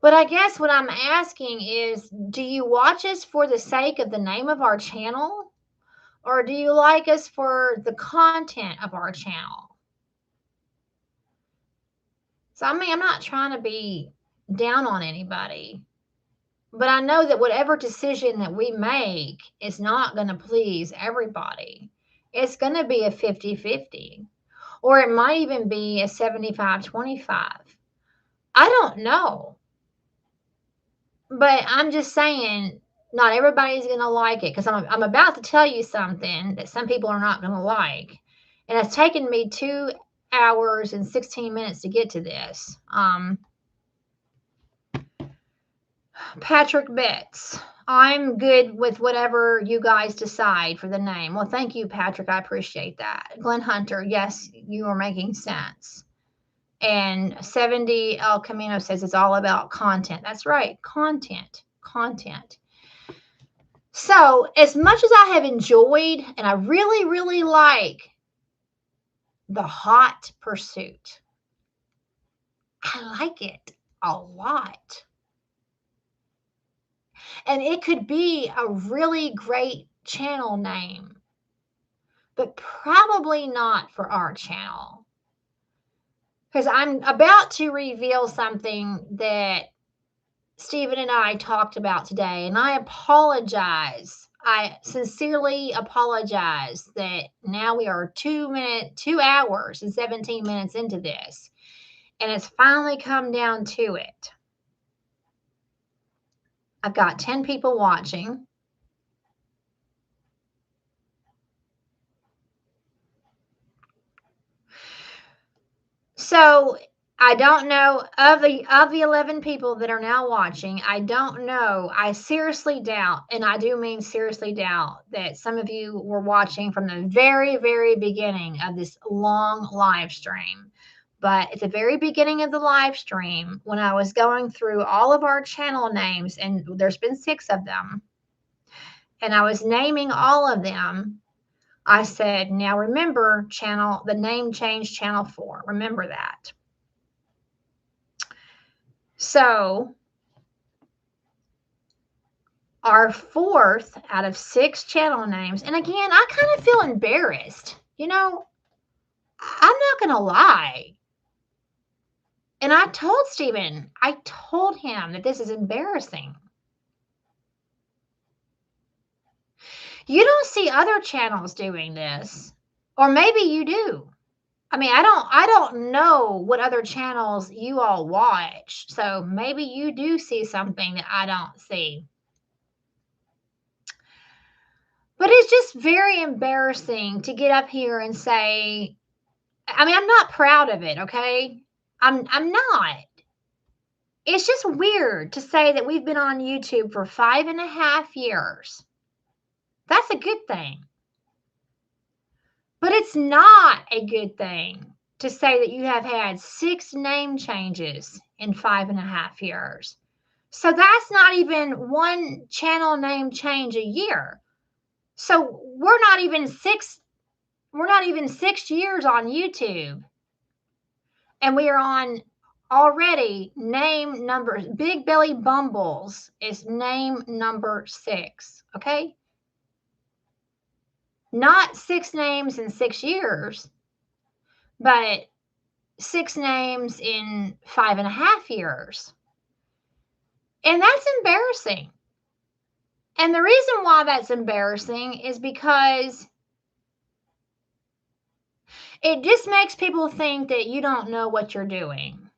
But I guess what I'm asking is, do you watch us for the sake of the name of our channel? Or do you like us for the content of our channel? So, I mean, I'm not trying to be down on anybody. But I know that whatever decision that we make is not going to please everybody. It's going to be a 50-50. Or it might even be a 75-25. I don't know. But I'm just saying, not everybody's going to like it because I'm about to tell you something that some people are not going to like. And it's taken me 2 hours and 16 minutes to get to this. Patrick Betts. I'm good with whatever you guys decide for the name. Well, thank you, Patrick. I appreciate that. Glenn Hunter. Yes, you are making sense. And 70 El Camino says it's all about content. That's right. Content. So, as much as I have enjoyed and I really, really like The Hot Pursuit, I like it a lot. And it could be a really great channel name, but probably not for our channel. Because I'm about to reveal something that Steven and I talked about today, and I apologize. I sincerely apologize that now we are 2 hours and 17 minutes into this, and it's finally come down to it. I've got 10 people watching. So I don't know of the 11 people that are now watching. I don't know. I seriously doubt, and I do mean seriously doubt, that some of you were watching from the very, very beginning of this long live stream. But at the very beginning of the live stream, when I was going through all of our channel names, and there's been 6 of them, and I was naming all of them, I said, now remember the name change channel 4. Remember that. So our 4th out of 6 channel names, and again, I kind of feel embarrassed. You know, I'm not going to lie. And I told Steven, I told him that this is embarrassing. You don't see other channels doing this, or maybe you do. I mean, I don't know what other channels you all watch. So maybe you do see something that I don't see. But it's just very embarrassing to get up here and say, I mean, I'm not proud of it, okay? I'm not. It's just weird to say that we've been on YouTube for 5.5 years. That's a good thing. But it's not a good thing to say that you have had 6 name changes in 5.5 years. So that's not even one channel name change a year. So we're not even 6 years on YouTube. And we are on already name number, Big Belly Bumbles is name number 6. Okay. Not 6 names in 6 years, but 6 names in 5.5 years. And that's embarrassing. And the reason why that's embarrassing is because it just makes people think that you don't know what you're doing.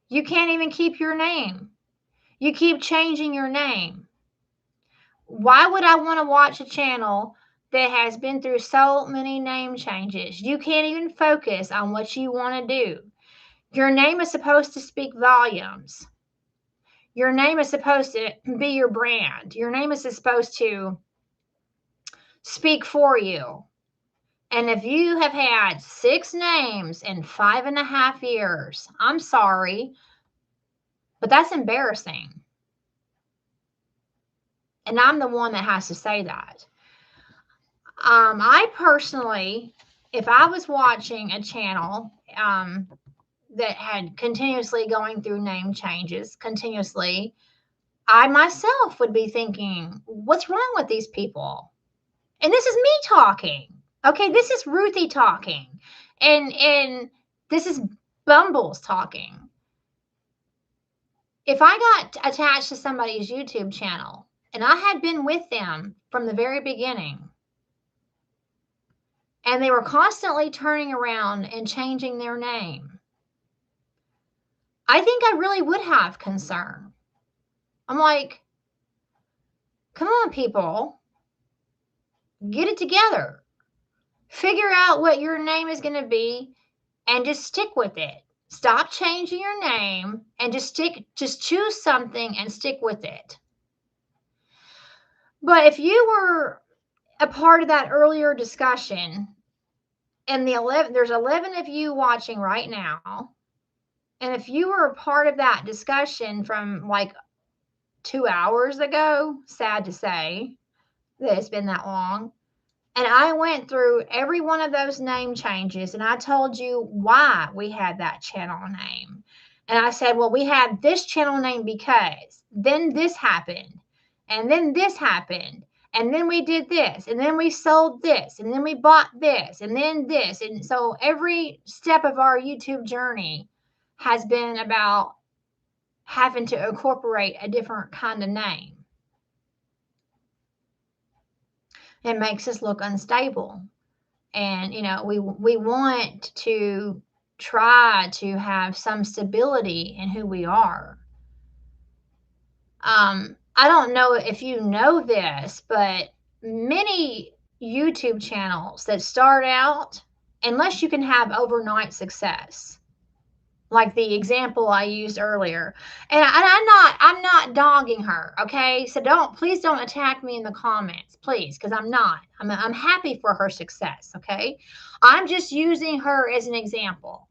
You can't even keep your name. You keep changing your name. Why would I want to watch a channel that has been through so many name changes? You can't even focus on what you want to do. Your name is supposed to speak volumes. Your name is supposed to be your brand. Your name is supposed to speak for you. And if you have had 6 names in 5.5 years, I'm sorry, but that's embarrassing. And I'm the one that has to say that. I personally, if I was watching a channel that had continuously going through name changes continuously, I myself would be thinking, what's wrong with these people? And this is me talking. Okay, this is Ruthie talking. And this is Bumbles talking. If I got attached to somebody's YouTube channel and I had been with them from the very beginning, and they were constantly turning around and changing their name, I think I really would have concern. I'm like, come on, people, get it together. Figure out what your name is going to be and just stick with it. Stop changing your name and just choose something and stick with it. But if you were a part of that earlier discussion, and there's 11 of you watching right now, and if you were a part of that discussion from like 2 hours ago, sad to say that it's been that long, and I went through every one of those name changes and I told you why we had that channel name. And I said, well, we had this channel name because then this happened, and then this happened, and then we did this, and then we sold this, and then we bought this, and then this. And so every step of our YouTube journey has been about having to incorporate a different kind of name. It makes us look unstable. And, we want to try to have some stability in who we are. I don't know if you know this, but many YouTube channels that start out, unless you can have overnight success, like the example I used earlier. And I'm not dogging her, okay? So please don't attack me in the comments, please, because I'm not. I'm happy for her success, okay? I'm just using her as an example.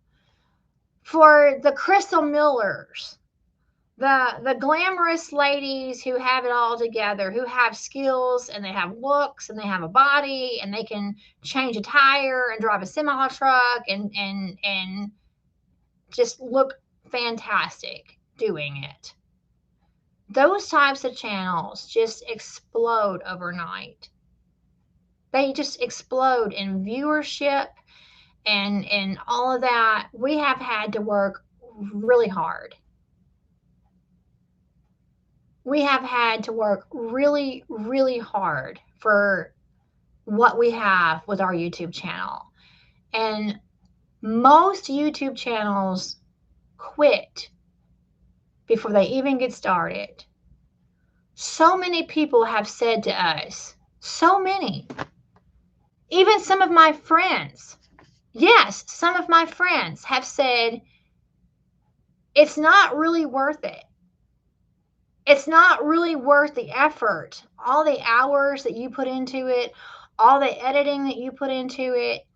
For the Crystal Millers, the glamorous ladies who have it all together, who have skills and they have looks and they have a body and they can change a tire and drive a semi truck and just look fantastic doing it. Those types of channels just explode overnight. They just explode in viewership and all of that. We have had to work really hard. We have had to work really, really hard for what we have with our YouTube channel. And most YouTube channels quit before they even get started. So many people have said to us, so many, even some of my friends Yes, some of my friends have said it's not really worth it. It's not really worth the effort. All the hours that you put into it, all the editing that you put into it,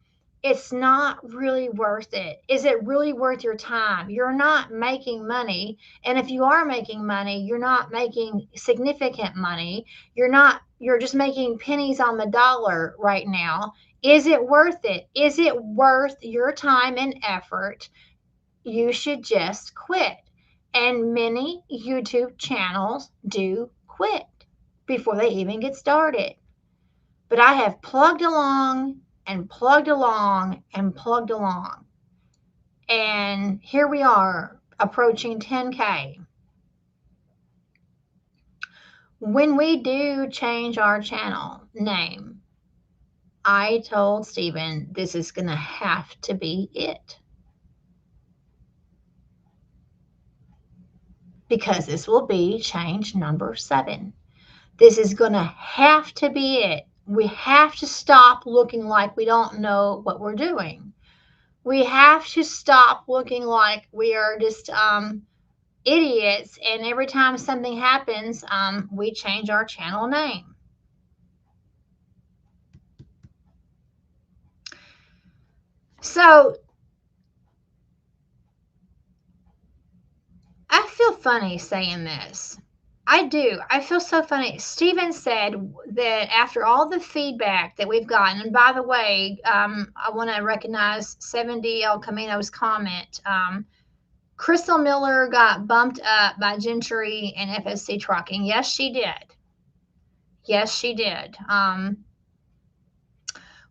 it's not really worth it. Is it really worth your time? You're not making money. And if you are making money, you're not making significant money. You're just making pennies on the dollar right now. Is it worth it? Is it worth your time and effort? You should just quit. And many YouTube channels do quit before they even get started. But I have plugged along and plugged along and plugged along. And here we are approaching 10K. When we do change our channel name, I told Stephen this is going to have to be it. Because this will be change number 7. This is going to have to be it. We have to stop looking like we don't know what we're doing. We have to stop looking like we are just idiots, and every time something happens, we change our channel name. So I feel funny saying this. I do. I feel so funny. Stephen said that after all the feedback that we've gotten, and by the way, I want to recognize 70 El Camino's comment. Crystal Miller got bumped up by Gentry and FSC Trucking. Yes, she did. Yes, she did.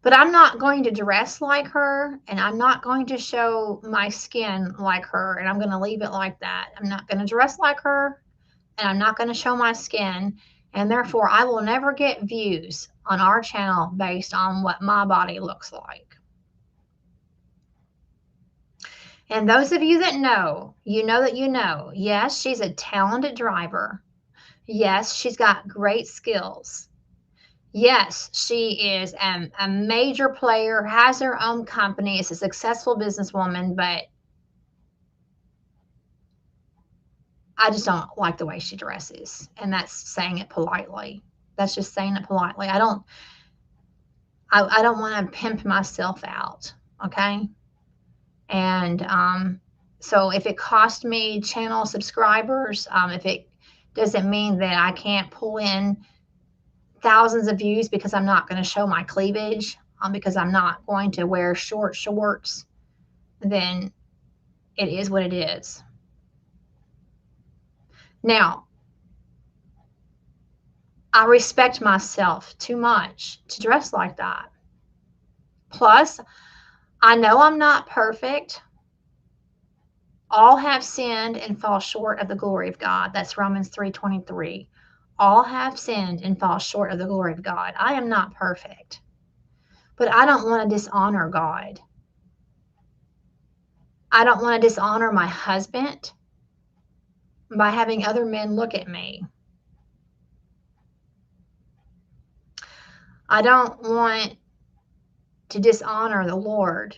But I'm not going to dress like her, and I'm not going to show my skin like her, and I'm going to leave it like that. I'm not going to dress like her, and I'm not going to show my skin, and therefore I will never get views on our channel based on what my body looks like. And those of you that know, you know that you know. Yes, she's a talented driver. Yes, she's got great skills. Yes, she is a major player, has her own company, is a successful businesswoman, but I just don't like the way she dresses. And that's saying it politely. That's just saying it politely. I don't want to pimp myself out. Okay. And so if it cost me channel subscribers, if it doesn't mean that I can't pull in thousands of views because I'm not going to show my cleavage, because I'm not going to wear short shorts, then it is what it is. Now, I respect myself too much to dress like that. Plus, I know I'm not perfect. All have sinned and fall short of the glory of God. That's Romans 3:23. All have sinned and fall short of the glory of God. I am not perfect, but I don't want to dishonor God. I don't want to dishonor my husband by having other men look at me. I don't want to dishonor the Lord.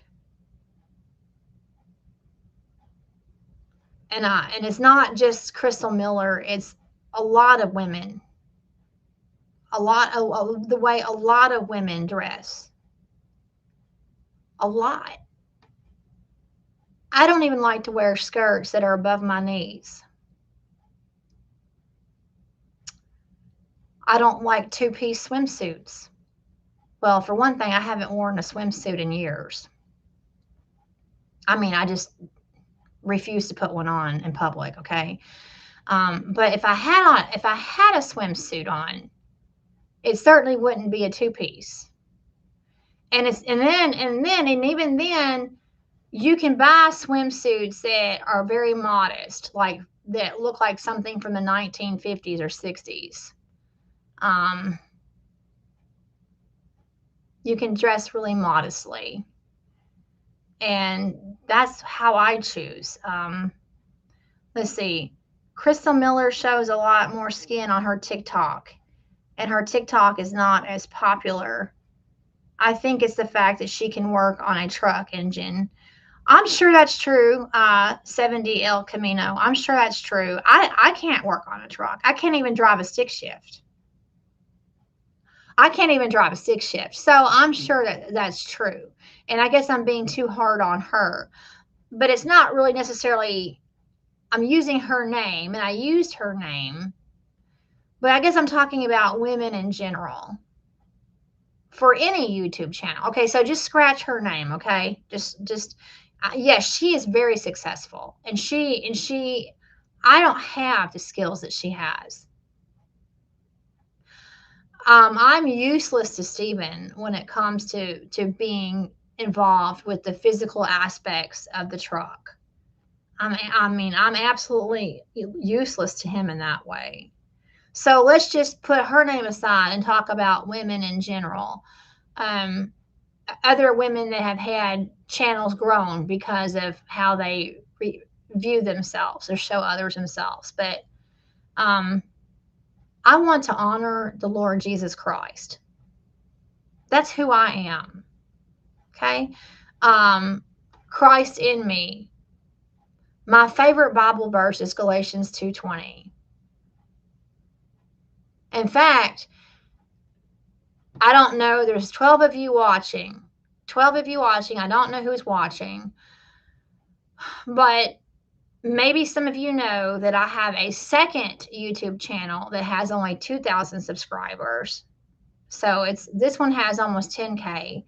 And it's not just Crystal Miller, it's a lot of women. A lot of the way a lot of women dress. A lot. I don't even like to wear skirts that are above my knees. I don't like two-piece swimsuits. Well, for one thing, I haven't worn a swimsuit in years. I mean, I just refuse to put one on in public, okay? But if I had a swimsuit on, it certainly wouldn't be a two-piece. And even then, you can buy swimsuits that are very modest, like that look like something from the 1950s or 60s. You can dress really modestly. And that's how I choose. Let's see. Crystal Miller shows a lot more skin on her TikTok, and her TikTok is not as popular I think it's the fact that she can work on a truck engine. I'm sure that's true, 70 El Camino. I'm sure that's true. I can't work on a truck. I can't even drive a stick shift. I can't even drive a stick shift. So I'm sure that that's true. And I guess I'm being too hard on her. But it's not really necessarily, I'm using her name, and I used her name. But I guess I'm talking about women in general for any YouTube channel. Okay, so just scratch her name, okay? Just yes, she is very successful. And she I don't have the skills that she has. I'm useless to Stephen when it comes to being involved with the physical aspects of the truck. I mean, I'm absolutely useless to him in that way. So let's just put her name aside and talk about women in general. Um, Other women that have had channels grown because of how they view themselves or show others themselves. But um, I want to honor the Lord Jesus Christ. That's who I am. Okay. Christ in me. My favorite Bible verse is Galatians 2:20. In fact, I don't know. There's 12 of you watching. 12 of you watching. I don't know who's watching. But maybe some of you know that I have a second YouTube channel that has only 2,000 subscribers. So this one has almost 10K.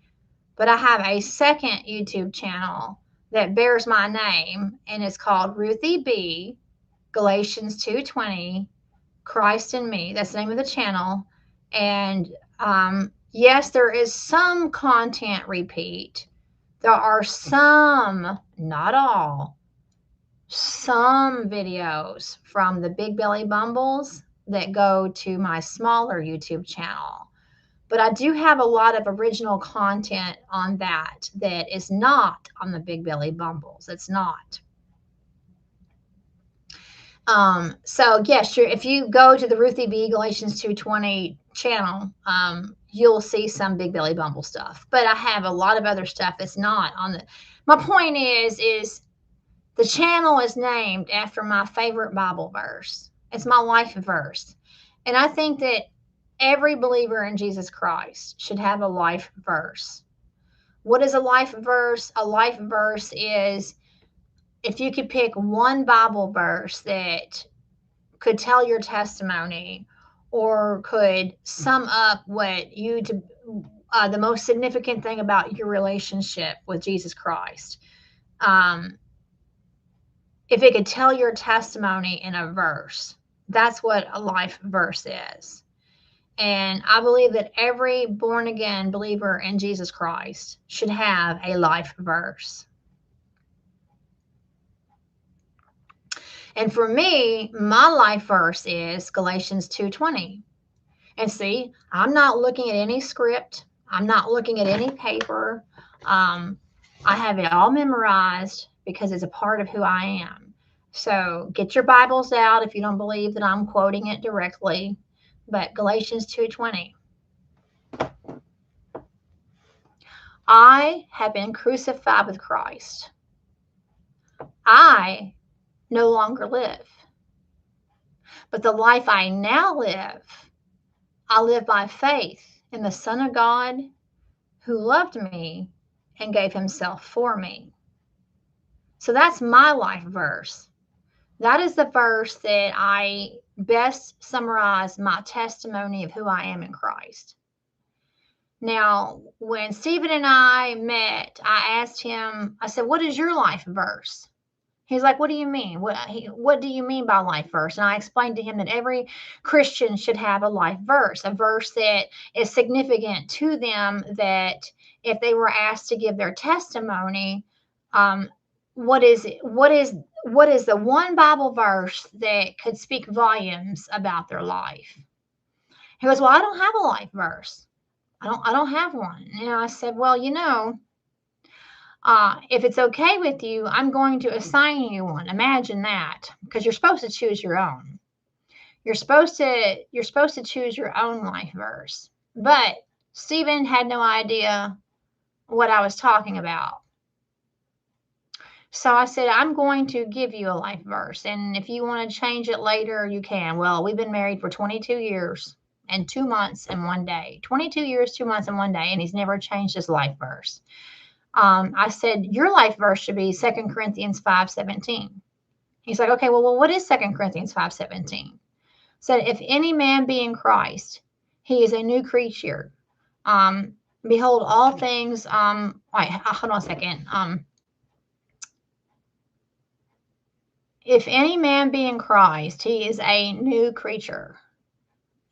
But I have a second YouTube channel that bears my name, and it's called Ruthie B. Galatians 2:20, Christ in Me. That's the name of the channel. And yes, there is some content repeat. There are some, not all, some videos from the Big Belly Bumbles that go to my smaller YouTube channel. But I do have a lot of original content on that is not on the Big Belly Bumbles. It's not. So yes, sure. If you go to the Ruthie B Galatians 2:20 channel, you'll see some Big Belly Bumble stuff. But I have a lot of other stuff that's not on the. My point is the channel is named after my favorite Bible verse. It's my life verse, and I think that every believer in Jesus Christ should have a life verse. What is a life verse? A life verse is if you could pick one Bible verse that could tell your testimony or could sum up what the most significant thing about your relationship with Jesus Christ. If it could tell your testimony in a verse, that's what a life verse is. And I believe that every born again believer in Jesus Christ should have a life verse. And for me, my life verse is Galatians 2:20. And see, I'm not looking at any script. I'm not looking at any paper. I have it all memorized because it's a part of who I am. So get your Bibles out if you don't believe that I'm quoting it directly. But Galatians 2:20. I have been crucified with Christ. I no longer live. But the life I now live, I live by faith in the Son of God who loved me and gave himself for me. So that's my life verse. That is the verse that I best summarize my testimony of who I am in Christ. Now, when Stephen and I met, I asked him, I said, what is your life verse? He's like, what do you mean? What do you mean by life verse? And I explained to him that every Christian should have a life verse, a verse that is significant to them, that if they were asked to give their testimony, what is the one Bible verse that could speak volumes about their life? He goes, well, I don't have a life verse. I don't have one. And I said, well, if it's okay with you, I'm going to assign you one. Imagine that, because you're supposed to choose your own. You're supposed to choose your own life verse. But Stephen had no idea what I was talking about. So I said, I'm going to give you a life verse. And if you want to change it later, you can. Well, we've been married for 22 years and 2 months and 1 day. 22 years, 2 months, and 1 day. And he's never changed his life verse. I said, your life verse should be 2 Corinthians 5:17. He's like, okay, well, what is 2 Corinthians 5:17? Said, if any man be in Christ, he is a new creature. Behold, all things, wait, hold on a second. If any man be in Christ, he is a new creature.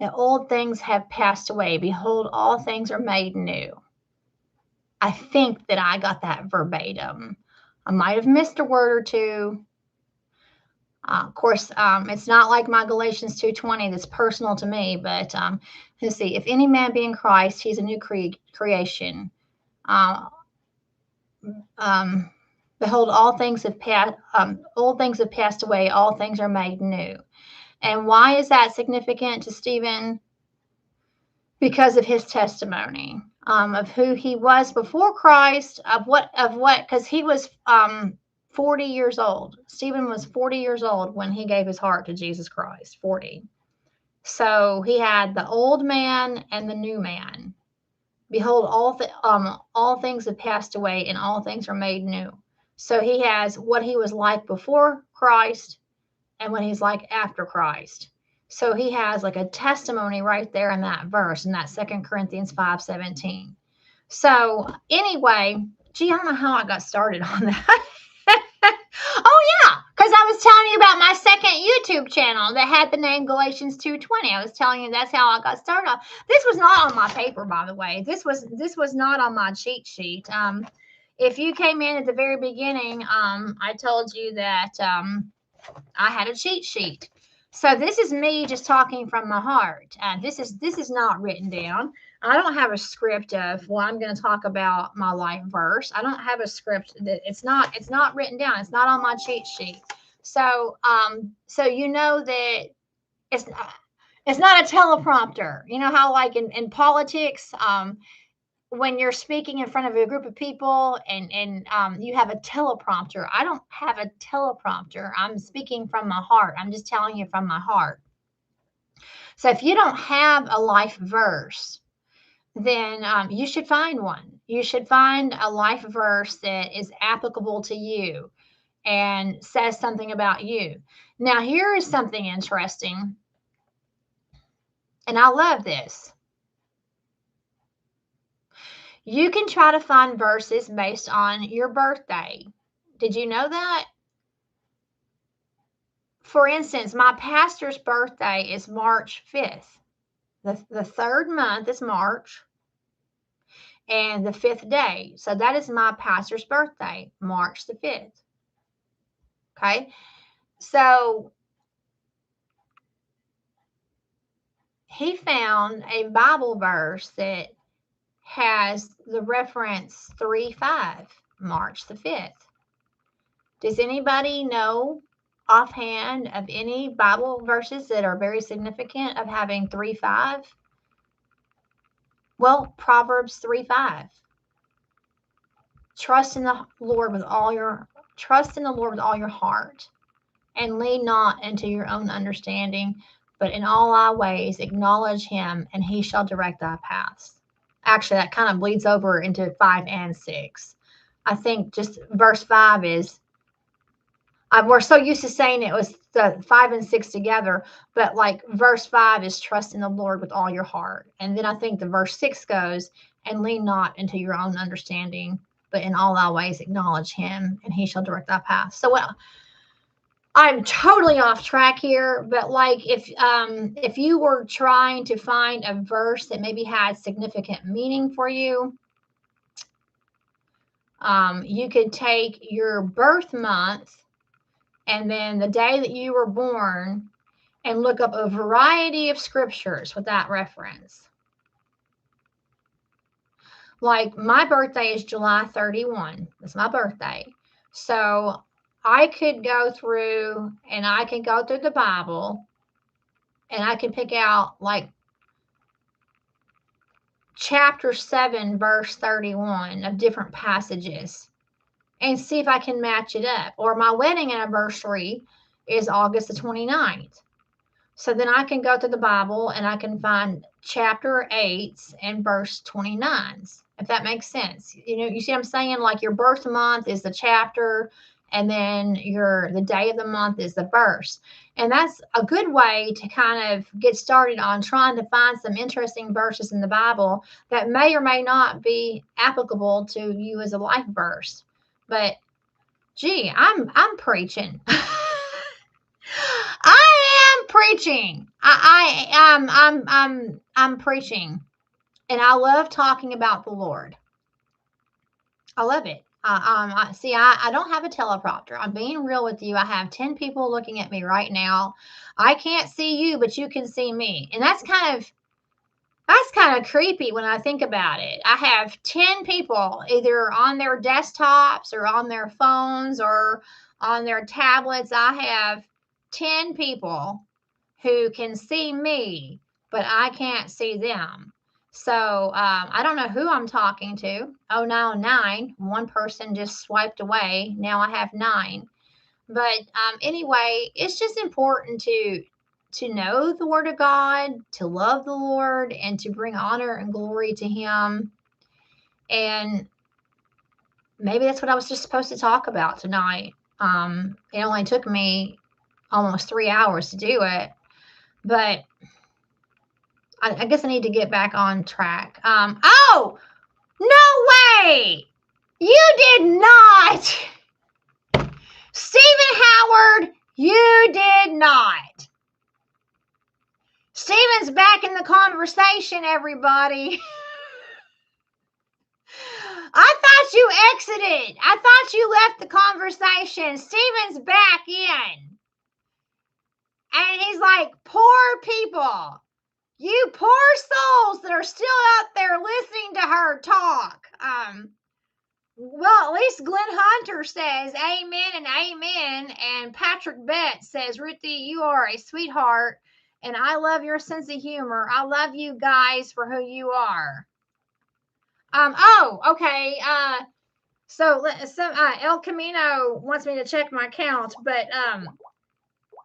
The old things have passed away. Behold, all things are made new. I think that I got that verbatim. I might have missed a word or two. Of course, it's not like my Galatians 2:20 that's personal to me, but let's see. If any man be in Christ, he's a new creation. Behold, all things have passed. Old things have passed away. All things are made new. And why is that significant to Stephen? Because of his testimony, of who he was before Christ, of what, because he was 40 years old. Stephen was 40 years old when he gave his heart to Jesus Christ, 40. So he had the old man and the new man. Behold, all things have passed away and all things are made new. So he has what he was like before Christ and what he's like after Christ. So he has like a testimony right there in that verse, in that 2 Corinthians 5:17. So anyway, gee, I don't know how I got started on that. Oh yeah, because I was telling you about my second YouTube channel that had the name Galatians 2:20. I was telling you that's how I got started. This was not on my paper, by the way. This was not on my cheat sheet. If you came in at the very beginning, I told you that I had a cheat sheet. So this is me just talking from my heart. This is not written down. I don't have a script of, well, I'm going to talk about my life verse. I don't have a script that it's not written down. It's not on my cheat sheet. So so you know that it's not a teleprompter. You know how like in politics, when you're speaking in front of a group of people and you have a teleprompter. I don't have a teleprompter. I'm speaking from my heart. I'm just telling you from my heart. So if you don't have a life verse, then you should find one. You should find a life verse that is applicable to you and says something about you. Now, here is something interesting, and I love this. You can try to find verses based on your birthday. Did you know that? For instance, my pastor's birthday is March 5th. The third month is March and the 5th day. So that is my pastor's birthday, March the 5th. Okay. So he found a Bible verse that has the reference 3:5, March the 5th. Does anybody know offhand of any Bible verses that are very significant of having 3:5? Well, Proverbs 3:5. Trust in the Lord with all your heart, and lean not into your own understanding, but in all thy ways acknowledge him, and he shall direct thy paths. Actually, that kind of bleeds over into 5 and 6. I think just verse 5 is, we're so used to saying it was the 5 and 6 together, but like verse 5 is trust in the Lord with all your heart. And then I think the verse 6 goes, and lean not into your own understanding, but in all thy ways acknowledge him, and he shall direct thy path. So I'm totally off track here, but like if you were trying to find a verse that maybe had significant meaning for you, you could take your birth month and then the day that you were born and look up a variety of scriptures with that reference. Like my birthday is July 31. That's my birthday. So I could go through the Bible and I can pick out like chapter 7, verse 31 of different passages and see if I can match it up. Or my wedding anniversary is August the 29th. So then I can go to the Bible and I can find chapter 8 and verse 29, if that makes sense. You see what I'm saying? Like your birth month is the chapter, and then the day of the month is the verse. And that's a good way to kind of get started on trying to find some interesting verses in the Bible that may or may not be applicable to you as a life verse. But gee, I'm preaching. I am preaching. I'm preaching, and I love talking about the Lord. I love it. I don't have a teleprompter. I'm being real with you. I have 10 people looking at me right now. I can't see you, but you can see me, and that's kind of creepy when I think about it. I have 10 people either on their desktops or on their phones or on their tablets. I have 10 people who can see me, but I can't see them. So I don't know who I'm talking to. Oh, now 9. One person just swiped away. Now I have 9. But anyway, it's just important to know the Word of God, to love the Lord, and to bring honor and glory to Him. And maybe that's what I was just supposed to talk about tonight. It only took me almost 3 hours to do it, but I guess I need to get back on track. Oh, no way! You did not! Stephen Howard, you did not. Stephen's back in the conversation, everybody. I thought you exited. I thought you left the conversation. Stephen's back in. And he's like, poor people. You poor souls that are still out there listening to her talk. Well, at least Glenn Hunter says amen and amen. And Patrick Bett says, Ruthie, you are a sweetheart. And I love your sense of humor. I love you guys for who you are. Oh, okay. So El Camino wants me to check my count, but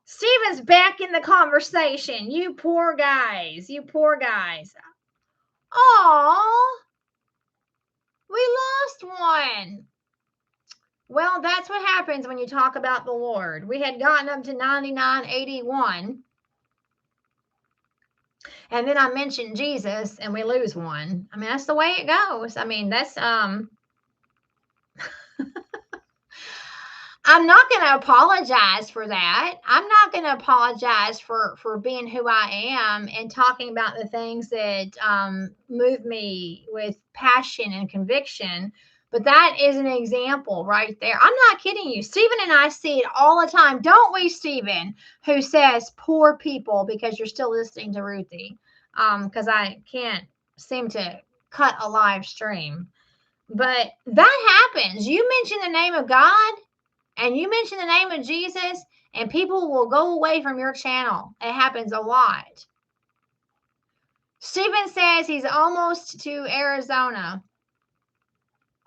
Steven's back in the conversation. You poor guys. You poor guys. Aw. We lost one. Well, that's what happens when you talk about the Lord. We had gotten up to 99.81. And then I mentioned Jesus and we lose one. I mean, that's the way it goes. I mean, that's I'm not going to apologize for that. I'm not going to apologize for being who I am and talking about the things that move me with passion and conviction. But that is an example right there. I'm not kidding you. Stephen and I see it all the time. Don't we, Stephen, who says poor people because you're still listening to Ruthie? Because I can't seem to cut a live stream. But that happens. You mention the name of God and you mention the name of Jesus and people will go away from your channel. It happens a lot. Stephen says he's almost to Arizona.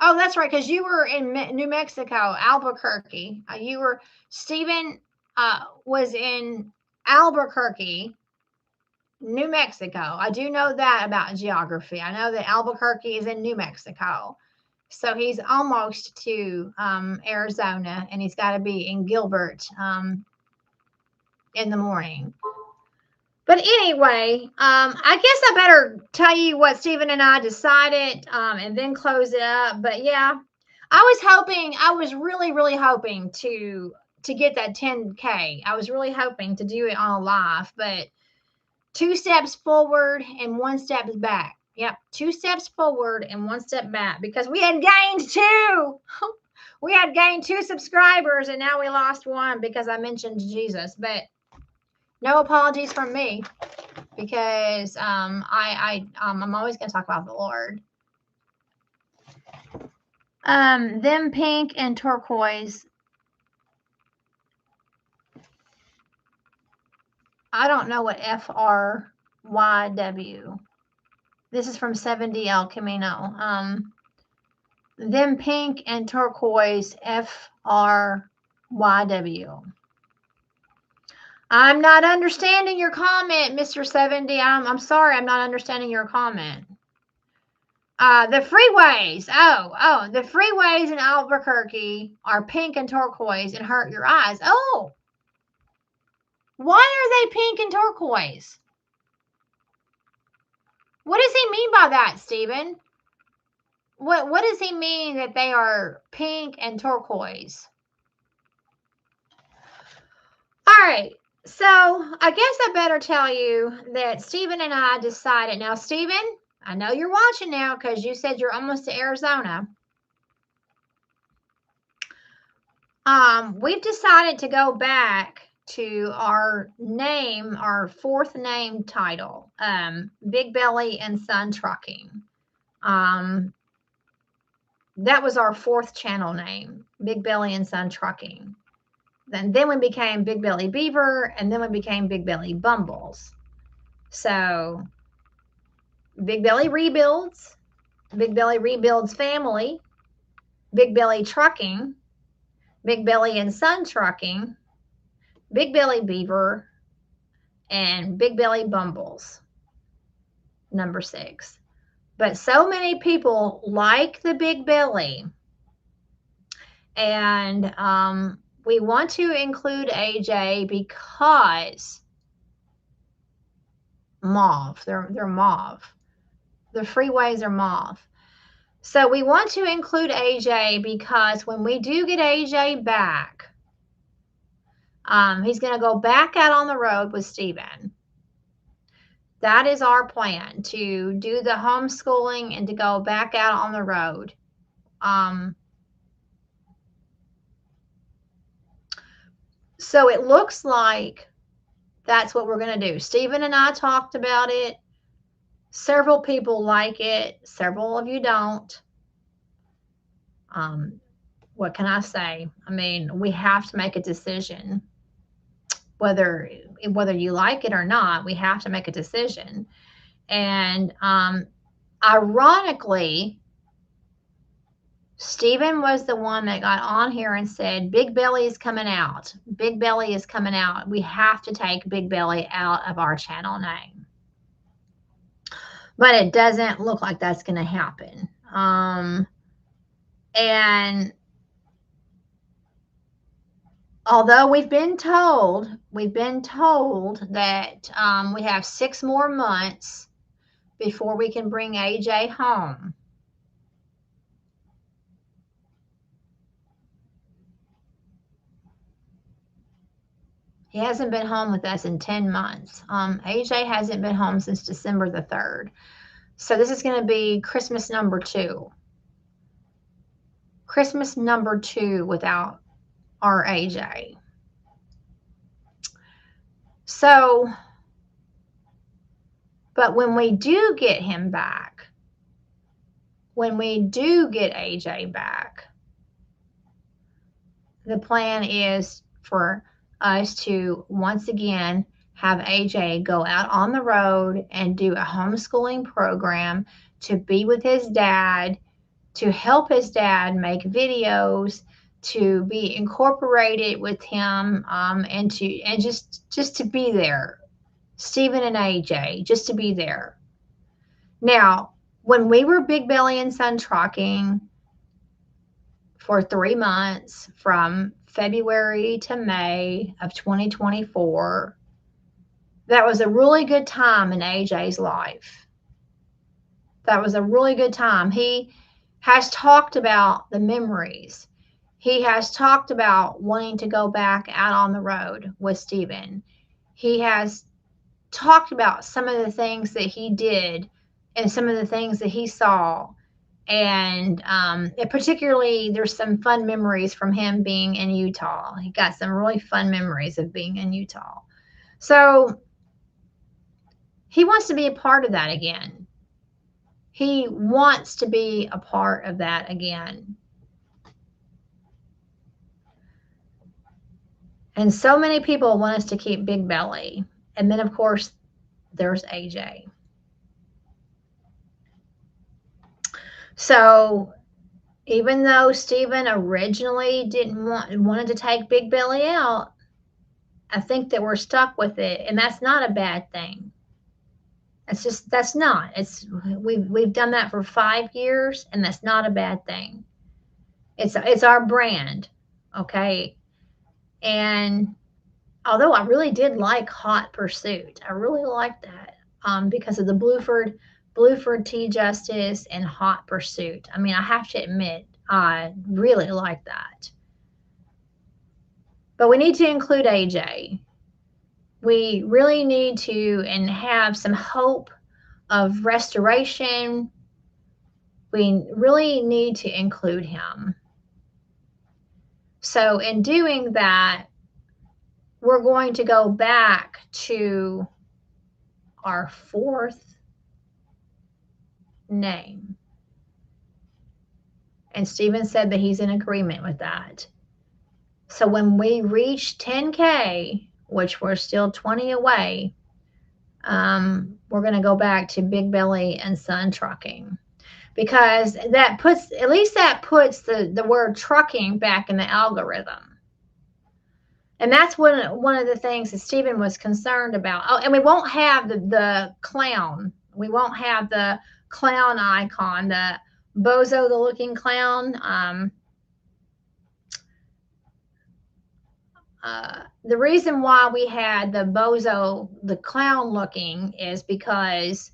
Oh, that's right, because you were in New Mexico, Albuquerque. Stephen was in Albuquerque, New Mexico. I do know that about geography. I know that Albuquerque is in New Mexico. So he's almost to Arizona, and he's got to be in Gilbert in the morning. But anyway, I guess I better tell you what Stephen and I decided and then close it up. But yeah, I was really, really hoping to get that 10K. I was really hoping to do it on a live, but 2 steps forward and 1 step back. Yep, 2 steps forward and 1 step back because we had gained 2. We had gained 2 subscribers and now we lost 1 because I mentioned Jesus. But no apologies from me because I'm always going to talk about the Lord. Them pink and turquoise. I don't know what FRYW This is from 70 El Camino. Them pink and turquoise FRYW. I'm not understanding your comment, Mr. 70. I'm sorry, I'm not understanding your comment. The freeways. The freeways in Albuquerque are pink and turquoise and hurt your eyes. Oh, why are they pink and turquoise? What does he mean by that, Stephen? What does he mean that they are pink and turquoise? All right. So I guess I better tell you that Stephen and I decided. Now, Stephen, I know you're watching now because you said you're almost to Arizona. We've decided to go back to our name, our fourth name title, Big Belly and Son Trucking. That was our fourth channel name, Big Belly and Son Trucking. Then we became Big Belly Beaver, and then we became Big Belly Bumbles. So Big Belly Rebuilds, Big Belly Rebuilds Family, Big Belly Trucking, Big Belly and Son Trucking, Big Belly Beaver, and Big Belly Bumbles, number 6. But so many people like the Big Belly, and we want to include AJ because mauve. They're mauve. The freeways are mauve. So we want to include AJ because when we do get AJ back, he's going to go back out on the road with Stephen. That is our plan, to do the homeschooling and to go back out on the road. So it looks like that's what we're going to do. Stephen and I talked about it. Several people like it. Several of you don't. What can I say? I mean, we have to make a decision. Whether you like it or not, we have to make a decision. And ironically, Stephen was the one that got on here and said, Big Belly is coming out. Big Belly is coming out. We have to take Big Belly out of our channel name. But it doesn't look like that's going to happen. And although we've been told that we have 6 more months before we can bring AJ home. He hasn't been home with us in 10 months. AJ hasn't been home since December the 3rd. So this is going to be Christmas number 2. Christmas number 2 without our AJ. So, but when we do get him back, when we do get AJ back, the plan is for us to once again have AJ go out on the road and do a homeschooling program to be with his dad, to help his dad make videos, to be incorporated with him, and just to be there. Stephen and AJ, just to be there. Now, when we were Big Belly and Son Trucking for 3 months, from February to May of 2024, that was a really good time in AJ's life. That was a really good time. He has talked about the memories. He has talked about wanting to go back out on the road with Stephen. He has talked about some of the things that he did and some of the things that he saw. And particularly, there's some fun memories from him being in Utah. He got some really fun memories of being in Utah. So he wants to be a part of that again. He wants to be a part of that again. And so many people want us to keep Big Belly. And then, of course, there's AJ. So even though Stephen originally wanted to take Big Belly out, I think that we're stuck with it, and that's not a bad thing. That's not. We've done that for 5 years, and that's not a bad thing. It's our brand, okay? And although I really did like Hot Pursuit, I really liked that because of the Blueford Tea Justice and Hot Pursuit. I mean, I have to admit, I really like that. But we need to include AJ. We really need to and have some hope of restoration. We really need to include him. So, in doing that, we're going to go back to our fourth name. And Stephen said that he's in agreement with that. So when we reach 10K, which we're still 20 away, we're going to go back to Big Belly and Son Trucking, because that puts the word trucking back in the algorithm. And that's one of the things that Stephen was concerned about. Oh, and we won't have the clown. We won't have the clown icon, the Bozo the Looking Clown. The reason why we had the Bozo the Clown looking is because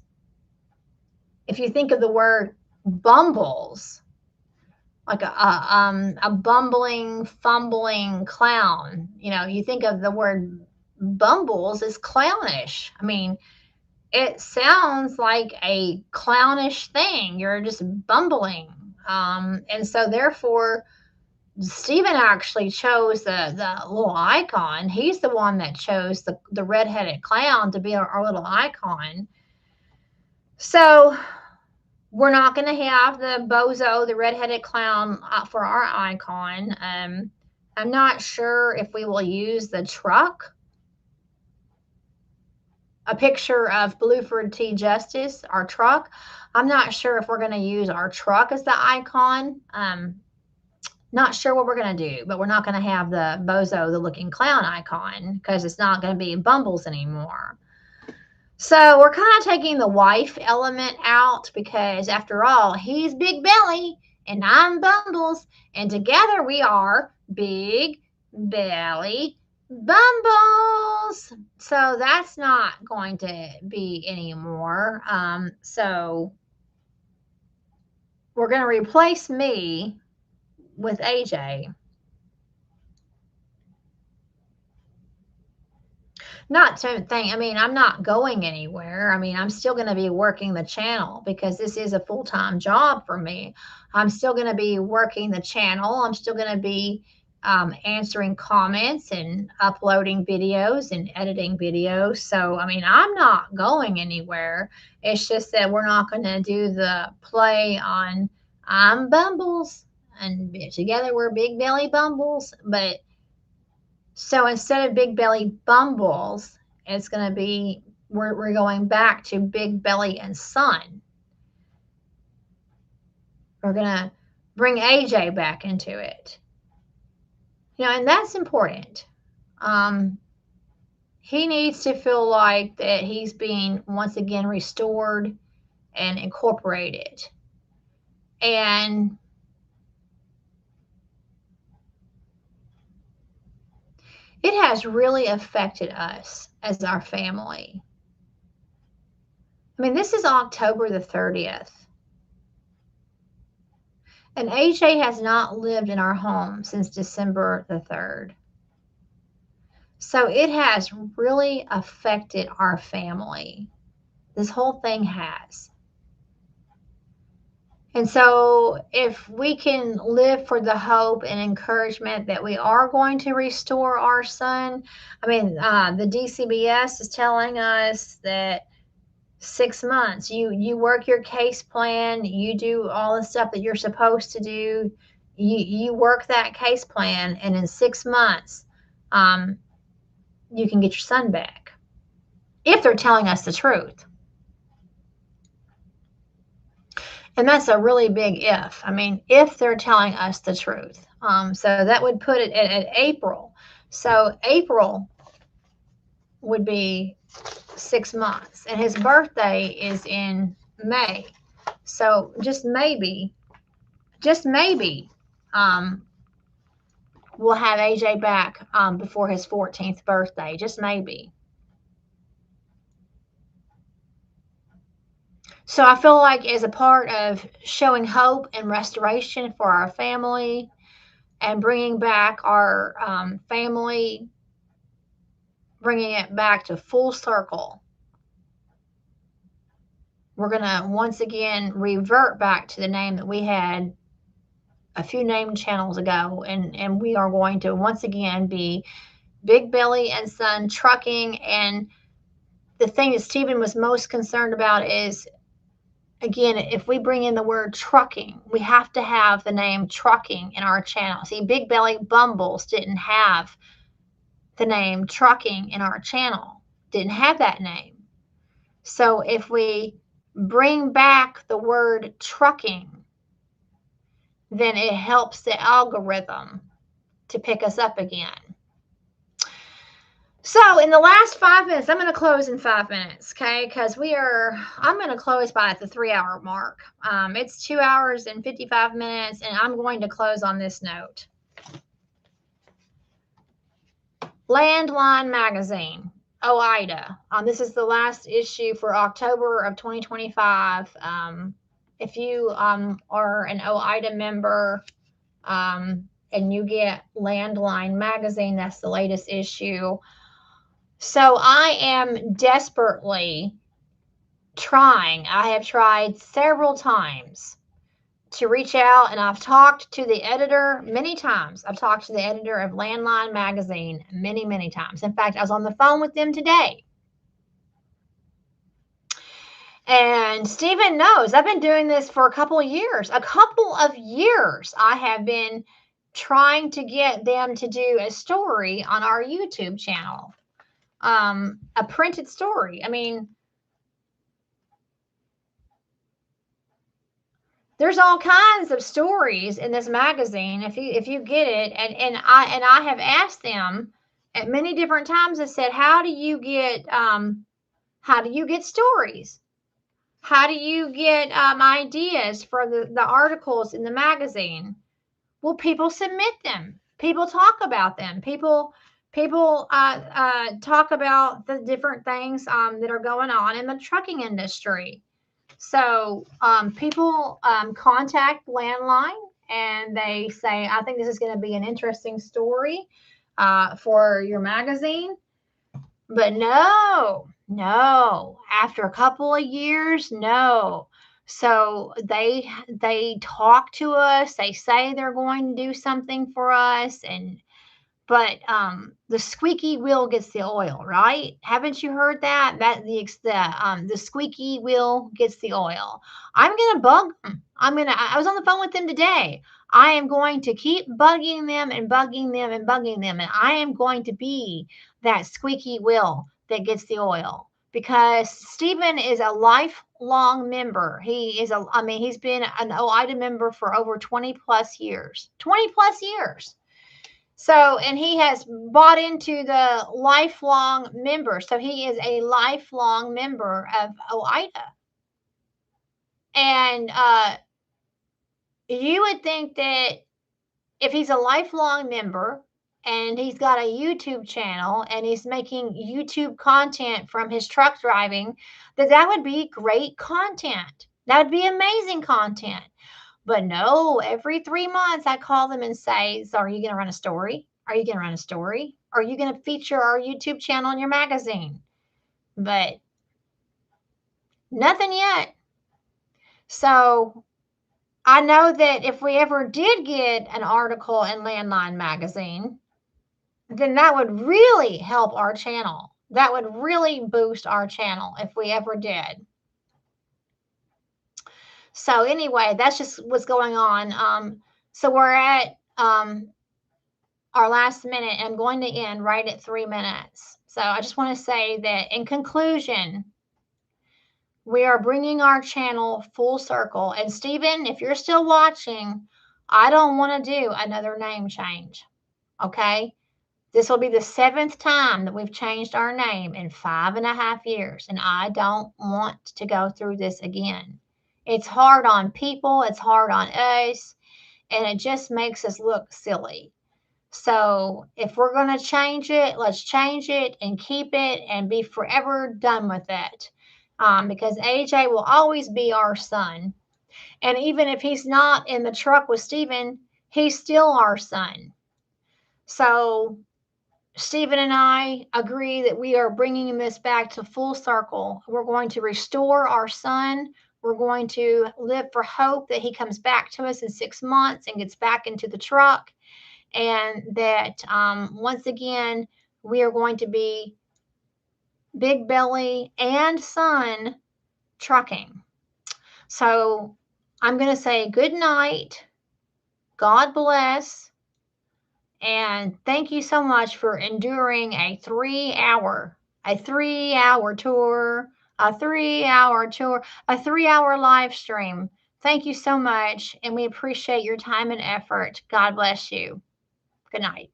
if you think of the word bumbles, like a bumbling, fumbling clown, you think of the word bumbles as clownish. I mean, it sounds like a clownish thing. You're just bumbling. And so therefore, Stephen actually chose the little icon. He's the one that chose the redheaded clown to be our little icon. So we're not going to have the Bozo, the redheaded clown, for our icon. I'm not sure if we will use the truck. A picture of Blueford Tea Justice, our truck. I'm not sure if we're going to use our truck as the icon. Not sure what we're going to do, but we're not going to have the Bozo, the Looking Clown icon, because it's not going to be Bumbles anymore. So we're kind of taking the wife element out, because after all, he's Big Belly and I'm Bumbles, and together we are Big Belly Bumbles. So that's not going to be anymore. So we're going to replace me with AJ. Not to think, I mean, I'm not going anywhere. I mean, I'm still going to be working the channel because this is a full-time job for me. I'm still going to be working the channel. I'm still going to be answering comments and uploading videos and editing videos. So, I mean, I'm not going anywhere. It's just that we're not going to do the play on I'm Bumbles and together we're Big Belly Bumbles. But so instead of Big Belly Bumbles, it's going to be, we're going back to Big Belly and Son. We're going to bring AJ back into it. And that's important. He needs to feel like that he's being once again restored and incorporated. And it has really affected us as our family. I mean, this is October the 30th. And AJ has not lived in our home since December the 3rd. So it has really affected our family. This whole thing has. And so if we can live for the hope and encouragement that we are going to restore our son, I mean, the DCBS is telling us that 6 months, you work your case plan, you do all the stuff that you're supposed to do, you work that case plan, and in 6 months, you can get your son back. If they're telling us the truth. And that's a really big if. I mean, if they're telling us the truth. So that would put it at April. So April would be 6 months, and his birthday is in May. So just maybe, um, we'll have AJ back before his 14th birthday. Just maybe. So I feel like as a part of showing hope and restoration for our family and bringing back our family, bringing it back to full circle, we're going to once again revert back to the name that we had a few name channels ago. And we are going to once again be Big Belly and Son Trucking. And the thing that Stephen was most concerned about is, again, if we bring in the word trucking, we have to have the name trucking in our channel. See, Big Belly Bumbles didn't have the name trucking in our channel, didn't have that name. So if we bring back the word trucking, then it helps the algorithm to pick us up again. So in the last 5 minutes, I'm going to close in 5 minutes, okay? Because I'm going to close by the 3-hour mark. It's 2 hours and 55 minutes, and I'm going to close on this note. Landline Magazine, OOIDA. This is the last issue for October of 2025. If you are an OOIDA member and you get Landline Magazine, that's the latest issue. So I am desperately trying. I have tried several times to reach out, and I've talked to the editor many times. I've talked to the editor of Landline Magazine many, many times. In fact, I was on the phone with them today. And Stephen knows I've been doing this for a couple of years. A couple of years I have been trying to get them to do a story on our YouTube channel. A printed story. I mean, there's all kinds of stories in this magazine if you get it, and I have asked them at many different times. I said, how do you get stories? How do you get ideas for the articles in the magazine? Well, people submit them. People talk about them. People talk about the different things that are going on in the trucking industry. So people contact Landline and they say, I think this is going to be an interesting story for your magazine. But no, after a couple of years, no. So they talk to us. They say they're going to do something for us, but the squeaky wheel gets the oil, right? Haven't you heard that? That the squeaky wheel gets the oil. I'm gonna bug them. I was on the phone with them today. I am going to keep bugging them and bugging them and bugging them, and I am going to be that squeaky wheel that gets the oil. Because Stephen is a lifelong member. He's been an OOIDA member for over 20 plus years. 20 plus years. So, and he has bought into the lifelong member. So he is a lifelong member of OOIDA. And you would think that if he's a lifelong member and he's got a YouTube channel and he's making YouTube content from his truck driving, that would be great content. That would be amazing content. But no, every 3 months I call them and say, so are you going to run a story? Are you going to run a story? Are you going to feature our YouTube channel in your magazine? But nothing yet. So I know that if we ever did get an article in Landline Magazine, then that would really help our channel. That would really boost our channel if we ever did. So anyway, that's just what's going on. So we're at our last minute. I'm going to end right at 3 minutes. So I just want to say that in conclusion, we are bringing our channel full circle. And Stephen, if you're still watching, I don't want to do another name change. Okay. This will be the 7th time that we've changed our name in 5.5 years. And I don't want to go through this again. It's hard on people. It's hard on us. And it just makes us look silly. So if we're going to change it, let's change it and keep it and be forever done with it. Because AJ will always be our son. And even if he's not in the truck with Stephen, he's still our son. So Stephen and I agree that we are bringing this back to full circle. We're going to restore our son. We're going to live for hope that he comes back to us in 6 months and gets back into the truck. And that once again, we are going to be Big Belly and Son trucking. So I'm going to say good night. God bless. And thank you so much for enduring a 3-hour tour, a 3-hour live stream. Thank you so much. And we appreciate your time and effort. God bless you. Good night.